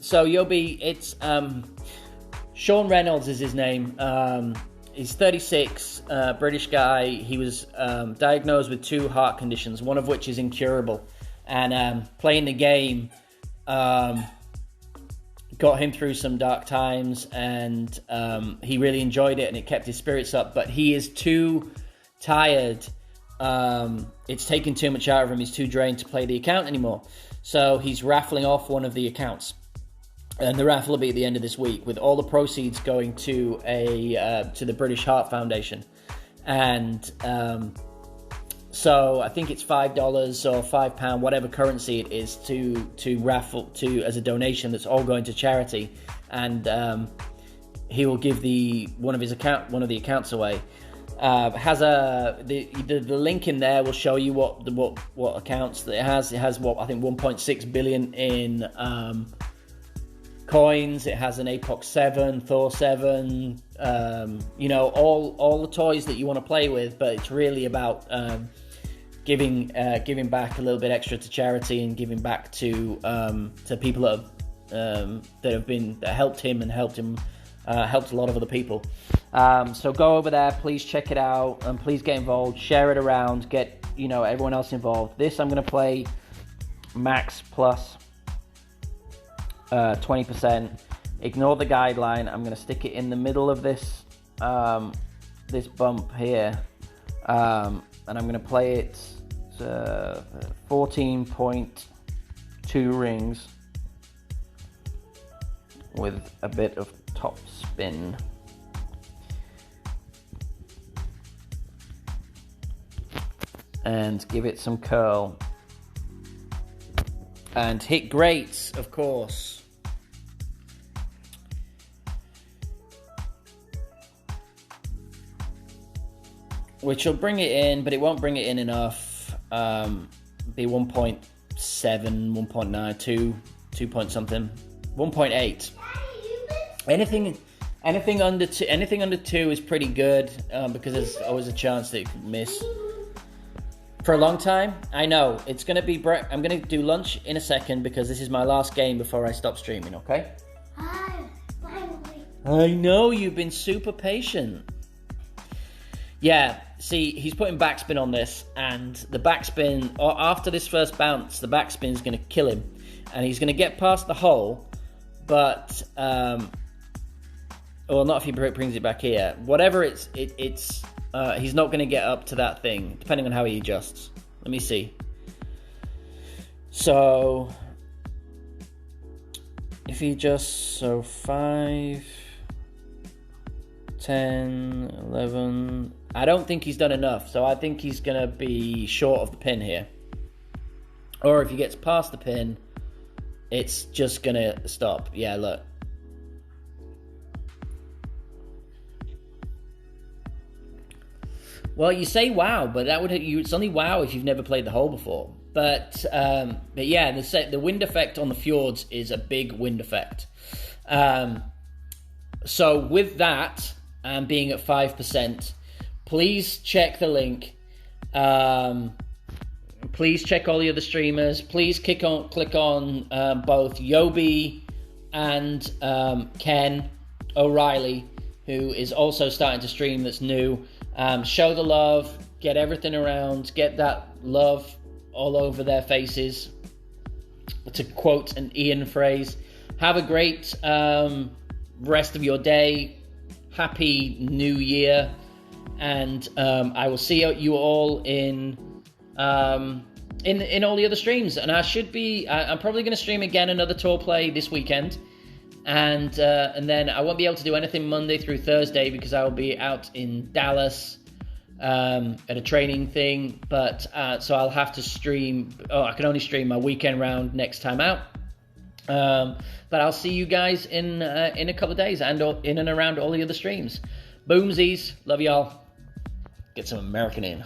So it's Sean Reynolds is his name. He's 36, British guy. He was diagnosed with 2 heart conditions, one of which is incurable. And playing the game got him through some dark times, and he really enjoyed it, and it kept his spirits up. But he is too tired. It's taken too much out of him. He's too drained to play the account anymore. So he's raffling off one of the accounts. And the raffle will be at the end of this week, with all the proceeds going to the British Heart Foundation. And so I think it's $5 or £5, whatever currency it is, to raffle to as a donation that's all going to charity. And he will give one of the accounts away. Has the link in there will show you what accounts that it has. It has I think 1.6 billion in coins. It has an Apox 7, Thor 7, all the toys that you want to play with, but it's really about giving back a little bit extra to charity, and giving back to people that helped him and helped a lot of other people. So go over there, please check it out, and please get involved, share it around, get everyone else involved. This I'm going to play max plus 20%. Ignore the guideline. I'm going to stick it in the middle of this this bump here, and I'm going to play it 14.2 rings with a bit of top spin. And give it some curl. And hit greats, of course. Which will bring it in, but it won't bring it in enough. Be 1.7, 1.9, 2 point something, 1.8. Anything under 2 is pretty good, because there's always a chance that it could miss. For a long time, I know it's gonna be. I'm gonna do lunch in a second, because this is my last game before I stop streaming. Okay? Finally. I know you've been super patient. Yeah. See, he's putting backspin on this, and the backspin, or after this first bounce, the backspin is gonna kill him, and he's gonna get past the hole, but well, not if he brings it back here. Whatever it's he's not going to get up to that thing, depending on how he adjusts. Let me see. So, if he adjusts, 5, 10, 11... I don't think he's done enough, so I think he's going to be short of the pin here. Or if he gets past the pin, it's just going to stop. Yeah, look. Well, you say wow, but it's only wow if you've never played the hole before. But yeah, the wind effect on the fjords is a big wind effect. So with that, being at 5%, please check the link. Please check all the other streamers. Please click on both Yobi and Ken O'Reilly, who is also starting to stream, that's new. Show the love, get everything around, get that love all over their faces, to quote an Ian phrase. Have a great rest of your day. happy New Year, and I will see you all in all the other streams. And I'm probably going to stream again another tour play this weekend, and then I won't be able to do anything Monday through Thursday because I will be out in Dallas at a training thing. But so I'll have to stream. Oh, I can only stream my weekend round next time out. But I'll see you guys in a couple of days and in and around all the other streams. Boomsies, love y'all. Get some American in.